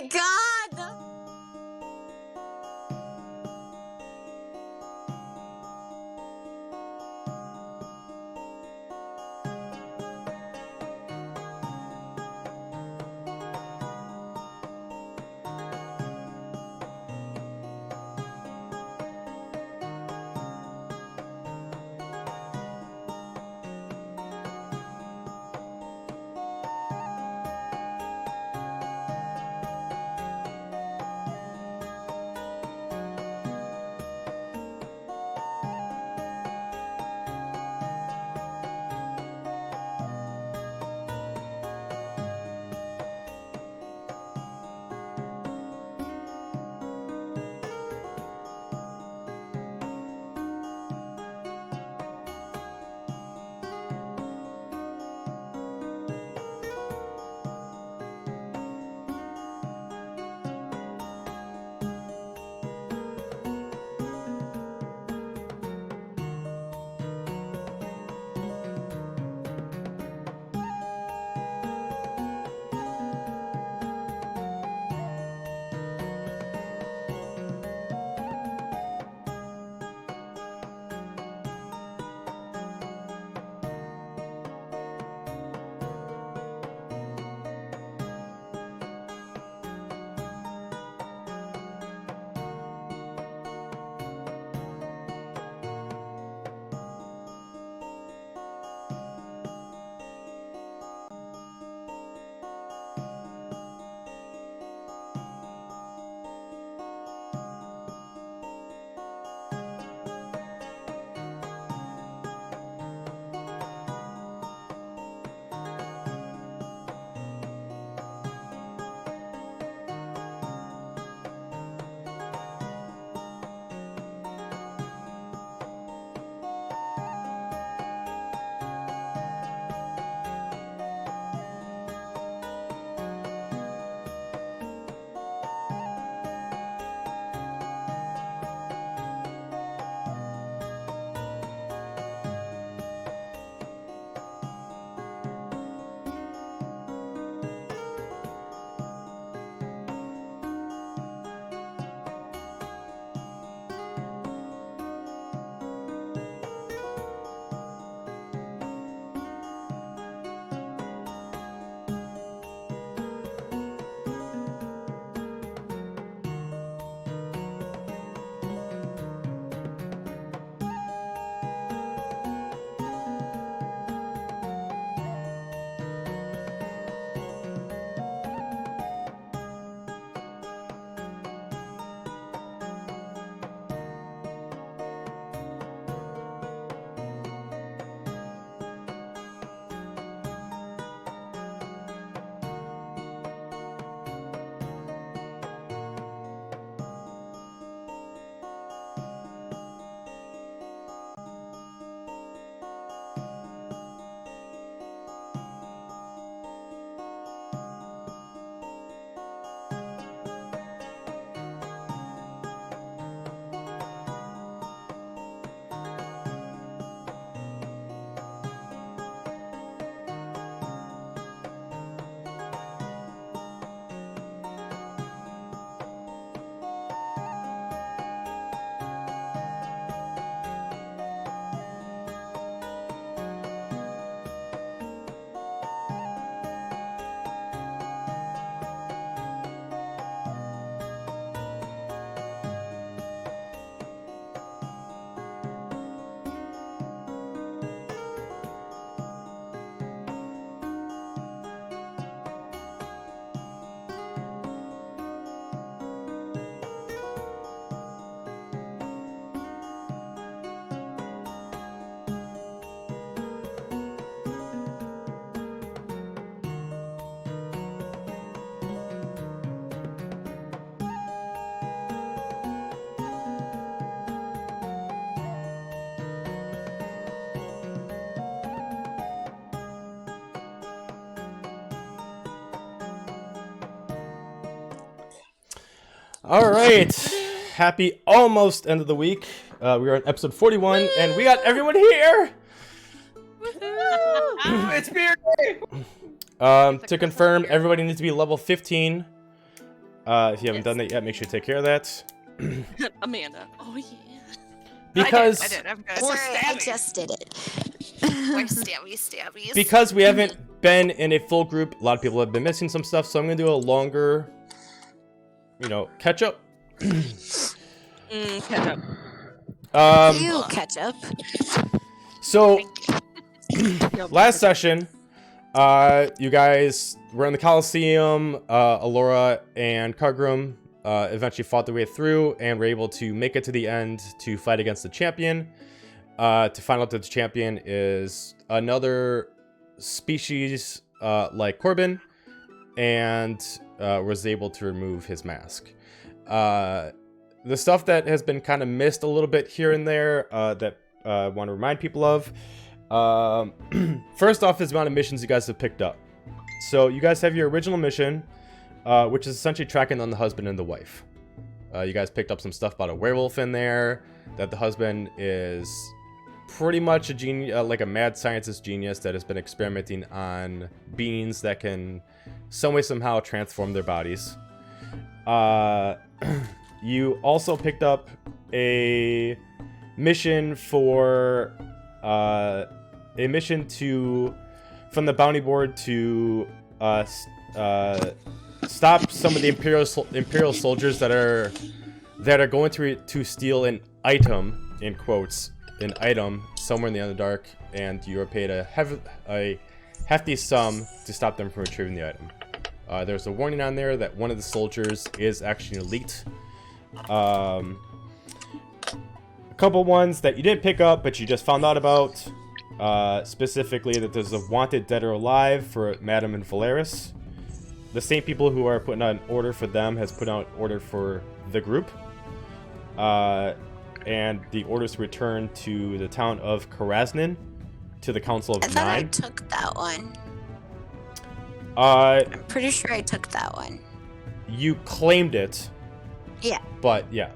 my god! All right. Happy almost end of the week. We are on episode 41, and we got everyone here. It's beer day. To confirm, everybody needs to be level 15 If you haven't done that yet, make sure you take care of that. Amanda. Oh yeah. Because I did. I'm good. Sorry, I just did it. More stabbies. because we haven't been in a full group, a lot of people have been missing some stuff, so I'm gonna do a longer, catch up. Catch up. You ketchup. So last session, you guys were in the Coliseum. Alora and Kagrum eventually fought their way through and were able to make it to the end to fight against the champion. To find out that the champion is another species like Corbin, and was able to remove his mask. The stuff that has been kind of missed a little bit here and there that I want to remind people of. First off is the amount of missions you guys have picked up. So you guys have your original mission, which is essentially tracking on the husband and the wife. You guys picked up some stuff about a werewolf in there, that the husband is pretty much a genius, like a mad scientist genius that has been experimenting on beings that can some way somehow transform their bodies. You also picked up a mission from the bounty board to stop some of the imperial soldiers that are going to steal an item, in quotes, an item somewhere in the Underdark, and you are paid a hefty sum to stop them from retrieving the item. There's a warning on there that one of the soldiers is actually an elite. A couple ones that you didn't pick up, but you just found out about. Specifically, that there's a wanted dead or alive for Madame and Valeris. The same people who are putting out an order for them has put out an order for the group. And the orders return to the town of Karaznin, to the Council of I thought I Nine. took that one. I'm pretty sure I took that one. You claimed it. Yeah. But yeah.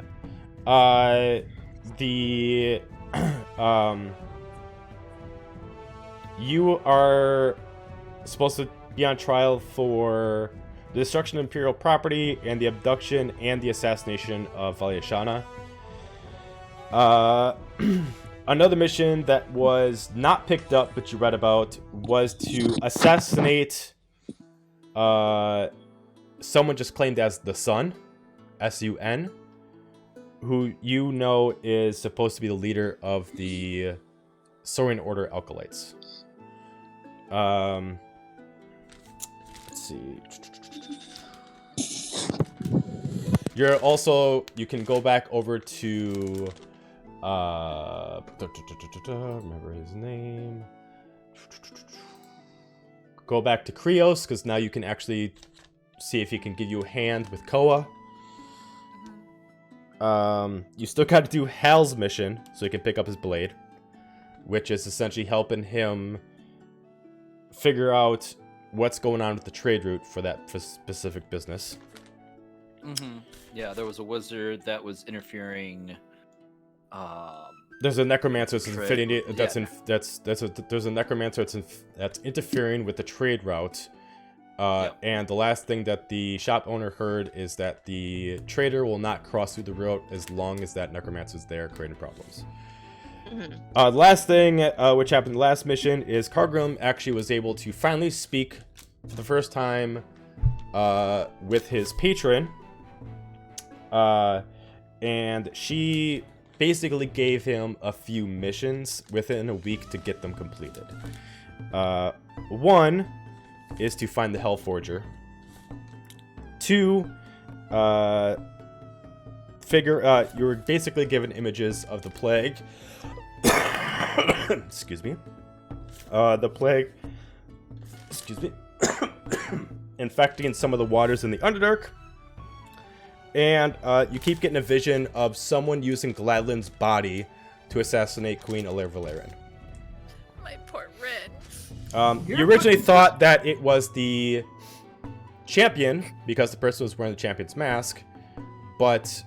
You are supposed to be on trial for the destruction of Imperial property and the abduction and the assassination of Valyashana. Another mission that was not picked up but you read about was to assassinate someone just claimed as the Sun, S-U-N, who you know is supposed to be the leader of the Saurian Order Alkalites. Let's see. You can go back over to remember his name. Go back to Krios, because now you can actually see if he can give you a hand with Koa. You still got to do Hal's mission, so you can pick up his blade, which is essentially helping him figure out what's going on with the trade route for that specific business. Yeah, there was a wizard that was interfering. There's a necromancer there's a necromancer that's interfering with the trade route. And the last thing that the shop owner heard is that the trader will not cross through the route as long as that necromancer is there creating problems. The last thing, which happened in the last mission, is Kargrim actually was able to finally speak for the first time with his patron. And she basically gave him a few missions within a week to get them completed. One is to find the Hellforger. 2, you were basically given images of the plague. Excuse me. The plague, infecting some of the waters in the Underdark. And you keep getting a vision of someone using Gladlin's body to assassinate Queen Alair Valerian. My poor Red. You originally thought that it was the champion because the person was wearing the champion's mask, but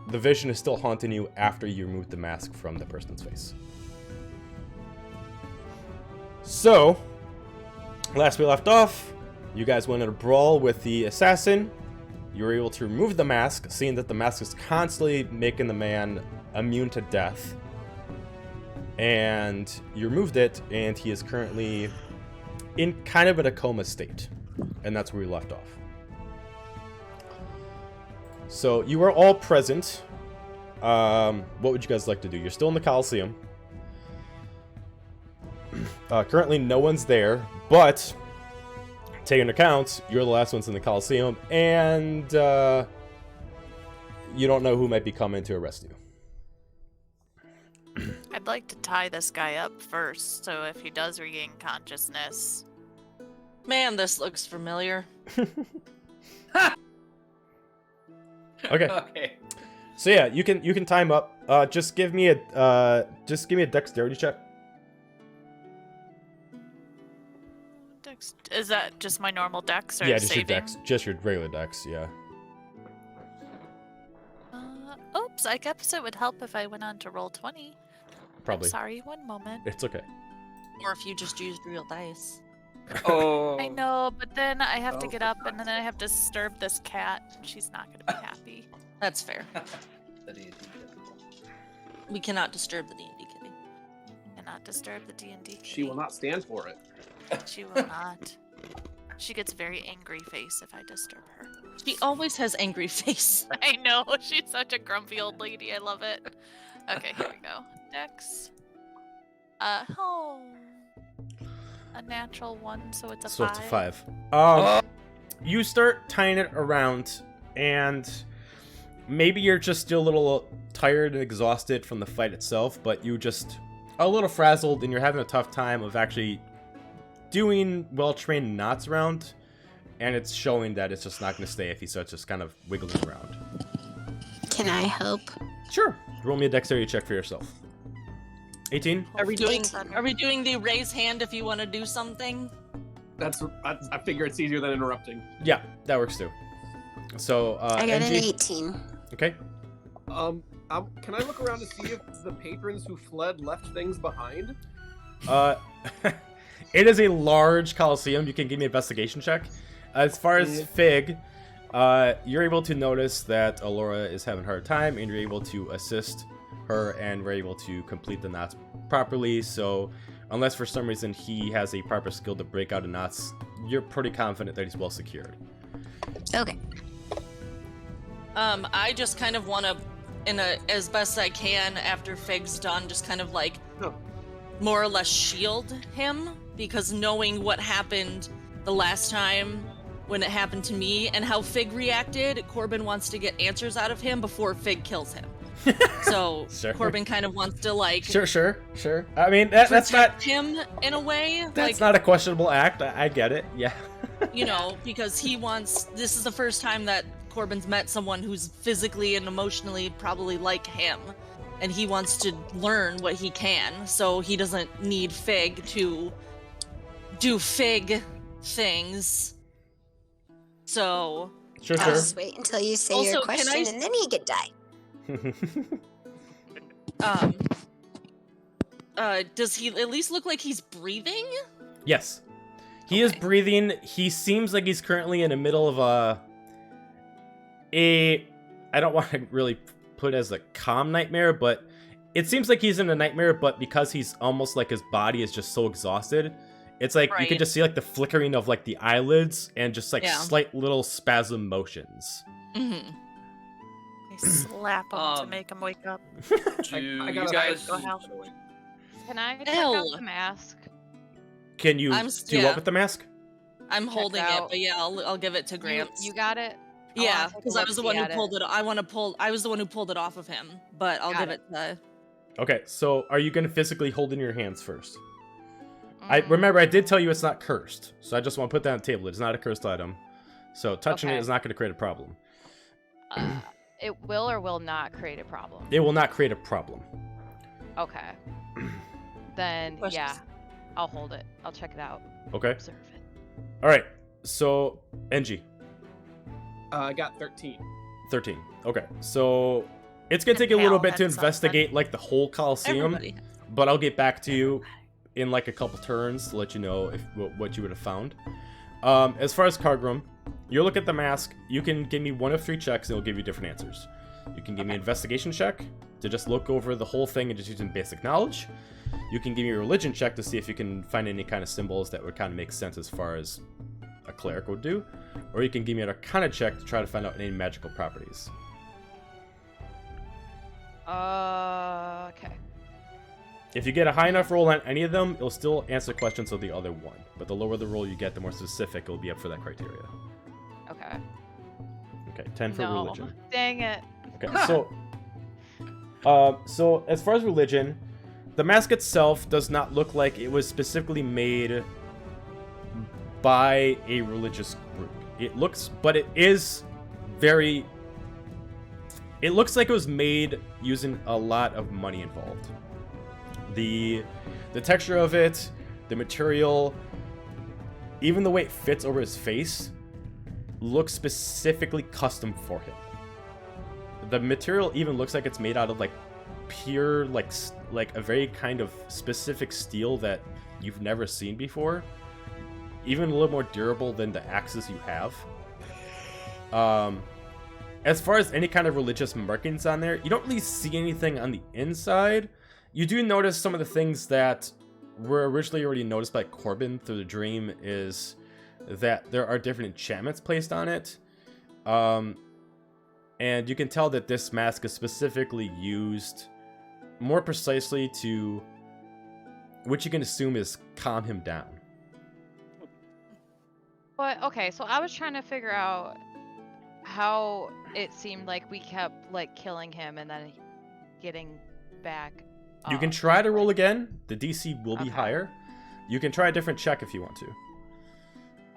the vision is still haunting you after you remove the mask from the person's face. So, last we left off, you guys went in a brawl with the assassin, you were able to remove the mask, seeing that the mask is constantly making the man immune to death. And you removed it, and he is currently in kind of a coma state. And that's where we left off. So you are all present. What would you guys like to do? You're still in the Coliseum. Currently no one's there, but taking into account, you're the last ones in the Coliseum, and you don't know who might be coming to arrest you. I'd like to tie this guy up first, so if he does regain consciousness. Man, this looks familiar. Okay. Okay. So yeah, you can time up. Just give me a dexterity check. Dex, is that just my normal dex or Yeah, just saving? your dex, just your regular dex. Yeah. Oops, I guess it would help if I went on to roll 20. Probably. Sorry, one moment. It's okay. Or if you just used real dice. Oh. I know, but then I have to Oh, get up and then I have to disturb this cat. She's not going to be happy. That's fair. That is- We cannot disturb the D&D kitty. Cannot disturb the D&D. She will not stand for it. She will not. She gets a very angry face if I disturb her. She always has angry face. I know, she's such a grumpy old lady. I love it. Okay, here we go. Dex. Oh. A natural 1, so it's a 5. So it's a 5. You start tying it around, and maybe you're just still a little tired and exhausted from the fight itself, but you just are a little frazzled, and you're having a tough time of actually doing well-trained knots around, and it's showing that it's just not going to stay if he starts just kind of wiggling around. Can I help? Sure. Roll me a dexterity check for yourself. 18? Are we doing? It's better. Are we doing the raise hand if you want to do something? I figure it's easier than interrupting. Yeah, that works too. So, I got an NG? 18. Okay. Can I look around to see if the patrons who fled left things behind? It is a large coliseum. You can give me an investigation check. As far as Fig, you're able to notice that Alora is having a hard time, and you're able to assist her, and we're able to complete the knots properly. So, unless for some reason he has a proper skill to break out of knots, you're pretty confident that he's well secured. Okay. I just kind of want to, as best I can after Fig's done, just kind of like more or less shield him, because knowing what happened the last time when it happened to me and how Fig reacted, Corbin wants to get answers out of him before Fig kills him. So Sure. Corbin kind of wants to like Sure. I mean, that's not protect him in a way. that's like, not a questionable act. I get it. Yeah. you know, because he wants. This is the first time that Corbin's met someone who's physically and emotionally probably like him, and he wants to learn what he can, so he doesn't need Fig to do Fig things. So Sure. I'll just wait until you say your Also, can question, I- and then you can die. does he at least look like he's breathing? Yes. He is Okay. breathing. He seems like he's currently in the middle of I don't want to really put it as a calm nightmare, but it seems like he's in a nightmare, but because he's almost like his body is just so exhausted, it's like you can Right. just see like the flickering of like the eyelids and just like Yeah. slight little spasm motions. Mm-hmm. I slap him to Um, make him wake up. Do I you got guys? Go help. Can I check Ew. out the mask? Can you I'm do yeah. what with the mask? I'm Check holding it, out- but yeah, I'll give it to Gramps. You got it? I Yeah, wanna take a because I was the one who look-see at pulled it. I was the one who pulled it off of him, but I'll Got give it. it to. Okay, so are you going to physically hold in your hands first? I Mm, remember I did tell you it's not cursed, so I just want to put that on the table. It's not a cursed item, so touching it Okay. is not going to create a problem. it will or will not create a problem. It will not create a problem. Okay. Then Questions? yeah, I'll hold it. I'll check it out. Okay. Observe it. All right. So NG I got 13. 13. Okay. So it's gonna take you a little Cal bit to had something. investigate like the whole Coliseum, Everybody. but I'll get back to you in like a couple turns to let you know if what you would have found. As far as Cargrim, you look at the mask. You can give me one of 3 checks, and it'll give you different answers. You can give me an investigation check to just look over the whole thing and just using basic knowledge. You can give me a religion check to see if you can find any kind of symbols that would kind of make sense as far as a cleric would do. Or you can give me an arcana check to try to find out any magical properties. Okay. If you get a high enough roll on any of them, it'll still answer questions of the other one. But the lower the roll you get, the more specific it'll be up for that criteria. Okay. Okay, 10 for No. religion. Dang it. Okay, so as far as religion, the mask itself does not look like it was specifically made by a religious group. It looks like it was made using a lot of money involved. The texture of it, the material, even the way it fits over his face, looks specifically custom for him. The material even looks like it's made out of like pure like a very kind of specific steel that you've never seen before. Even a little more durable than the axes you have. As far as any kind of religious markings on there, you don't really see anything on the inside. You do notice some of the things that were originally already noticed by Corbin through the dream is that there are different enchantments placed on it. And you can tell that this mask is specifically used more precisely to, which you can assume is calm him down. But okay, so I was trying to figure out how it seemed like we kept like killing him and then getting back. You can up. try to roll again. The DC will be Okay. higher. You can try a different check if you want to.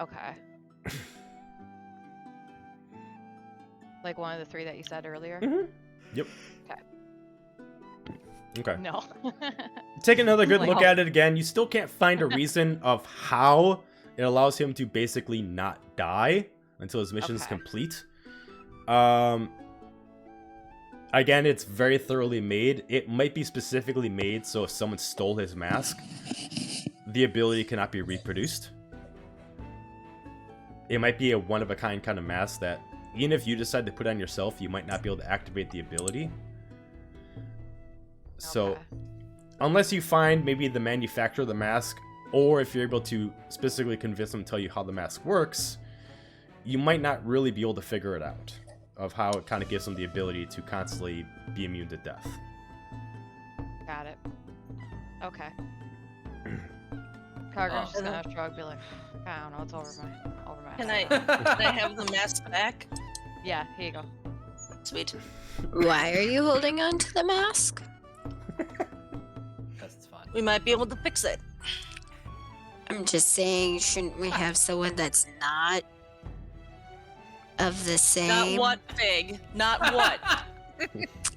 Okay. Like one of the 3 that you said earlier? Yep. Okay. Okay. No. Take another good Like- look at it again. You still can't find a reason of how it allows him to basically not die until his mission is Okay. complete. Again, it's very thoroughly made. It might be specifically made so if someone stole his mask, the ability cannot be reproduced. It might be a one-of-a-kind kind of mask that, even if you decide to put on yourself, you might not be able to activate the ability. So, Okay. unless you find maybe the manufacturer of the mask, or if you're able to specifically convince them to tell you how the mask works, you might not really be able to figure it out, of how it kind of gives them the ability to constantly be immune to death. Got it. Okay. Cargrim's just gonna shrug, be like, I don't know, it's over my Can head." I have the mask back? Yeah, here you go. Sweet. Why are you holding on to the mask? That's fine. We might be able to fix it. I'm just saying, shouldn't we have someone that's not of the same? Not what, Fig? Not what?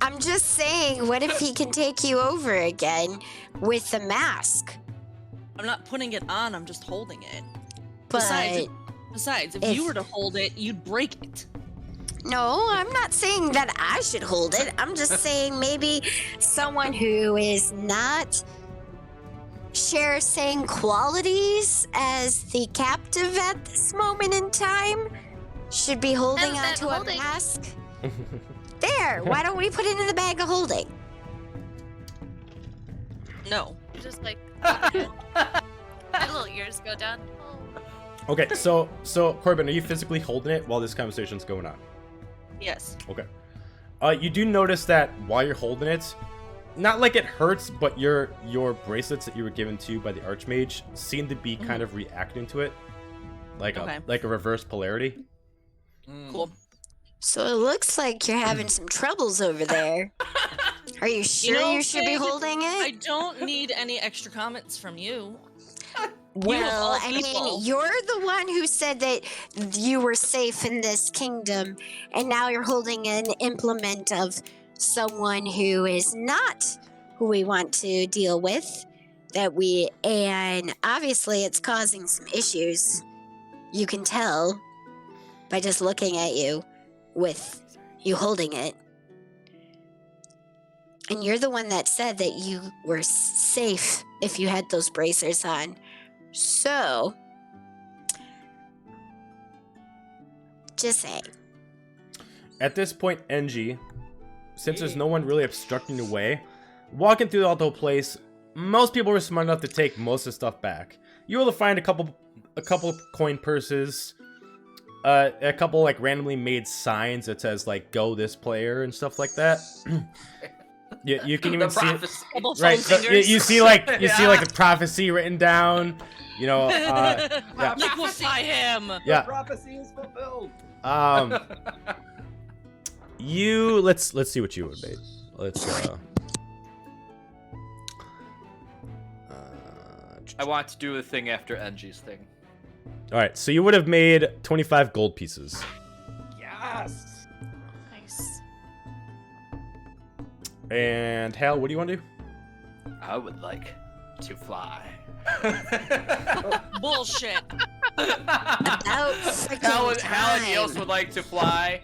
I'm just saying, what if he can take you over again with the mask? I'm not putting it on, I'm just holding it. But Besides, if if- you were to hold it, you'd break it. no, I'm not saying that I should hold it. I'm just saying maybe someone who is not share same qualities as the captive at this moment in time should be holding And then onto a holding. mask. There, why don't we put it in the bag of holding? No. You're just like, my little ears go down. Oh. Okay, so Corbin, are you physically holding it while this conversation's going on? Yes. Okay. You do notice that while you're holding it, not like it hurts, but your bracelets that you were given to by the Archmage seem to be kind of reacting to it, like Okay. a reverse polarity. Cool. So it looks like you're having some troubles over there. Are you sure you, know, should be Fig, holding I it? don't need any extra comments from you. Well, all I people. mean, you're the one who said that you were safe in this kingdom, and now you're holding an implement of someone who is not who we want to deal with. And obviously it's causing some issues. You can tell by just looking at you with you holding it. And you're the one that said that you were safe if you had those bracers on. So, Just say. At this point, NG, since there's no one really obstructing the way, walking through the whole place, most people were smart enough to take most of the stuff back. You were able to find a couple coin purses, a couple like randomly made signs that says like "Go this player" and stuff like that. You can even see it. Right, so you see like the prophecy written down. You know, yeah. Liquefy him. Yeah. The prophecy is fulfilled. Let's see what you would make. I want to do the thing after NG's thing. All right, so you would have made 25 gold pieces. Yes. Nice. And Hal, what do you want to do? I would like to fly. Bullshit. About freaking Hal and Niels time. would like to fly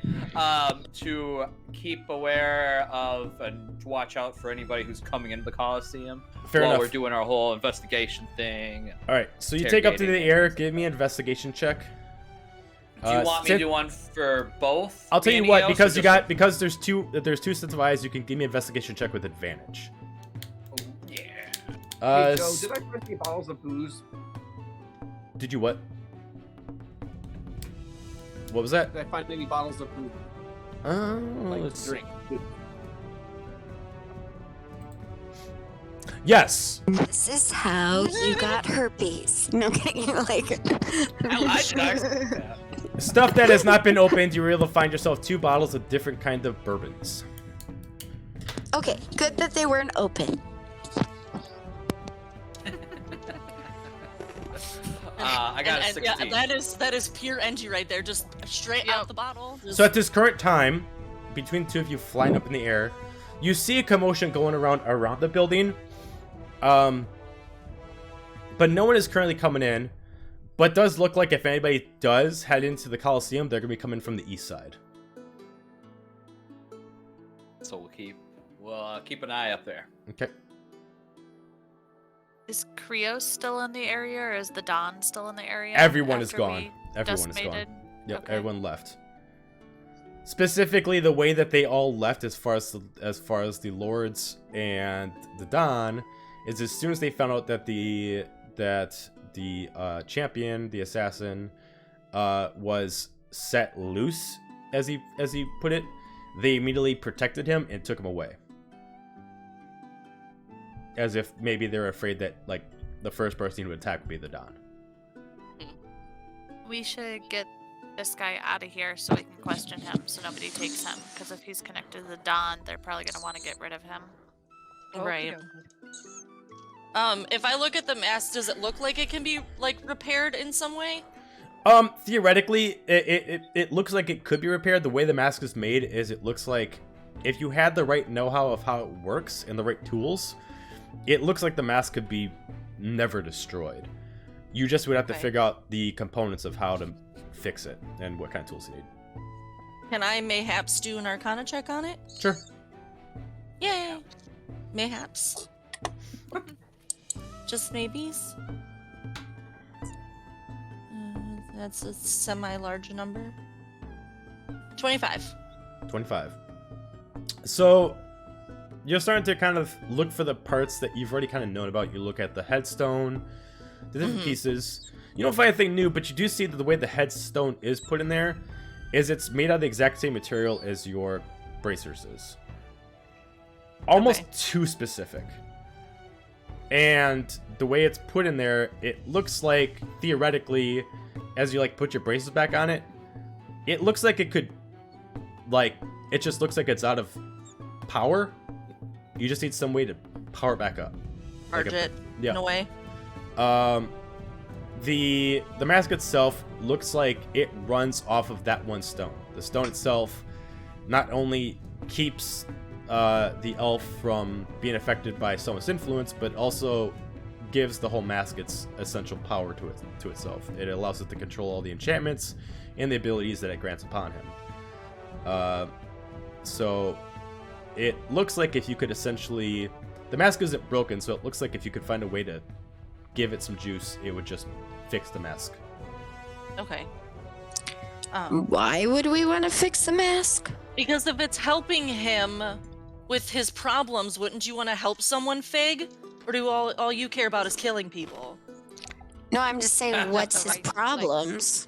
to keep aware of and watch out for anybody who's coming into the Coliseum Fair while enough. we're doing our whole investigation thing. All right, so you take up to the Interrogating. air. Give me an investigation check. Do you want me to do one for both? I'll tell you me and what, Niels, or because just- there's two sets of eyes. You can give me an investigation check with advantage. Oh, yeah. Hey, Joe, did I find any bottles of booze? Did you what? What was that? Did I find any bottles of booze? Like Let's see. drink. Yes. This is how you got herpes. No kidding. Like, Stuff that has not been opened. You were able to find yourself 2 bottles of different kind of bourbons. okay, good that they weren't open. I got a And 16. yeah, that is pure NG right there, just straight out the bottle. So at this current time, between the two of you flying up in the air, you see a commotion going around the building. But no one is currently coming in. But does look like if anybody does head into the Coliseum, they're gonna be coming from the east side. So we'll keep an eye up there. Okay. Is Krios still in the area, or is the Don still in the area? Everyone is after gone. we Everyone is decimated? gone. Yep, Okay. everyone left. Specifically, the way that they all left, as far as the lords and the Don, is as soon as they found out that the champion, the assassin, was set loose, as he put it, they immediately protected him and took him away. As if maybe they're afraid that like the first person he would attack would be the Don. We should get this guy out of here so we can question him, so nobody takes him. Because if he's connected to the Don, they're probably gonna want to get rid of him. Right. Okey-dokey. If I look at the mask, does it look like it can be like repaired in some way? Theoretically, it looks like it could be repaired. The way the mask is made is it looks like if you had the right know-how of how it works and the right tools, it looks like the mask could be never destroyed. You just would have to Okay. figure out the components of how to fix it and what kind of tools you need. Can I mayhaps do an Arcana check on it? Sure. Yay! Mayhaps. Just maybes. That's a semi-large number. 25. 25. So you're starting to kind of look for the parts that you've already kind of known about. You look at the headstone, the different pieces. You don't find anything new, but you do see that the way the headstone is put in there is it's made out of the exact same material as your bracers is. Almost Okay. too specific. And the way it's put in there, it looks like, theoretically, as you like put your braces back on it, it looks like it could, like, it just looks like it's out of power. You just need some way to power it back up. Charge it yeah. in a way. The mask itself looks like it runs off of that one stone. The stone itself not only keeps the elf from being affected by someone's influence, but also gives the whole mask its essential power to itself. It allows it to control all the enchantments and the abilities that it grants upon him. So it looks like if you could essentially... The mask isn't broken, so it looks like if you could find a way to give it some juice, it would just fix the mask. Okay. Why would we want to fix the mask? Because if it's helping him with his problems, wouldn't you want to help someone, Fig? Or do all you care about is killing people? No, I'm just saying, what's his Like- problems?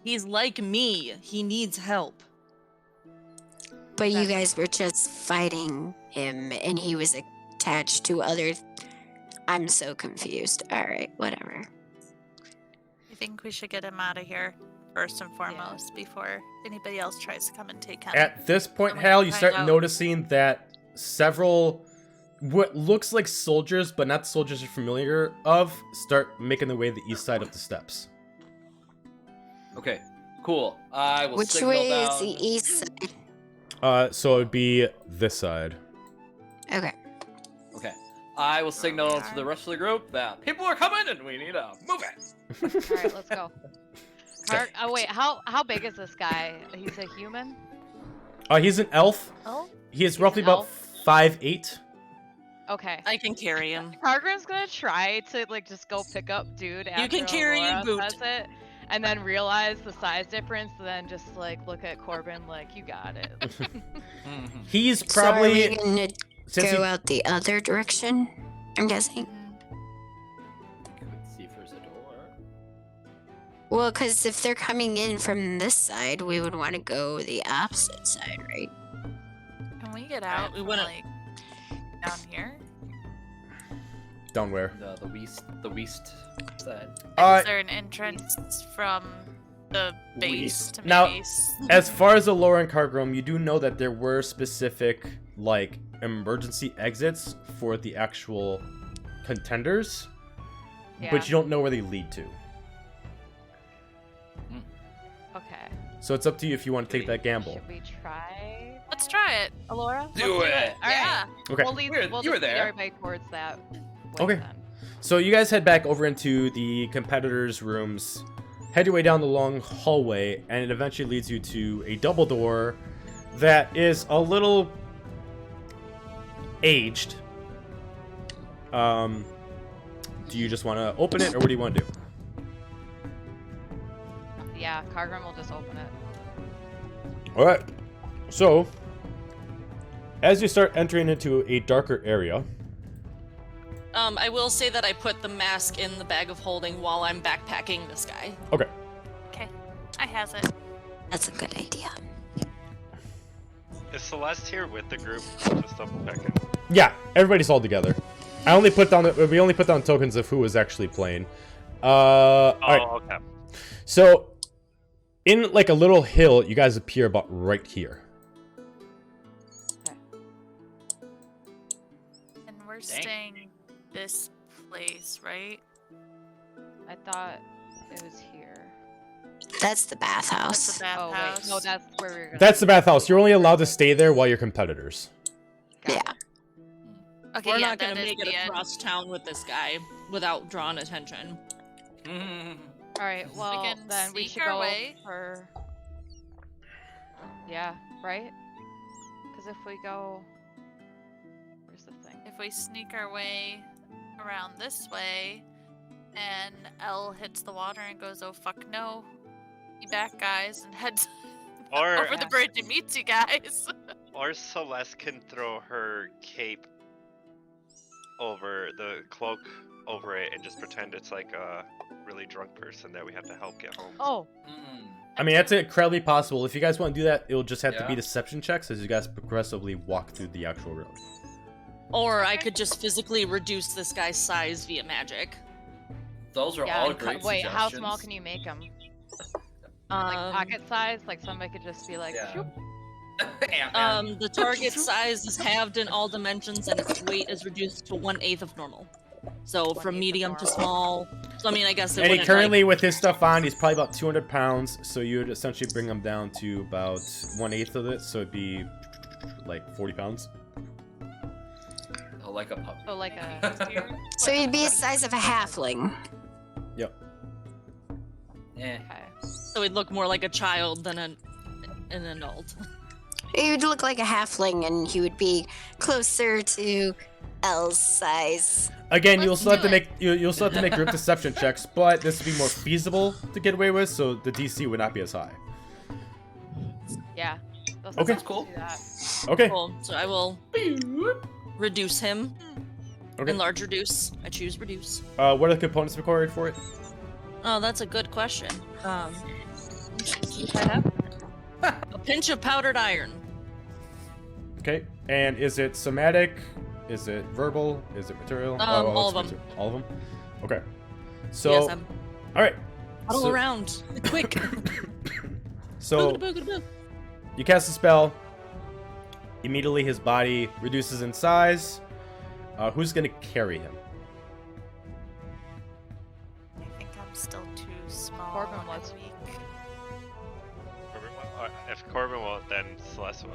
He's like me. He needs help. But you guys were just fighting him, and he was attached to other. I'm so confused. All right, whatever. I think we should get him out of here first and foremost before anybody else tries to come and take him. At this point, And we Hal, can you find start out. noticing that several what looks like soldiers, but not soldiers you're familiar of, start making their way to the east side of the steps. Okay, cool. I will Which signal way down. is the east side? So it'd be this side. Okay. Okay. I will signal we to are. the rest of the group that people are coming and we need to move it. All right, let's go. Oh wait, how big is this guy? He's a human. He's an elf. Oh, He is He's roughly an about elf? 5'8". Okay. I can carry him. Cargrim's gonna try to like just go pick up dude after can carry a Aurora boot. says it, and then realize the size difference, and then just like look at Corbin like, you got it. He's So probably are we gonna since go he, out the other direction? I'm guessing. Let's see if there's a door. Well, because if they're coming in from this side, we would want to go the opposite side, right? can we get out? we from, wanna- like down here. down where? The west side. Is there an entrance from the base to Now- maybe? As far as Allura and Cargrim, you do know that there were specific like emergency exits for the actual contenders, Yeah. but you don't know where they lead to. Okay. So it's up to you if you want to take that gamble. Should we try? Let's try it, Alora. Do Let's it. All right. Yeah. Okay. We'll lead. You were- We'll you were just lead there. everybody towards that. Way Okay. Then. So you guys head back over into the competitors' rooms, head your way down the long hallway, and it eventually leads you to a double door that is a little aged. Do you just want to open it, or what do you want to do? Yeah, Cargrim will just open it. All right. So, as you start entering into a darker area, I will say that I put the mask in the bag of holding while I'm backpacking this guy. okay. Okay. I has it. That's a good idea. Is Celeste here with the group? Just double checking. Yeah, everybody's all together. We only put down tokens of who was actually playing. All right. Okay. So, in like a little hill, you guys appear about right here. And we're staying this place, right? I thought it was here. That's the That's bathhouse. the Oh bathhouse. wait, no, that's where we were. Gonna That's the bathhouse. You're only allowed to stay there while you're competitors. Got it. Yeah. Okay, We're yeah, not gonna that is make it the end. across town with this guy without drawing attention. All right. Well, can then we sneak should our go way. for. Yeah. Right. Because if we go, where's the thing? If we sneak our way around this way, and Elle hits the water and goes, "Oh fuck no, be back, guys," and heads Or over the bridge and meets you guys. or Celeste can throw her cape over the cloak over it and just pretend it's like a really drunk person that we have to help get home. Oh, I mean, that's incredibly possible. If you guys want to do that, it'll just have to be Yeah. deception checks as you guys progressively walk through the actual road. Or I could just physically reduce this guy's size via magic. Those are yeah. all and great wait, how small suggestions. can you make them? Like pocket size? Like somebody could just be like, Yeah. "Shoop." Ant-Man. The target size is halved in all dimensions and its weight is reduced to 1/8 of normal. So 1/8 from of medium to normal. small. So I mean, I guess it And he wouldn't, currently, with his stuff on, he's probably about 200 pounds. So you would essentially bring him down to about 1/8 of it. So it'd be like 40 pounds. Oh, like a puppy. So like a. So you'd be the size of a halfling. Yep. Eh. Okay. so he'd look more like a child than an adult. He would look like a halfling, and he would be closer to L's size. Again, you'll Let's still have do to make you'll still have to make group deception checks, but this would be more feasible to get away with, so the DC would not be as high. Yeah. Okay. That's cool. Okay. Cool. So I will reduce him. Okay. Enlarge reduce. I choose reduce. What are the components required for it? Oh, that's a good question. See if I have a pinch of powdered iron. Okay. And is it somatic? Is it verbal? Is it material? All of it's them. All of them. Okay. So. Yes, I'm All right. huddle So- around. Quick. So Boogada-boogada-boo. you cast a spell. Immediately, his body reduces in size. Who's gonna carry him? I think I'm still too small. Corbin and was. weak. If Corbin won't, then Celeste will.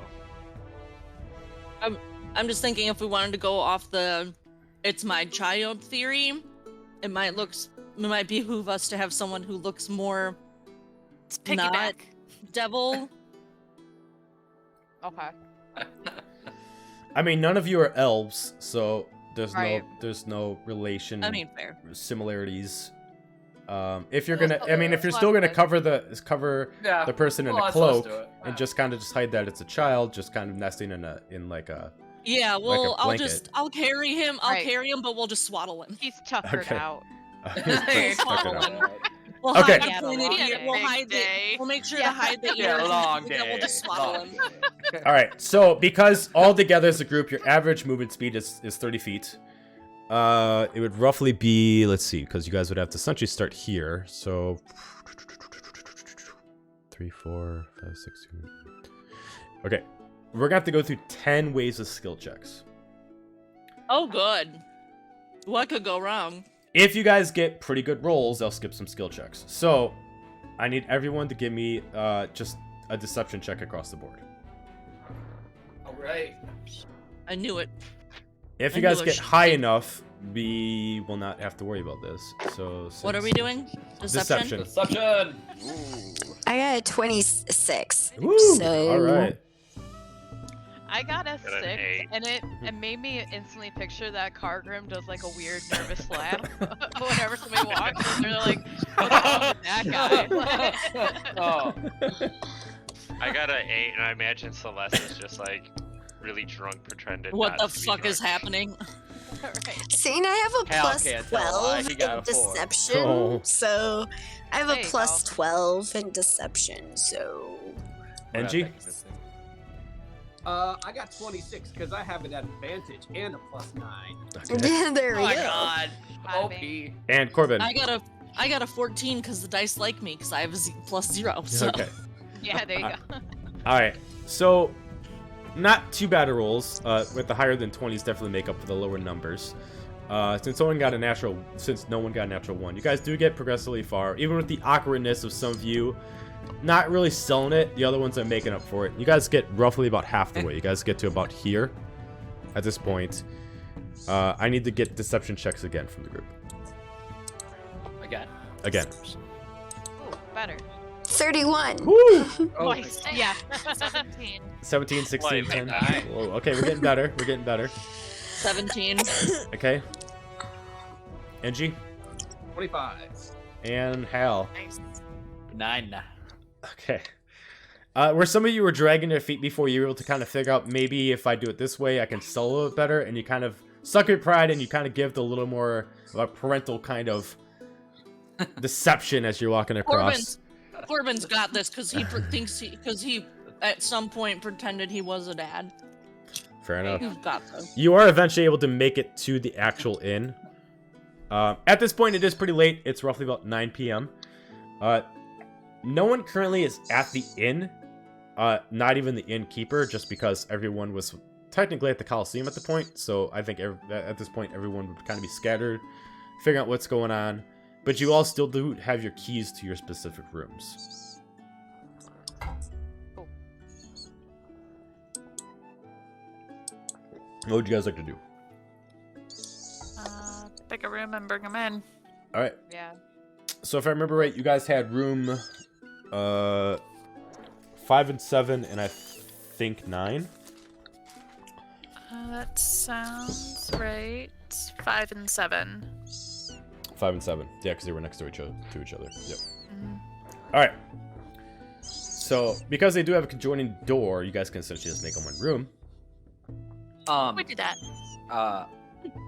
I'm just thinking if we wanted to go off the "it's my child" theory, it might behoove us to have someone who looks more It's not piggyback. devil. Okay. I mean, none of you are elves, so there's Right. no relation. I mean, fair. Similarities. If you're Well, gonna, I mean, if you're still gonna cover the Yeah. person in Well, a let's cloak do it. and just kind of just hide that it's a child, just kind of nesting in like a. Yeah, Like a well, blanket. I'll carry him. Right. But we'll just swaddle him. He's tuckered Okay. out. Swaddle him. We'll Okay. hide the Long ear. day. We'll Big hide day. We'll make sure Yeah. to hide the ears. Yeah, long and then day. we'll just swaddle long him. day. All right, so because all together as a group, your average movement speed is 30 feet. It would roughly be, let's see, because you guys would have to essentially start here. So 3, 4, 5, 6, 2. Okay, we're gonna have to go through 10 waves of skill checks. Oh, good. What could go wrong? If you guys get pretty good rolls, I'll skip some skill checks. So I need everyone to give me just a deception check across the board. All right. I knew it. If you I guys knew it get should high be. enough, we will not have to worry about this. So What are we six- doing? Deception. Deception. I got a 26. Woo! So All right. I got a Got an 6, eight. and it made me instantly picture that Cargrim does like a weird nervous laugh whenever somebody walks, and they're like, "What's wrong with that guy?" Oh. I got an 8, and I imagine Celeste is just like really drunk, pretending. What the not to be fuck is drunk. happening? Right. See, and I have a Cal plus can't tell why 12 he got in a 4. deception. Oh. So I have There a you plus go. 12 in deception. So NG? I got 26 because I have an advantage and a plus 9. Okay. there Oh we my go. god. OP. Timing. And Corbin. I got a 14 because the dice like me because I have a plus 0. So. Okay. Yeah, there you go. All right. So, not too bad of rolls. With the higher than 20s, definitely make up for the lower numbers. Since no one got a natural 1, you guys do get progressively far. Even with the awkwardness of some of you not really selling it, the other ones are making up for it. You guys get roughly about half the way. You guys get to about here at this point. I need to get deception checks again from the group. Again. Again. Ooh, better. 31. Woo! Oh, Nice. Yeah. 17. 17, 16, Wait, 10. nine. Whoa, okay, we're getting better. We're getting better. 17. Okay. NG 25. and Hal. Nice. 9. Okay. Where some of you were dragging their feet before, you were able to kind of figure out maybe if I do it this way, I can solo it better, and you kind of suck your pride and you kind of give the little more of a parental kind of deception as you're walking across. Corbin's got this because he at some point pretended he was a dad. Fair enough. He's got this. You are eventually able to make it to the actual inn. At this point, it is pretty late. It's roughly about 9 p.m. No one currently is at the inn. Not even the innkeeper, just because everyone was technically at the Coliseum at the point. So I think at this point, everyone would kind of be scattered, figuring out what's going on. But you all still do have your keys to your specific rooms. What would you guys like to do? Pick a room and bring them in. All right. Yeah. So if I remember right, you guys had room 5 and 7, and I think 9. That sounds right. 5 and 7. 5 and 7. Yeah, because they were next to each other. Yep. Mhm. All right. So because they do have a conjoining door, you guys can essentially just make them one room. We do that.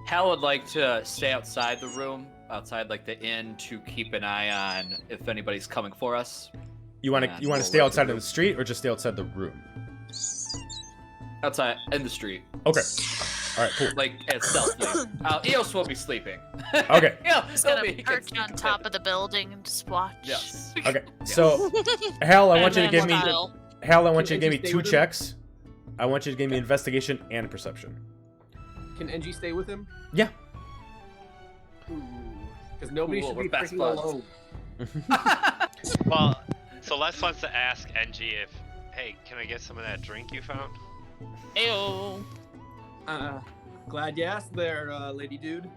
Hal would like to stay outside the room, outside like the inn, to keep an eye on if anybody's coming for us. You want Yeah, to stay outside in the street or just stay outside the room? Outside in the street, Okay. All right. Cool. like as stealthily. Eos will be sleeping. Okay. Just gonna perch on top of the building and just watch. Yes. Okay. So, Hal, I want you to give me. Batman style. Hal, I want you to Can give me Angie stay 2 with him? checks. I want you to give me investigation and perception. Can NG stay with him? Yeah. Because nobody Cool, should be we're best freaking buds. alone. Well, so Les wants to ask NG if, hey, can I get some of that drink you found? Ayo. Glad you asked there, lady dude.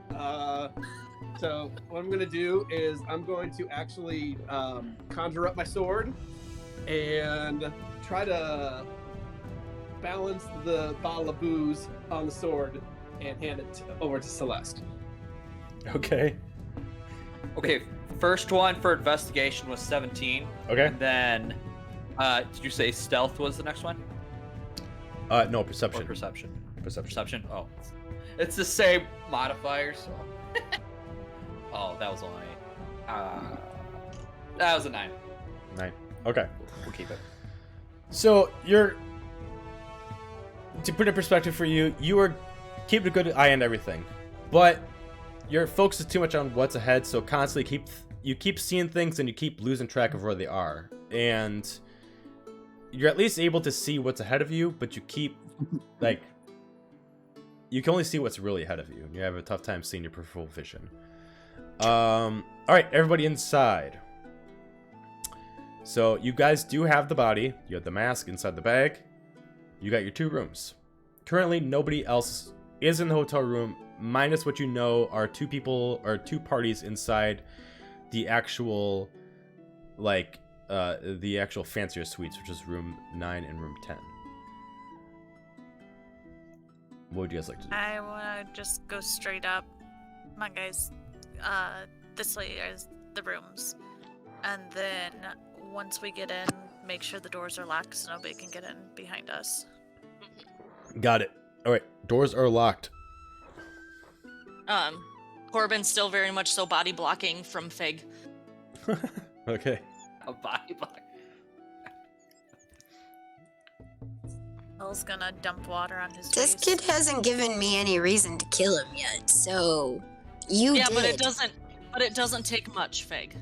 So what I'm gonna do is I'm going to actually conjure up my sword and try to balance the bottle of booze on the sword and hand it over to Celeste. Okay. Okay, first one for investigation was 17. Okay. And then, did you say stealth was the next one? No, Or perception. perception? Perception. Perception. Oh, it's the same modifier. So. Oh, that was only. That was a 9. 9. Okay. We'll keep it. So you're, to put it in perspective for you, you are keeping a good eye on everything, but you're focused too much on what's ahead. So constantly keep seeing things and you keep losing track of where they are, and you're at least able to see what's ahead of you, but you keep like you can only see what's really ahead of you, and you have a tough time seeing your peripheral vision. All right, everybody inside. So you guys do have the body. You have the mask inside the bag. You got your 2 rooms. Currently, nobody else is in the hotel room, minus what you know are 2 people or 2 parties inside the actual, like, the actual fancier suites, which is room 9 and room 10. What would you guys like to do? I wanna just go straight up. Come on, guys. This way is the rooms. And then once we get in, make sure the doors are locked so nobody can get in behind us. Got it. All right, doors are locked. Corbin's still very much so body blocking from Fig. Okay. A body block. Hill's gonna dump water on his This face. kid hasn't given me any reason to kill him yet, so you Yeah, did. but it doesn't take much, Fig.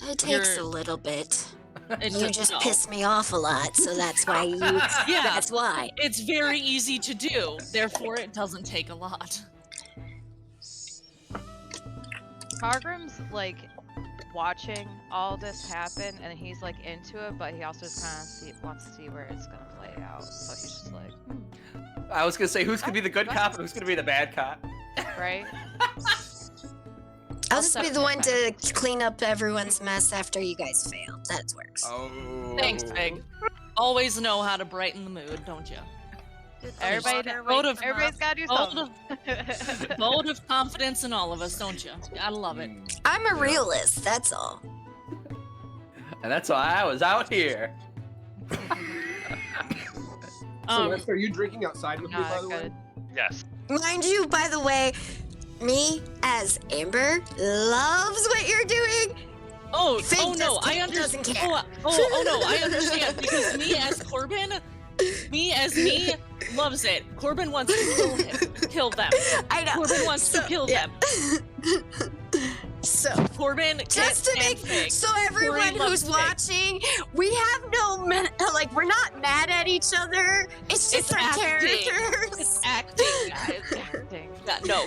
It takes you're- a little bit. It You does- just no. piss me off a lot, so that's why you. Yeah. That's why. It's very easy to do, therefore it doesn't take a lot. Cargrim's like watching all this happen, and he's like into it, but he also just kind of wants to see where it's gonna play out. So he's just like, I was gonna say who's gonna be the good cop and who's gonna be the bad cop. right? I'll just be the one to clean up everyone's mess after you guys fail. That works. Oh. Thanks, Fig. Always know how to brighten the mood, don't you? Get the Everybody- water vote away of- from Everybody's us. gotta do Vote something. of, vote of confidence in all of us, don't you? Gotta love it. I'm a realist. That's all. And that's why I was out here. Celeste, are you drinking outside with me, by Not the good. way? Yes. Mind you, by the way, me as Amber loves what you're doing. Oh, Fig oh no, doesn't- I understand. doesn't care. Oh no, I understand because me as Corbin, me loves it. Corbin wants to kill them. I know. Corbin wants to kill them. So, Corbin just to and make Fig. so everyone Corey loves who's Fig. watching, we have no like we're not mad at each other. It's just It's our acting. characters. It's acting, guys. Dang. Yeah, no,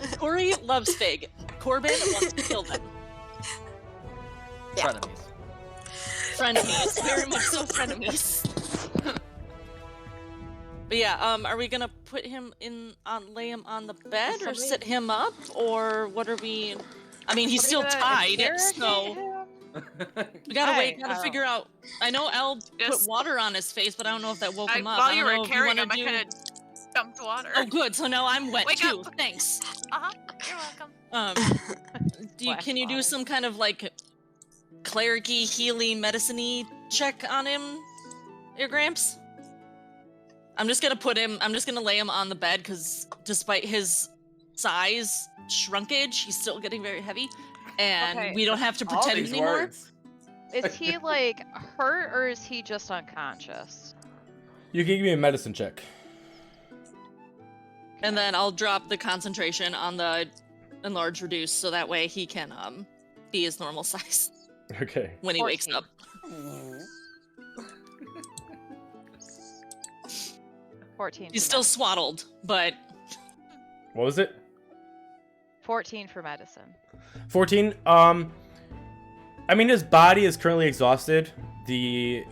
Corey loves Fig. Corbin wants to kill them. Yeah. Frenemies. Frenemies, very much so frenemies. But yeah, are we gonna put him lay him on the bed, or sit him up, or what are we? I mean, he's still tied, so We gotta wait. Hey, Gotta figure out. I know Al Yes. put water on his face, but I don't know if that woke him up. While I you don't know were if you carrying wanna him, I do... kind of dumped water. Oh, good. So now I'm wet Wake too. up. Thanks. You're welcome. Splash Can you do water. some kind of like clericy, healy, medicine-y check on him, your Gramps? I'm just gonna lay him on the bed because despite his size shrunkage, he's still getting very heavy, and Okay. we don't have to All pretend these anymore. words. Is he like hurt or is he just unconscious? You can give me a medicine check. And then I'll drop the concentration on the enlarge reduce so that way he can be his normal size Okay. when he wakes 14. up. 14. He's for still medicine. swaddled, but What was it? 14 for medicine. 14. I mean, his body is currently exhausted. He's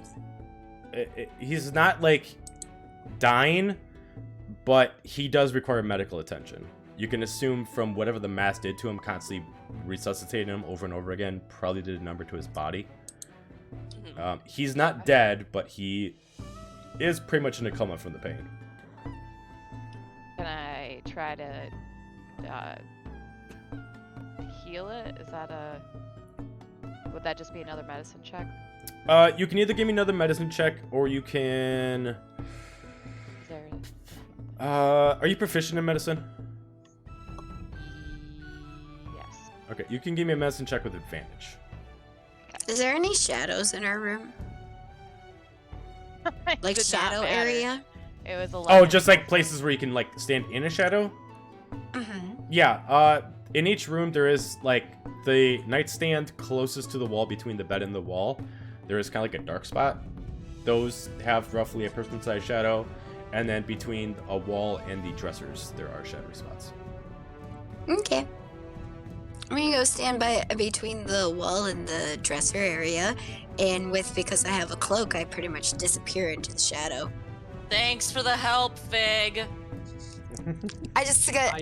not like dying, but he does require medical attention. You can assume from whatever the mass did to him, constantly resuscitating him over and over again, probably did a number to his body. He's not dead, but he is pretty much in a coma from the pain. Can I try to heal it? Is that a... Would that just be another medicine check? You can either give me another medicine check, or you can... Is there... Are you proficient in medicine? Yes. Okay, you can give me a medicine check with advantage. Is there any shadows in our room? It Like did not shadow matter. area? It was 11. Oh, just like places where you can like stand in a shadow? Mm-hmm. Yeah, in each room there is like the nightstand closest to the wall between the bed and the wall. There is kind of like a dark spot. Those have roughly a person-sized shadow. And then between a wall and the dressers, there are shadowy spots. Okay. I'm gonna go stand by between the wall and the dresser area, and because I have a cloak, I pretty much disappear into the shadow. thanks for the help, Fig. I just got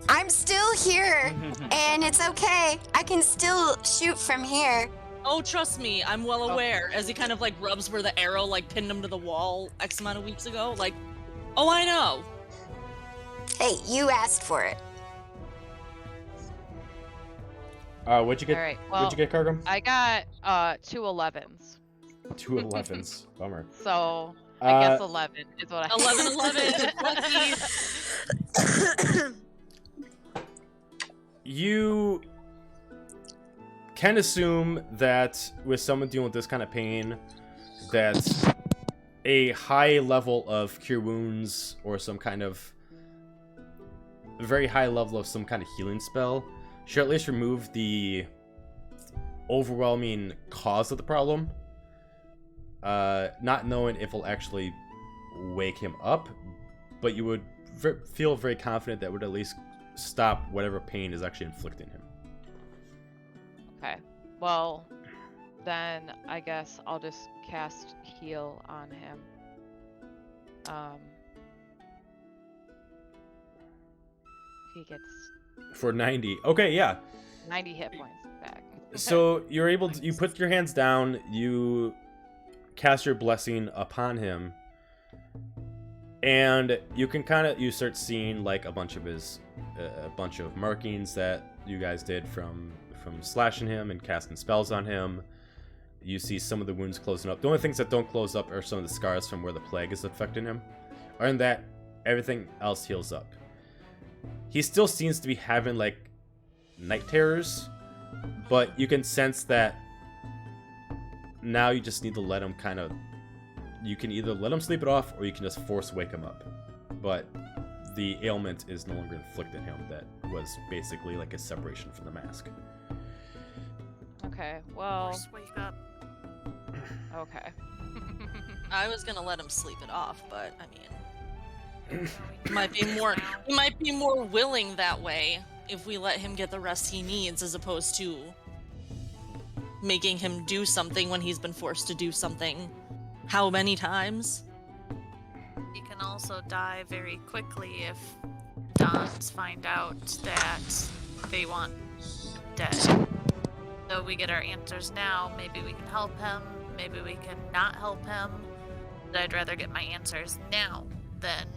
I'm still here, and it's okay. I can still shoot from here. Oh, trust me, I'm well Oh. aware. As he kind of like rubs where the arrow like pinned him to the wall X amount of weeks ago. Like, oh, I know. Hey, you asked for it. What'd you get? All right. Well, What'd you get, Cargrim? I got 2 11s. 2 11s. Bummer. So I guess Uh, 11 is what I 11. Lucky. You can assume that with someone dealing with this kind of pain, that a high level of cure wounds or some kind of a very high level of some kind of healing spell should at least remove the overwhelming cause of the problem. Not knowing if it'll actually wake him up, but you would feel very confident that would at least stop whatever pain is actually inflicting him. Okay. Well, then I guess I'll just cast heal on him. He gets For 90. Okay, yeah. 90 hit points back. So you're able to, you put your hands down, you cast your blessing upon him, and you can you start seeing like a bunch of markings that you guys did from slashing him and casting spells on him. You see some of the wounds closing up. The only things that don't close up are some of the scars from where the plague is affecting him. Other than that, everything else heals up. He still seems to be having like night terrors, but you can sense that now you just need to let him you can either let him sleep it off or you can just force wake him up. But the ailment is no longer inflicting him. That was basically like a separation from the mask. Okay, well, Just wake up. okay. I was gonna let him sleep it off, but I mean, We might be more. We might be more willing that way if we let him get the rest he needs, as opposed to making him do something when he's been forced to do something. How many times? He can also die very quickly if Dons find out that they want dead. So we get our answers now. Maybe we can help him. Maybe we can not help him. But I'd rather get my answers now than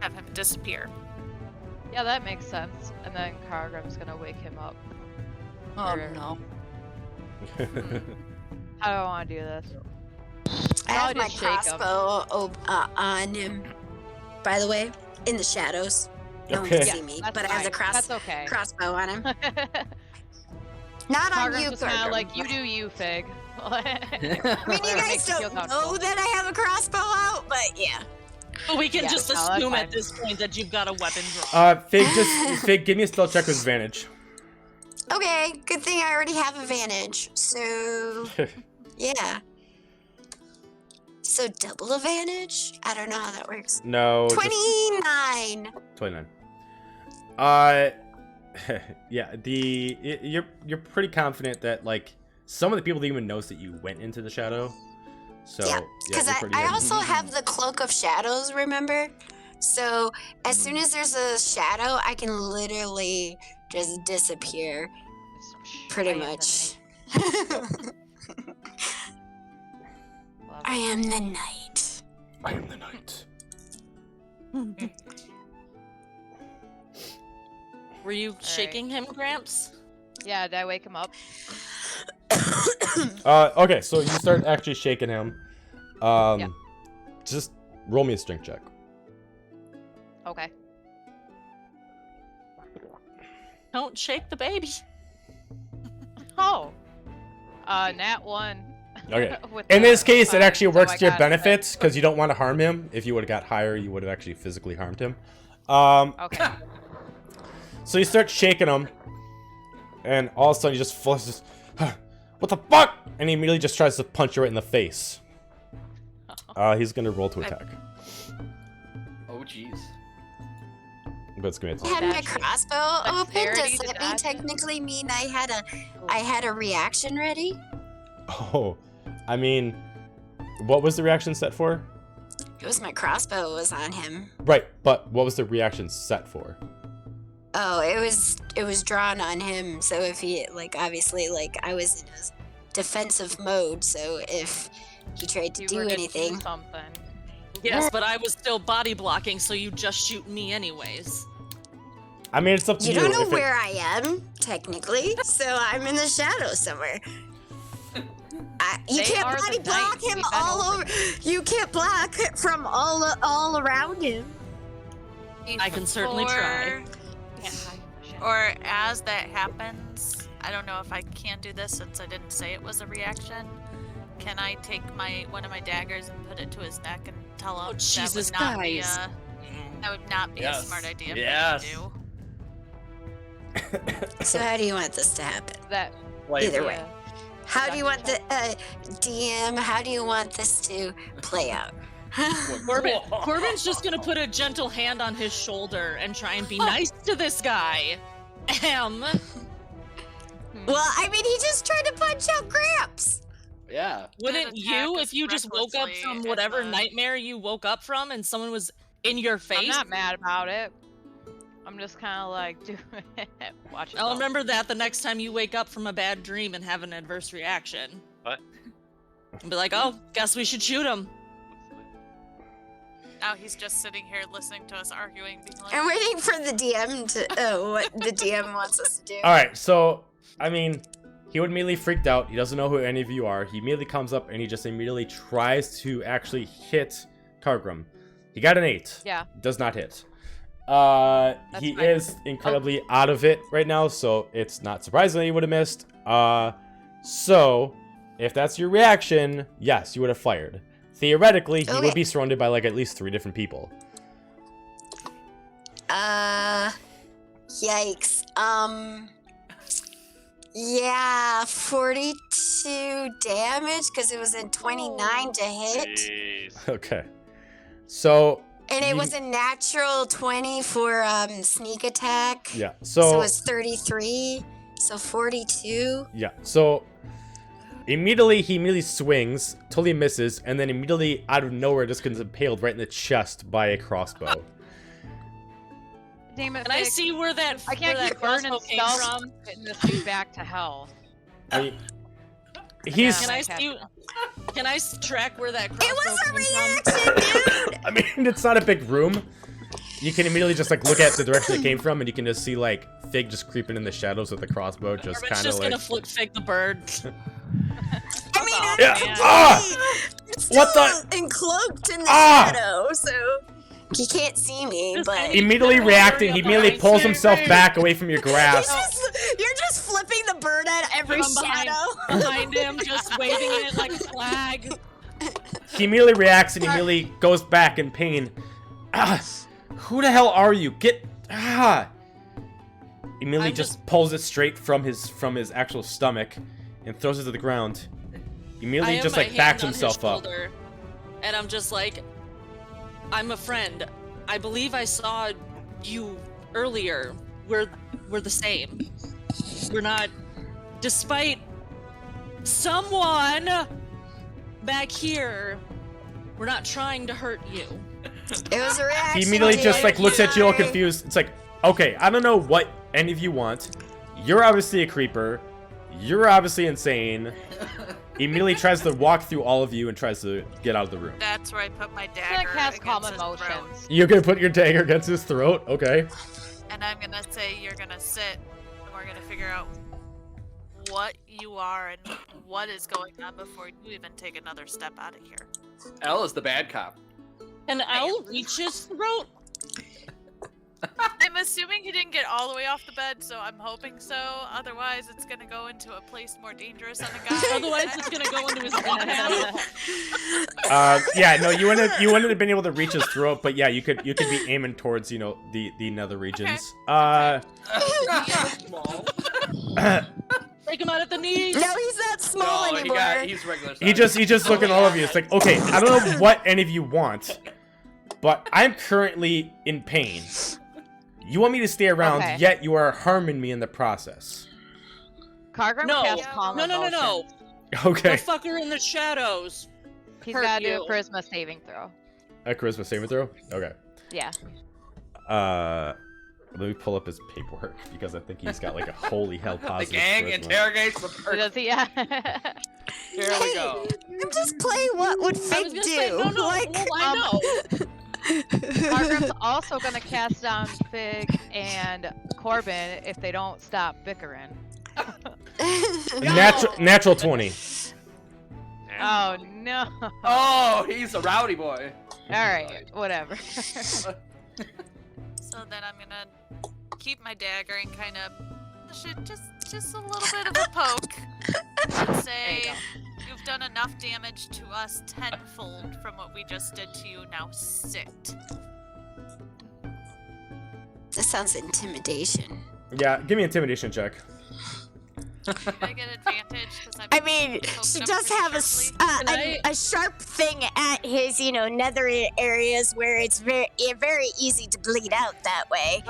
have him disappear. Yeah, that makes sense. And then Kargrim's gonna wake him up. Oh Or- no. How do I want to do this? I have Probably my just shake 'em. crossbow on him, by the way, in the shadows. No one Okay. can Yeah, see me, that's but I have the fine. That's okay. crossbow on him. Not on Kargrim's you, just kind of Kargrim. like, you do you, Fig. I mean, you Whatever guys makes you feel don't know comfortable. that I have a crossbow out, but yeah. But we can Yeah, just no, that's assume fine. at this point that you've got a weapon drawn. Fig, give me a stealth check with advantage. Okay, good thing I already have advantage. So, yeah. So double advantage? I don't know how that works. No. just 29. 29. Yeah. You're pretty confident that like some of the people didn't even notice that you went into the shadow. So Yeah, because you're pretty I good. also have the cloak of shadows, remember? So as soon as there's a shadow, I can literally just disappear, pretty much. I am the night. I am the knight. Were you shaking him, Gramps? Yeah, did I wake him up? Okay, so you start actually shaking him. Yeah. Just roll me a strength check. Okay. Don't shake the baby. Oh. Nat 1. Okay. With In the this case, it 5, actually so works I to your got benefits because you don't want to harm him. If you would have got higher, you would have actually physically harmed him. Okay. So you start shaking him, and all of a sudden you just flushes. What the fuck? And he immediately just tries to punch you right in the face. He's gonna roll to attack, Oh jeez. but it's gonna be I had my Dashing. crossbow open. Dexterity Does to that mean dash. technically mean I had a reaction ready? Oh, I mean, what was the reaction set for? It was my crossbow was on him. Right, but what was the reaction set for? Oh, it was drawn on him. So if he obviously I was in a defensive mode. So if he tried to You do were to anything, something. Yes, but I was still body blocking, so you just shoot me anyways. I mean, it's up to you. you don't know If it- where I am technically. So I'm in the shadows somewhere. You They can't are the body block knights. him We've been all over over. You can't block from all around him. I can certainly try. Or as that happens, I don't know if I can do this since I didn't say it was a reaction. Can I take one of my daggers and put it to his neck and tell him Oh, that Jesus, would not be guys. that would not be Yes. a smart idea Yes. for me to do? So how do you want this to happen? That. Either way. Yeah. How do you want the DM? How do you want this to play out? Corbin's just gonna put a gentle hand on his shoulder and try and be nice to this guy. Well, I mean, he just tried to punch out Gramps. Yeah. Wouldn't Did you attack if you just woke up recklessly from in whatever the- nightmare you woke up from and someone was in your I'm face? not mad about it. I'm just kind of like, dude, watch it. I'll remember that the next time you wake up from a bad dream and have an adverse reaction. What? And be like, oh, guess we should shoot him. Now he's just sitting here listening to us arguing, being like, I'm waiting for the DM to what the DM wants us to do. All right, so I mean, he would immediately freaked out. He doesn't know who any of you are. He immediately comes up and he just immediately tries to actually hit Kargrim. He got an 8. Yeah. Does not hit. He fine. is incredibly out of it right now, so it's not surprising that he would have missed. So if that's your reaction, yes, you would have fired. Theoretically, he Okay. would be surrounded by at least 3 different people. Yikes. Yeah, 42 damage because it was a 29 to hit. Jeez. Okay. So And it You- was a natural 20 for sneak attack. yeah, So it was 33. So 42. yeah. So he immediately swings, totally misses, and then immediately out of nowhere just gets impaled right in the chest by a crossbow. Damn it, Can I Vic. see where that I can't where keep that burning crossbow came stuff from? getting this dude back to hell. I mean, he's. Can I track where that It crossbow was a came from? reaction, dude! I mean, it's not a big room. You can immediately just like look at the direction it came from, and you can just see like Fig just creeping in the shadows with the crossbow, just Corbin's kind of just like. gonna flip Fig the bird. I mean, Yeah. it's Ah! still What the- and cloaked in the Ah! shadow, so he can't see me, Just but... any- Immediately reacting, he immediately pulls himself back away from your grasp. You're just flipping the bird at every I'm behind- shadow. Behind him, just waving it like a flag. He immediately reacts and immediately goes back in pain. Ah, who the hell are you? Get Immediately I'm just pulls it straight from his actual stomach and throws it to the ground. I Immediately have just my like backs hand on his himself up. shoulder, and I'm just like, I'm a friend. I believe I saw you earlier. We're the same. We're not, despite someone back here, we're not trying to hurt you. It was a reaction. He immediately dude. just like looks at you all Sorry. confused. It's like, okay, I don't know what any of you want. You're obviously a creeper. You're obviously insane. He immediately tries to walk through all of you and tries to get out of the room. That's where I put my I'm dagger gonna cast against calm his throat. emotions. You're gonna put your dagger against his throat, okay? And I'm gonna say you're gonna sit, and we're gonna figure out what you are and what is going on before you even take another step out of here. Elle is the bad cop. And I'll reach his throat. I'm assuming he didn't get all the way off the bed, so I'm hoping so. Otherwise, it's gonna go into a place more dangerous on a guy. Otherwise, it's gonna go into his Yeah, no, you wouldn't have been able to reach his throat, but yeah, you could be aiming towards, you know, the nether regions. Small. Take him out at the knees. No, he's not small No, anymore. he's regular size. He's just looking at all of you. It's like, okay, I don't know what any of you want, but I'm currently in pain. You want me to stay around, Okay. yet you are harming me in the process. Cargrim No. cast calm No. emotions. The Okay. fucker in the shadows. He's Hurt gotta do you. a charisma saving throw. A charisma saving throw? Okay. Yeah. Let me pull up his paperwork because I think he's got like a holy hell The positive gang charisma. interrogates the Does person. he? Yeah. Here we go. I'm just playing what would I was Fig gonna do. say, no, Like, well, I know. Cargrim's also gonna cast down Fig and Corbin if they don't stop bickering. Natural 20. Oh no. Oh, he's a rowdy boy. Alright, whatever. So then I'm gonna keep my dagger and kind of push it just a little bit of a poke and say, you've done enough damage to us tenfold from what we just did to you. Now sit. That sounds intimidation. Yeah, give me an intimidation check. Do I get advantage? 'Cause I'm I mean, poking she him does pretty have sharply? a sharp thing at his, nether areas where it's very easy to bleed out that way.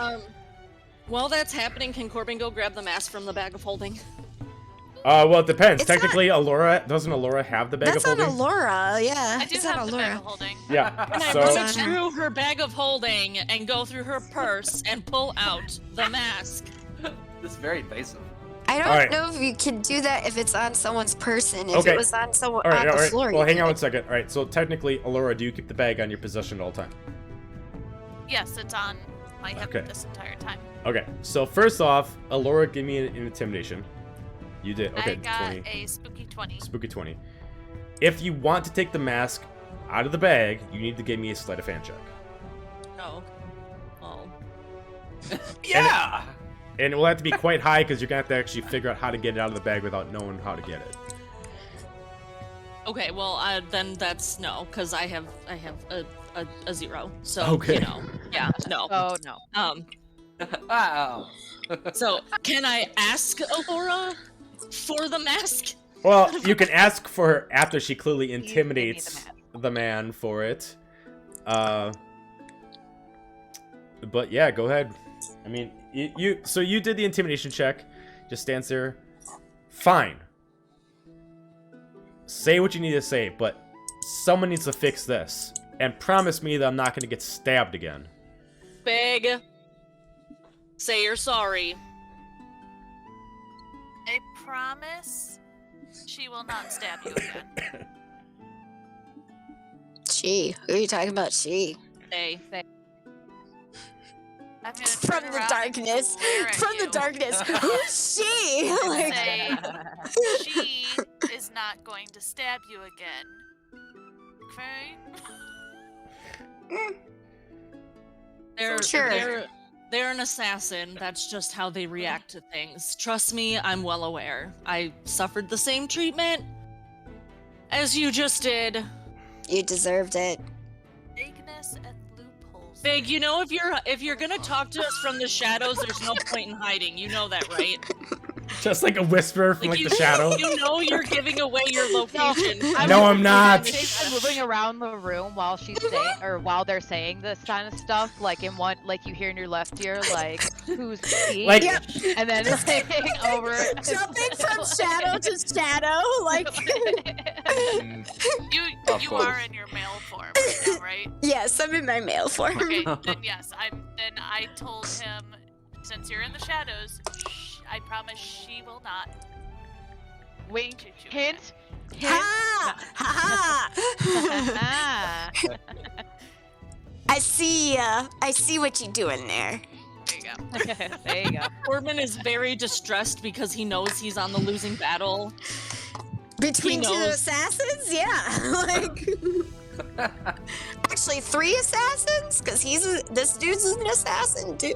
While that's happening, can Corbin go grab the mask from the bag of holding? Well, it depends. It's not- Technically, doesn't Alora have the bag That's of on holding? Alora, yeah. I do it's on have the bag Alora. of holding. Yeah. Can I So rummage through her bag of holding and go through her purse and pull out the mask? This is very invasive. I don't Alright. know if you can do that if it's on someone's person. If Okay. it was on someone all right, on all the right. floor. Well, you hang on could. one second. All right. So technically, Alora, do you keep the bag on your possession at all time? Yes, it's on my hip Okay. this entire time. Okay. So first off, Alora, give me an intimidation. You did. Okay. I got 20. a spooky 20. Spooky 20. If you want to take the mask out of the bag, you need to give me a sleight of hand check. No. Oh. Yeah. And it will have to be quite high because you're gonna have to actually figure out how to get it out of the bag without knowing how to get it. Okay, well, then that's no, because I have a 0. So Okay. yeah, no. Oh no. Wow. So can I ask Alora for the mask? Well, you can ask for her after she clearly give me the intimidates mask. the man for it. But yeah, go ahead. I mean, so you did the intimidation check. Just stands there. Fine. Say what you need to say, but someone needs to fix this. And promise me that I'm not going to get stabbed again. Big. Say you're sorry. I promise she will not stab you again. She. Who are you talking about? She. They. I'm gonna From turn the around and darkness. glare at From the you darkness. Who's she? and Like, say, she is not going to stab you again. Okay? Sure. They're an assassin. That's just how they react to things. Trust me, I'm well aware. I suffered the same treatment as you just did. you deserved it. Vagueness and loopholes. Big, you know if you're gonna talk to us from the shadows, there's no point in hiding. You know that, right? Just like a whisper from like the shadow. You know you're giving away your location. No, I'm not. I'm moving around the room while she's saying, or while they're saying this kind of stuff. Like in one, like you hear in your left ear, like who's she? Like- Yep. And then it's taking over. Jumping from shadow to shadow, like. Of You course. are in your male form right now, right? Yes, I'm in my male form. Okay, then yes, then I told him, since you're in the shadows, I promise she will not Wink, shoot you. hint. Ha! Ha ha! I see what you're doing there. There you go. There you go. Corbin is very distressed because he knows he's on the losing battle. Between two knows. assassins? Yeah. Like actually 3 assassins? Because this dude's an assassin too.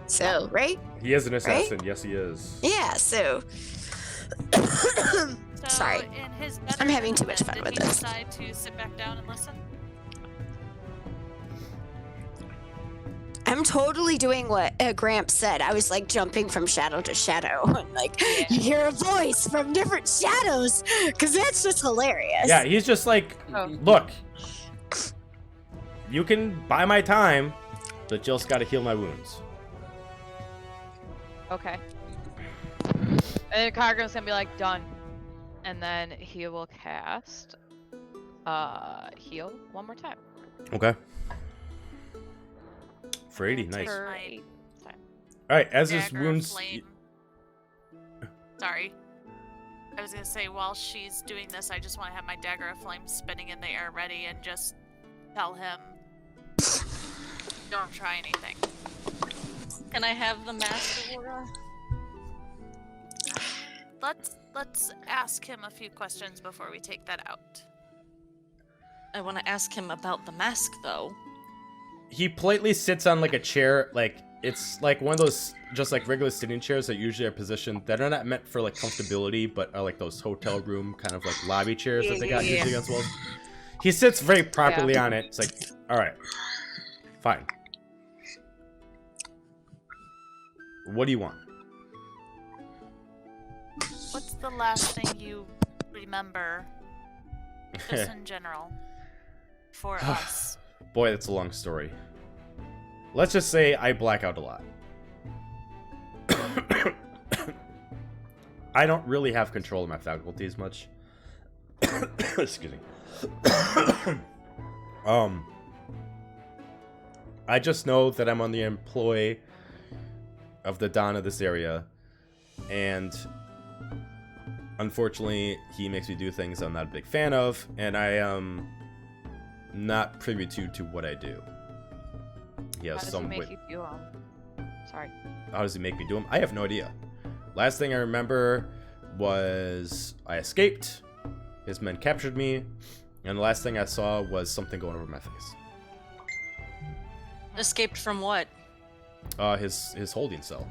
So, right? He is an assassin. Yes, he is. Yeah, so So, Sorry. in his I'm having too much betterment, fun with did he this. decide to sit back down and listen? I'm totally doing what Gramps said. I was like jumping from shadow to shadow. And like, you hear a voice from different shadows. Because that's just hilarious. Yeah, he's just like, Oh. look, you can buy my time, but you just gotta heal my wounds. Okay. And then Cargrim's gonna be like, done. And then he will cast heal one more time. Okay. For 80, nice. For Nice. 8 time. Alright, as his Dagger wounds... flame. Sorry. I was gonna say, while she's doing this, I just want to have my dagger of flame spinning in the air ready and just tell him, don't try anything. Can I have the mask, Aurora? Let's ask him a few questions before we take that out. I want to ask him about the mask, though. He politely sits on like a chair, like it's like one of those just like regular sitting chairs that usually are positioned that are not meant for like comfortability, but are like those hotel room kind of like lobby chairs that they got usually against walls. He sits very properly on it. It's like, all right, fine. What do you want? What's the last thing you remember, just in general, for us? Boy, that's a long story. Let's just say I black out a lot. I don't really have control of my faculties much. Excuse me. I just know that I'm on the employ of the Don of this area, and unfortunately, he makes me do things I'm not a big fan of, and I am not privy to what I do. He How has does some he way. make you do 'em? Sorry. How does he make me do them? I have no idea. Last thing I remember was I escaped. His men captured me, and the last thing I saw was something going over my face. Escaped from what? His holding cell.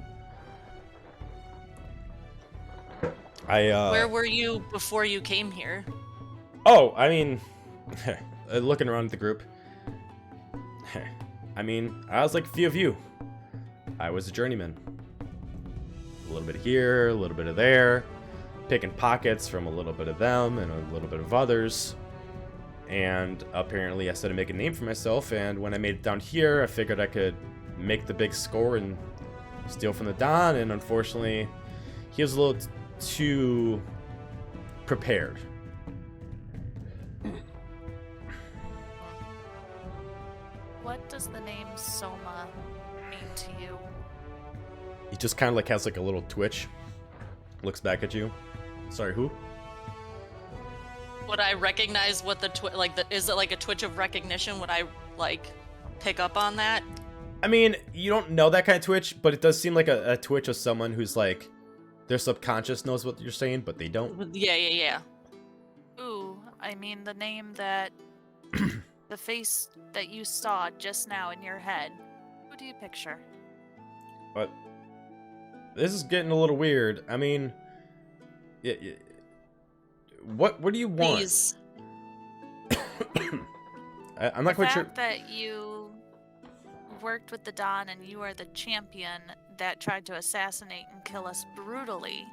Where were you before you came here? Oh, I mean, looking around at the group. I mean, I was like a few of you. I was a journeyman. A little bit here, a little bit of there, picking pockets from a little bit of them and a little bit of others. And apparently I started making a name for myself, and when I made it down here, I figured I could make the big score and steal from the Don, and unfortunately, he was a little too prepared. What does the name Soma mean to you? He just kind of like has like a little twitch. looks back at you. Sorry, who? Would I recognize what the is it like a twitch of recognition? Would I like pick up on that? I mean, you don't know that kind of twitch, but it does seem like a twitch of someone who's like, their subconscious knows what you're saying, but they don't. Yeah. Ooh, I mean the name that the face that you saw just now in your head. Who do you picture? But this is getting a little weird. I mean, what do you want? Please. I'm not quite sure. The fact that you worked with the Don and you are the champion that tried to assassinate and kill us brutally.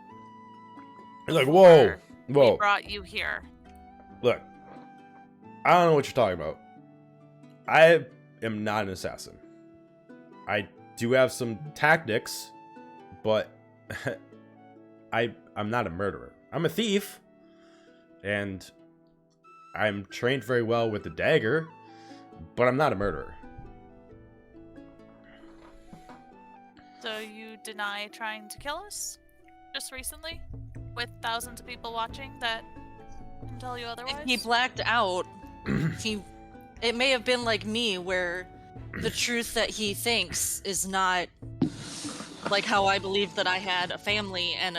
You're like, whoa. We brought you here. Look, I don't know what you're talking about. I am not an assassin. I do have some tactics, but I'm not a murderer. I'm a thief, and I'm trained very well with the dagger, but I'm not a murderer. So you deny trying to kill us? Just recently? With thousands of people watching that can tell you otherwise? If he blacked out, it may have been like me, where the truth that he thinks is not like how I believed that I had a family and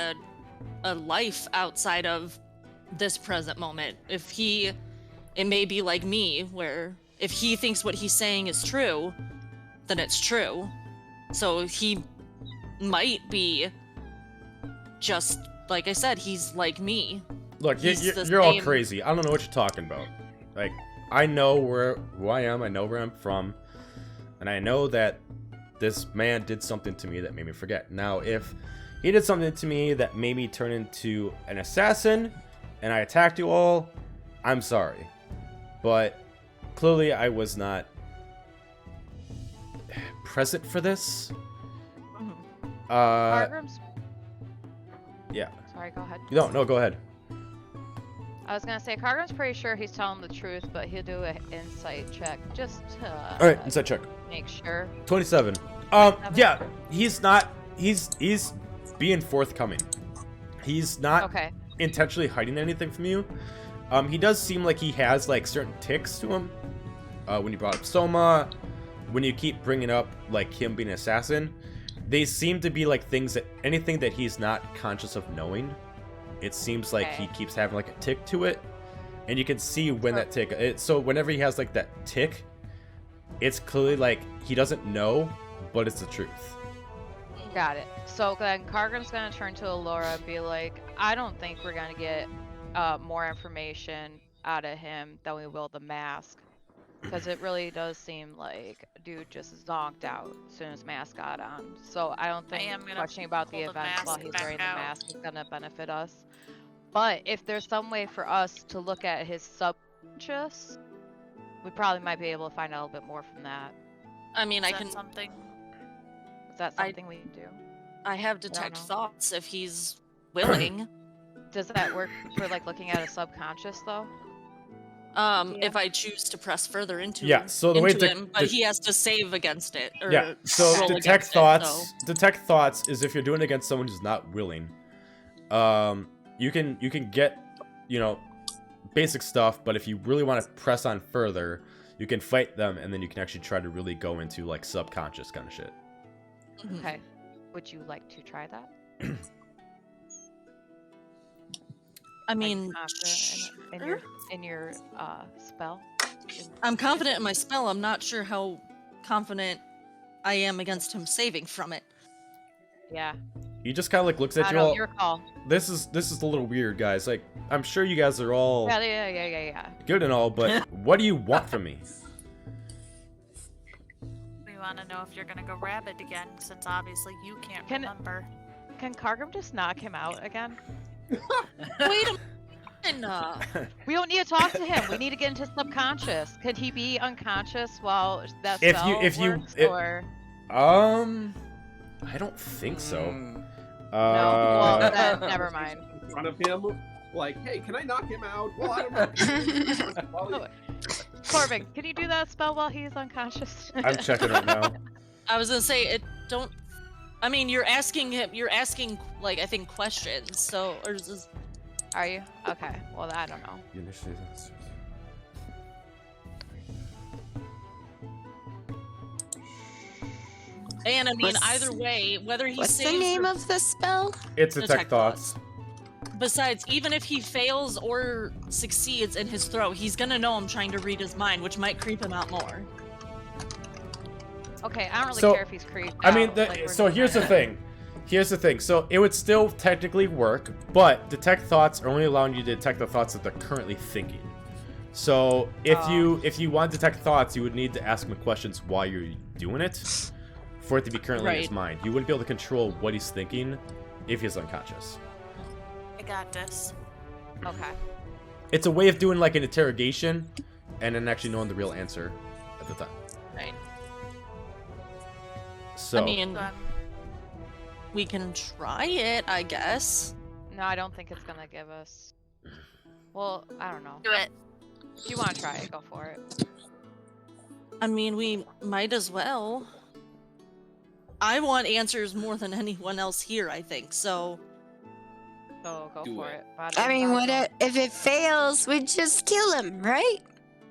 a life outside of this present moment. It may be like me, where if he thinks what he's saying is true, then it's true. So he might be just, like I said, he's like me. Look, you're all crazy. I don't know what you're talking about. Like, I know who I am, I know where I'm from, and I know that this man did something to me that made me forget. Now, if he did something to me that made me turn into an assassin, and I attacked you all, I'm sorry. But clearly I was not present for this. Margram's... Yeah. Sorry, go ahead. No, go ahead. I was gonna say, Cargrim's pretty sure he's telling the truth, but he'll do an insight check just to Alright, insight check. make sure. 27. Yeah, he's not, he's being forthcoming. He's not intentionally hiding anything from you. He does seem like he has like certain tics to him. When you brought up Soma, when you keep bringing up like him being an assassin, they seem to be like things that anything that he's not conscious of knowing. It seems like he keeps having like a tick to it, and you can see when that tick. So whenever he has like that tick, it's clearly like he doesn't know, but it's the truth. Got it. So then Cargrim's gonna turn to Allura and be like, I don't think we're gonna get more information out of him than we will the mask. Because it really does seem like dude just zonked out as soon as mask got on. So I don't think questioning about the events while he's wearing the mask is gonna benefit us. But if there's some way for us to look at his subconscious, we probably might be able to find out a little bit more from that. I mean, Is that something we can do? I have detect thoughts if he's willing. Does that work for like looking at a subconscious though? If I choose to press further into so the way him, but he has to save against it. Or so detect thoughts. Detect thoughts is if you're doing it against someone who's not willing. You can get, basic stuff, but if you really want to press on further, you can fight them, and then you can actually try to really go into like subconscious kind of shit. Okay. Would you like to try that? I mean, in your spell. I'm confident in my spell. I'm not sure how confident I am against him saving from it. Yeah. He just kind of like looks at you all. Your call. This is a little weird, guys. Like, I'm sure you guys are all Yeah. good and all, but what do you want from me? We want to know if you're gonna go rabbit again, since obviously you can't remember. Can Cargrim just knock him out again? Wait a minute. We don't need to talk to him. We need to get into subconscious. Could he be unconscious while that spell works, or? I don't think so. No. Well, then, never mind. In front of him, like, hey, can I knock him out? Well, I don't know. Corbin, can you do that spell while he's unconscious? I'm checking right now. I was gonna say I mean, you're asking him. You're asking like I think questions. So or is this... Are you? Okay. Well, I don't know. You initially. And I mean, What's- either way, whether he What's the saves name or... of the spell? It's Detect detect thoughts. Besides, even if he fails or succeeds in his throw, he's gonna know I'm trying to read his mind, which might creep him out more. Okay, I don't really So, care if he's creeped I mean, out, the, like, we're so doing here's the that. thing. Here's the thing. So it would still technically work, but detect thoughts are only allowing you to detect the thoughts that they're currently thinking. So if you want to detect thoughts, you would need to ask him questions while you're doing it for it to be currently in his Right. mind. You wouldn't be able to control what he's thinking if he's unconscious. I got this. Okay. It's a way of doing like an interrogation and then actually knowing the real answer at the time. Right. So I mean, So I'm we can try it, I guess. No, I don't think it's gonna give us. Well, I don't know. do it. If you want to try it, go for it. I mean, we might as well. I want answers more than anyone else here, I think. So, So go Do for it. it. Bada I mean, bing, what bada if it fails? We just kill him, right?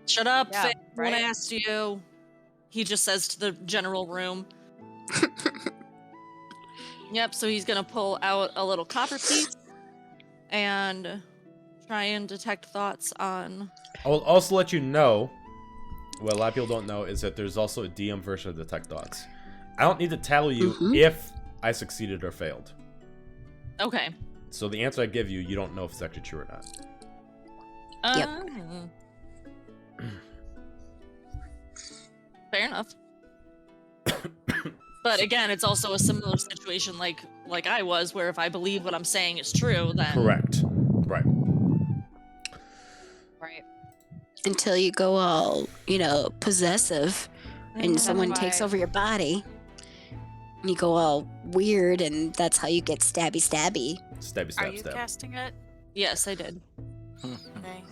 shut up, Yeah, Faye. When I right? asked you, he just says to the general room. Yep, so he's gonna pull out a little copper piece and try and detect thoughts on. I will also let you know, what a lot of people don't know is that there's also a DM version of Detect Thoughts. I don't need to tell you if I succeeded or failed. Okay. So the answer I give you, you don't know if it's actually true or not. Yep. Fair enough. But again, it's also a similar situation like I was, where if I believe what I'm saying is true, then Correct. Right. Right. Until you go all, possessive and someone That's takes why- over your body. And you go all weird, and that's how you get stabby. Stabby, Are stab, you stab. casting it? yes, I did. Okay.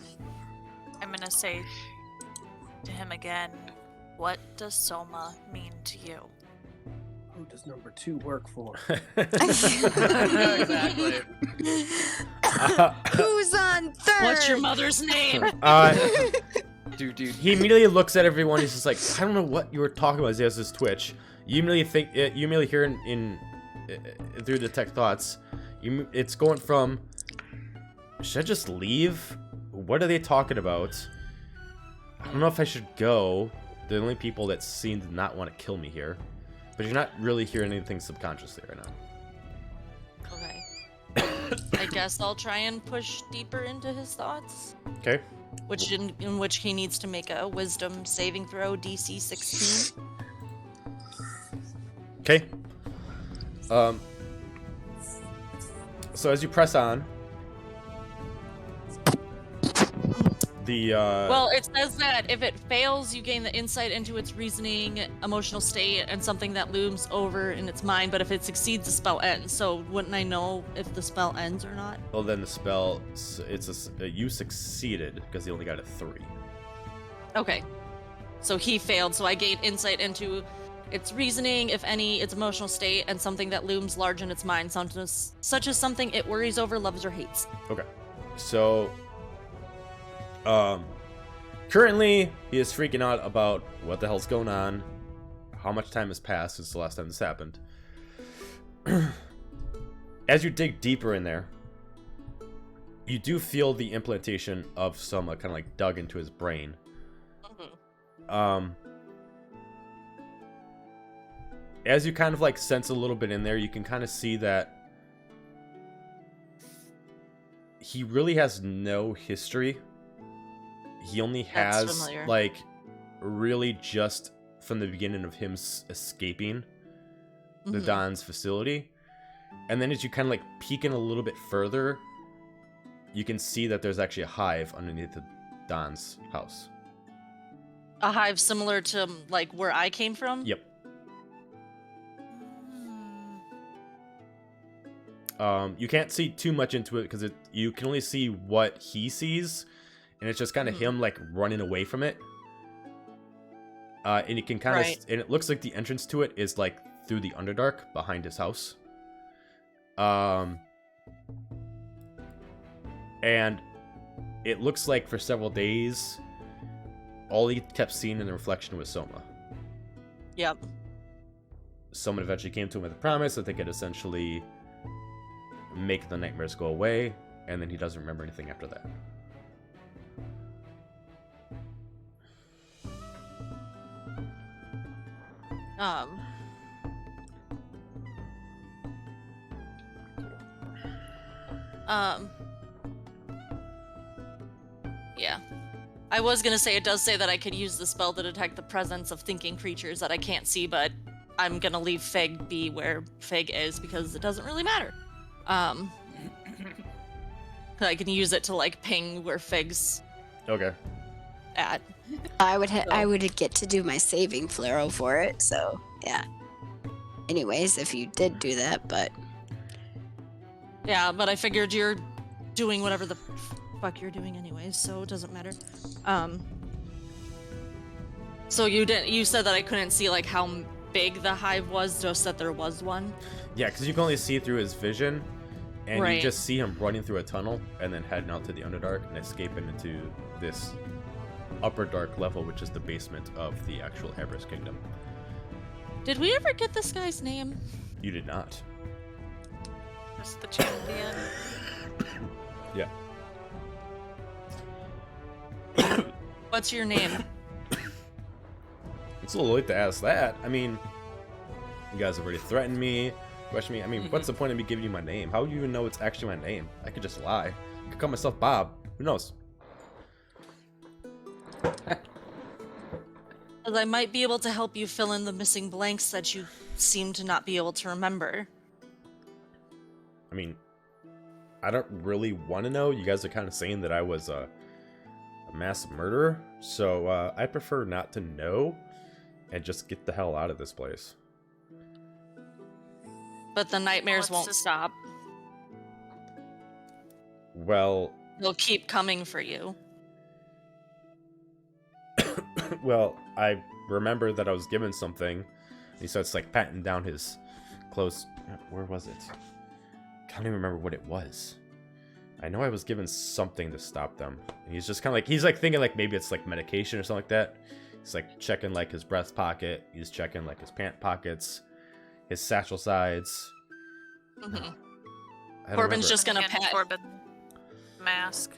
I'm gonna say to him again, what does Soma mean to you? Who does number 2 work for? Exactly. Who's on third? What's your mother's name? Dude. He immediately looks at everyone. He's just like, I don't know what you were talking about. He has this twitch. You immediately hear in through Detect Thoughts. It's going from, should I just leave? What are they talking about? I don't know if I should go. They're the only people that seem to not want to kill me here. But you're not really hearing anything subconsciously right now. Okay. I guess I'll try and push deeper into his thoughts. Okay. Which in which he needs to make a wisdom saving throw, DC 16. Okay. So as you press on, the Well, it says that if it fails, you gain the insight into its reasoning, emotional state, and something that looms over in its mind. But if it succeeds, the spell ends. So wouldn't I know if the spell ends or not? well, then the spell, you succeeded because he only got a 3. Okay. So he failed. So I gained insight into its reasoning, if any, its emotional state, and something that looms large in its mind, such as something it worries over, loves, or hates. Okay. So, currently he is freaking out about what the hell's going on, how much time has passed since the last time this happened. As you dig deeper in there, you do feel the implantation of some kind of like dug into his brain. As you kind of like sense a little bit in there, you can kind of see that he really has no history. He only That's has familiar. like really just from the beginning of him escaping the Mhm. Don's facility. And then as you kind of like peek in a little bit further, you can see that there's actually a hive underneath the Don's house. A hive similar to like where I came from? Yep. You can't see too much into it because you can only see what he sees, and it's just kind of him like running away from it. And you can kind of, Right. and it looks like the entrance to it is like through the Underdark behind his house. And it looks like for several days, all he kept seeing in the reflection was Soma. Yep. Someone eventually came to him with a promise that they could essentially make the nightmares go away, and then he doesn't remember anything after that. Yeah. I was gonna say, it does say that I could use the spell to detect the presence of thinking creatures that I can't see, but I'm gonna leave Fig be where Fig is because it doesn't really matter. I can use it to like ping where Fig's Okay. at. I would get to do my saving throw for it, so yeah. Anyways, if you did do that, but Yeah, but I figured you're doing whatever the fuck you're doing anyways, so it doesn't matter. So you said that I couldn't see like how big the hive was, just that there was one. Yeah, because you can only see through his vision, and you Right. just see him running through a tunnel and then heading out to the Underdark and escaping into this upper dark level, which is the basement of the actual Everest Kingdom. Did we ever get this guy's name? You did not. Was the champion? Yeah. What's your name? It's a little late to ask that. I mean, you guys have already threatened me, questioned me. I mean, what's the point of me giving you my name? How do you even know it's actually my name? I could just lie. I could call myself Bob. Who knows? Because I might be able to help you fill in the missing blanks that you seem to not be able to remember. I mean, I don't really want to know. You guys are kind of saying that I was a mass murderer, so I prefer not to know and just get the hell out of this place. But the nightmares Let's won't just- stop. Well, They'll keep coming for you. well, I remember that I was given something. He starts like patting down his clothes. Where was it? Can't even remember what it was. I know I was given something to stop them. And he's just kind of like, he's like thinking like maybe it's like medication or something like that. He's like checking like his breast pocket. He's checking like his pant pockets, his satchel sides. Mhm. I don't Corbin's remember. just gonna Hand pat. Corbin mask.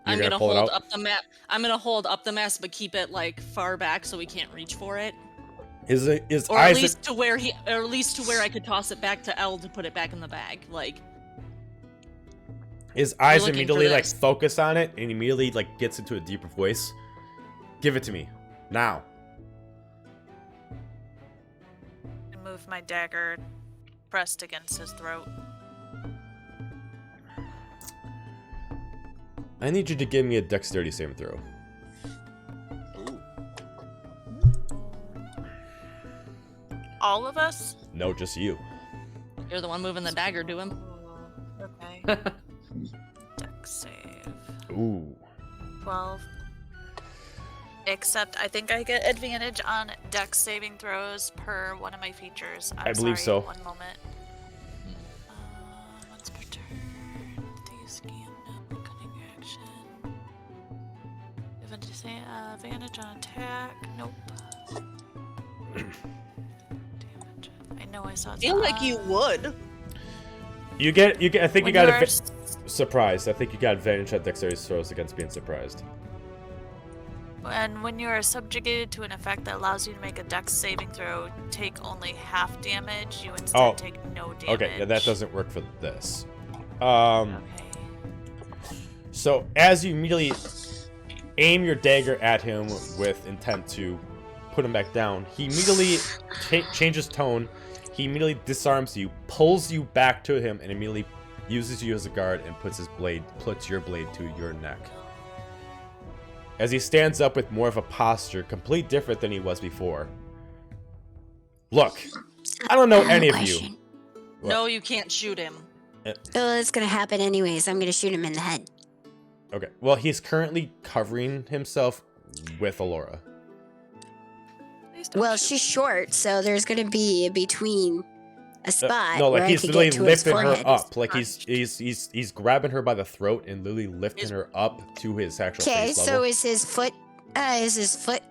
I'm You're gonna pull it hold out? up the map. I'm gonna hold up the mask, but keep it like far back so we can't reach for it, His or eyes. at least to where I could toss it back to L to put it back in the bag. Like, His eyes looking for immediately like this. focus on it, and immediately like gets into a deeper voice. Give it to me now. And move my dagger pressed against his throat. I need you to give me a dexterity saving throw. All of us? No, just you. you're the one moving the dagger to him. Okay. Dex save. Ooh. 12. Except I think I get advantage on dex saving throws per one of my features. I believe so. One moment. Once per turn, these scan no cutting action. Advantage on attack. Nope. Damage. I know I saw. would. You get. I think you When got you are surprised. I think you got advantage on dexterity throws against being surprised. And when you are subjugated to an effect that allows you to make a dex saving throw, take only half damage. You instead Oh. take no damage. Okay, yeah, that doesn't work for this. Okay. So as you immediately aim your dagger at him with intent to put him back down, he immediately changes tone. He immediately disarms you, pulls you back to him, and immediately uses you as a guard and puts your blade to your neck. As he stands up with more of a posture, complete different than he was before. Look, I don't know any of you. No, you can't shoot him. Oh, it's gonna happen anyways. I'm gonna shoot him in the head. Okay, well, he's currently covering himself with Alora. Please Don't Well, shoot. she's short, so there's gonna be a between a spot No, where like I he's could literally get to his lifting her forehead. up. Like he's grabbing her by the throat and literally lifting Is- her up to his actual Okay, face so level. is his foot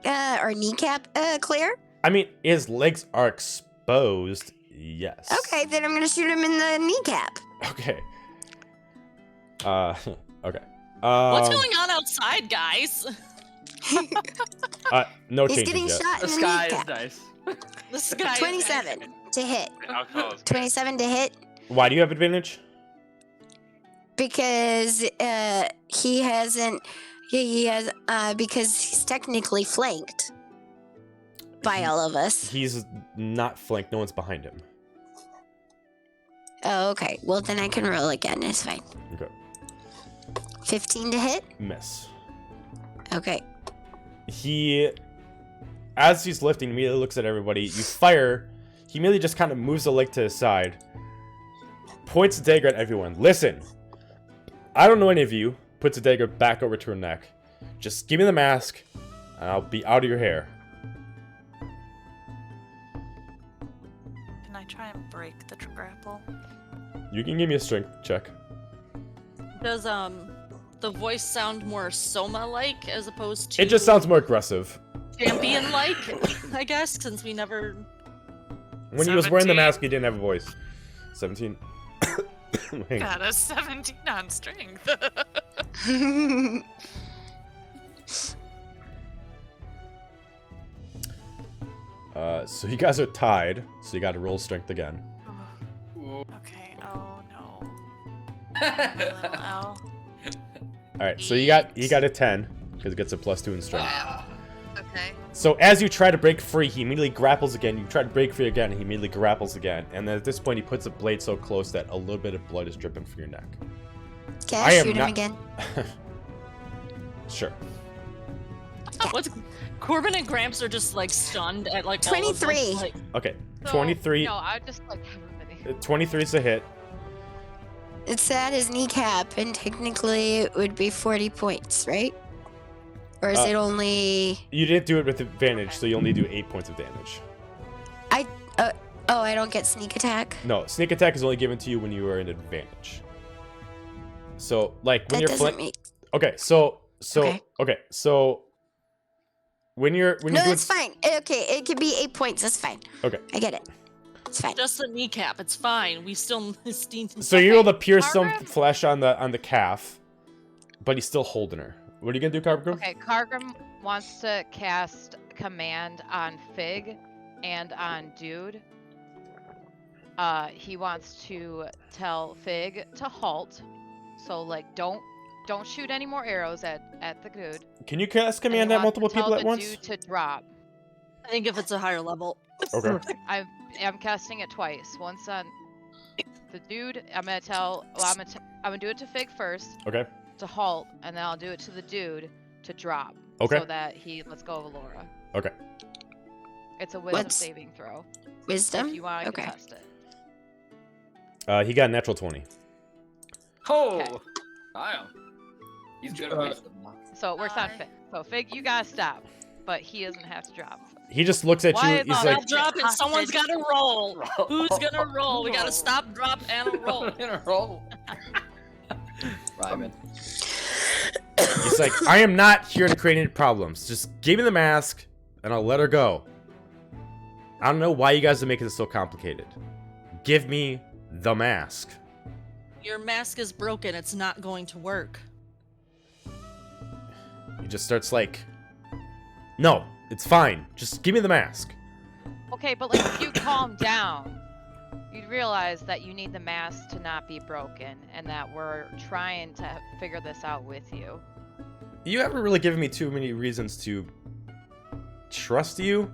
or kneecap clear? I mean, his legs are exposed. Yes. Okay, then I'm gonna shoot him in the kneecap. Okay. Okay. What's going on outside, guys? No He's changes getting yet. shot The in the sky is kneecap. nice. This guy. 27 to hit. Alcohol is good. 27 to hit Why do you have advantage? because he hasn't. He has because he's technically flanked by all of us. He's not flanked. No one's behind him. Oh, okay. Well, then I can roll again. It's fine. Okay. 15 to hit. Miss. Okay. He, as he's lifting, immediately looks at everybody. You fire. He immediately just kind of moves the leg to his side, points a dagger at everyone. Listen, I don't know any of you. Puts a dagger back over to her neck. Just give me the mask, and I'll be out of your hair. Can I try and break the grapple? You can give me a strength check. Does the voice sound more Soma-like as opposed to It just sounds more aggressive. champion-like? I guess since we never. When he was wearing the 17. mask, he didn't have a voice. 17. Hang on. Got a 17 on strength. So you guys are tied, so you gotta roll strength again. Okay, oh no. My little L. Alright, so he got a 10, because it gets a +2 in strength. Okay. So as you try to break free, he immediately grapples again. You try to break free again, and he immediately grapples again. And then at this point, he puts a blade so close that a little bit of blood is dripping from your neck. Can I I am shoot him not- again? Sure. What's Corbin and Gramps are just like stunned at like all of this, 23. like, Okay, So, 23. No, I just like everybody. 23 is a hit. It's at his kneecap, and technically it would be 40 points, right? Or is it only? You didn't do it with advantage, so you only do 8 points of damage. Oh, I don't get sneak attack. No, sneak attack is only given to you when you are in advantage. So, like, when That you're doesn't flank. make. Okay, so when you're No, doing that's fine. Okay, it could be 8 points. That's fine. Okay. I get it. It's fine. just the kneecap. It's fine. We still So you're able to pierce some Margaret? flesh on the calf, but he's still holding her. What are you gonna do, Cargrim? Okay, Kargrim wants to cast command on Fig and on Dude. He wants to tell Fig to halt. So like don't shoot any more arrows at the dude. Can you cast And he command at wants multiple to tell people at the once? Dude to drop. I think if it's a higher level. Okay. I'm casting it twice. Once on the dude. I'm gonna do it to Fig first Okay. to halt, and then I'll do it to the dude to drop. Okay. So that he lets go of Alora. Okay. It's a wisdom What's- saving throw. Wisdom. If you want to Okay. contest it. He got a natural 20. Oh, Okay. damn. He's good at Uh, wisdom. So it works on Bye. Fig. So Fig, you gotta stop, but he doesn't have to drop. He just looks at Why you. is He's all like, Stop, drop, and someone's got to roll. Who's gonna roll? We gotta stop, drop, and a roll. In a roll. Ryman. he's like, I am not here to create any problems. Just give me the mask, and I'll let her go. I don't know why you guys are making this so complicated. Give me the mask. Your mask is broken. It's not going to work. He just starts like, no, it's fine. Just give me the mask. Okay, but like if you calm down, you'd realize that you need the mask to not be broken, and that we're trying to figure this out with you. You haven't really given me too many reasons to trust you,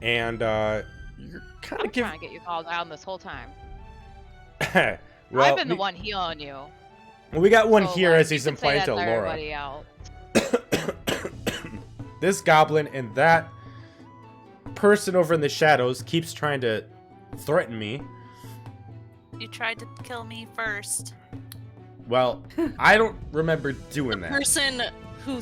and you're kind I'm of giving. trying to get you calmed down this whole time. Well, I've been the one healing you. we got one so, here like, as he's you can say implying to that Laura. everybody else. This goblin and that person over in the shadows keeps trying to threaten me. You tried to kill me first. Well, I don't remember doing The that. person who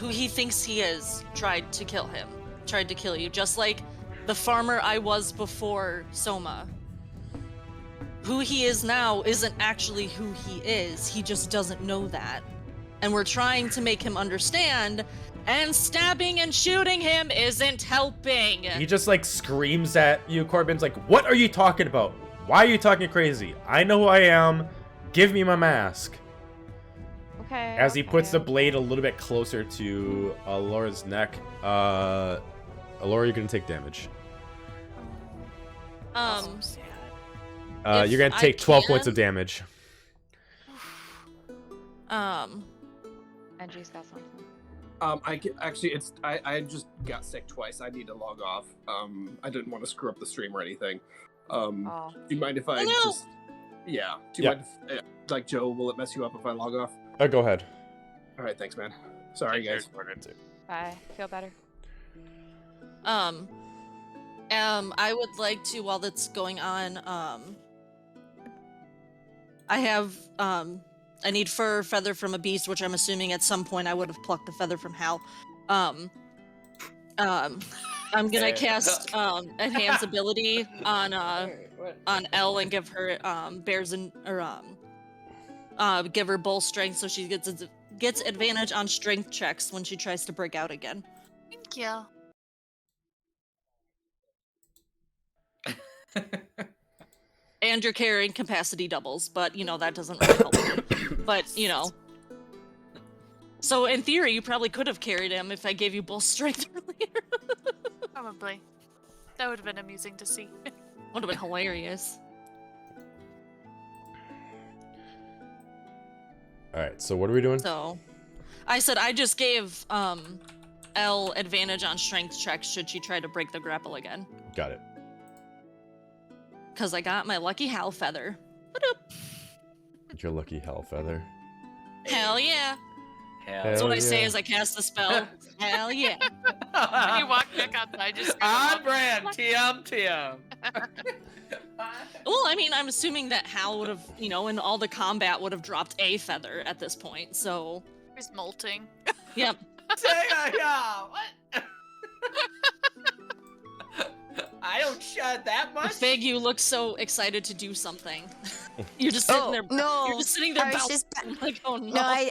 he thinks he is tried to kill him. tried to kill you, just like the farmer I was before Soma. Who he is now isn't actually who he is. He just doesn't know that. And we're trying to make him understand, and stabbing and shooting him isn't helping. He just like screams at you, Corbin's like, what are you talking about? Why are you talking crazy? I know who I am. Give me my mask. Okay. As he puts the blade a little bit closer to Alora's neck, Alora, you're gonna take damage. You're gonna take 12 points of damage. Angie's got something. I just got sick twice. I need to log off. I didn't want to screw up the stream or anything. Do you mind if I just? Yeah. Do you mind if, like, Joe, will it mess you up if I log off? Go ahead. All right, thanks, man. Sorry, guys. Bye. Feel better. I would like to, while that's going on, I have, I need fur feather from a beast, which I'm assuming at some point I would have plucked the feather from Hal. I'm gonna cast enhance ability on Elle and give her give her bull strength, so she gets advantage on strength checks when she tries to break out again. Thank you. And your carrying capacity doubles, but you know that doesn't really help. But you know, so in theory, you probably could have carried him if I gave you bull strength earlier. Probably. That would have been amusing to see. Would have been hilarious. Alright, so what are we doing? So, I said I just gave Elle advantage on strength checks should she try to break the grapple again. Got it. Because I got my lucky Hal feather. Your lucky Hal feather. Hell yeah. That's what I say as I cast the spell. Hell yeah. When you walk back outside, just On brand, TM. Well, I mean, I'm assuming that Hal would have, you know, in all the combat would have dropped a feather at this point, so... He's molting. Yep. Yeah, what? I don't shed that much. Fig, you look so excited to do something. You're just sitting there. No, You're just sitting there. I was just like, oh no. no.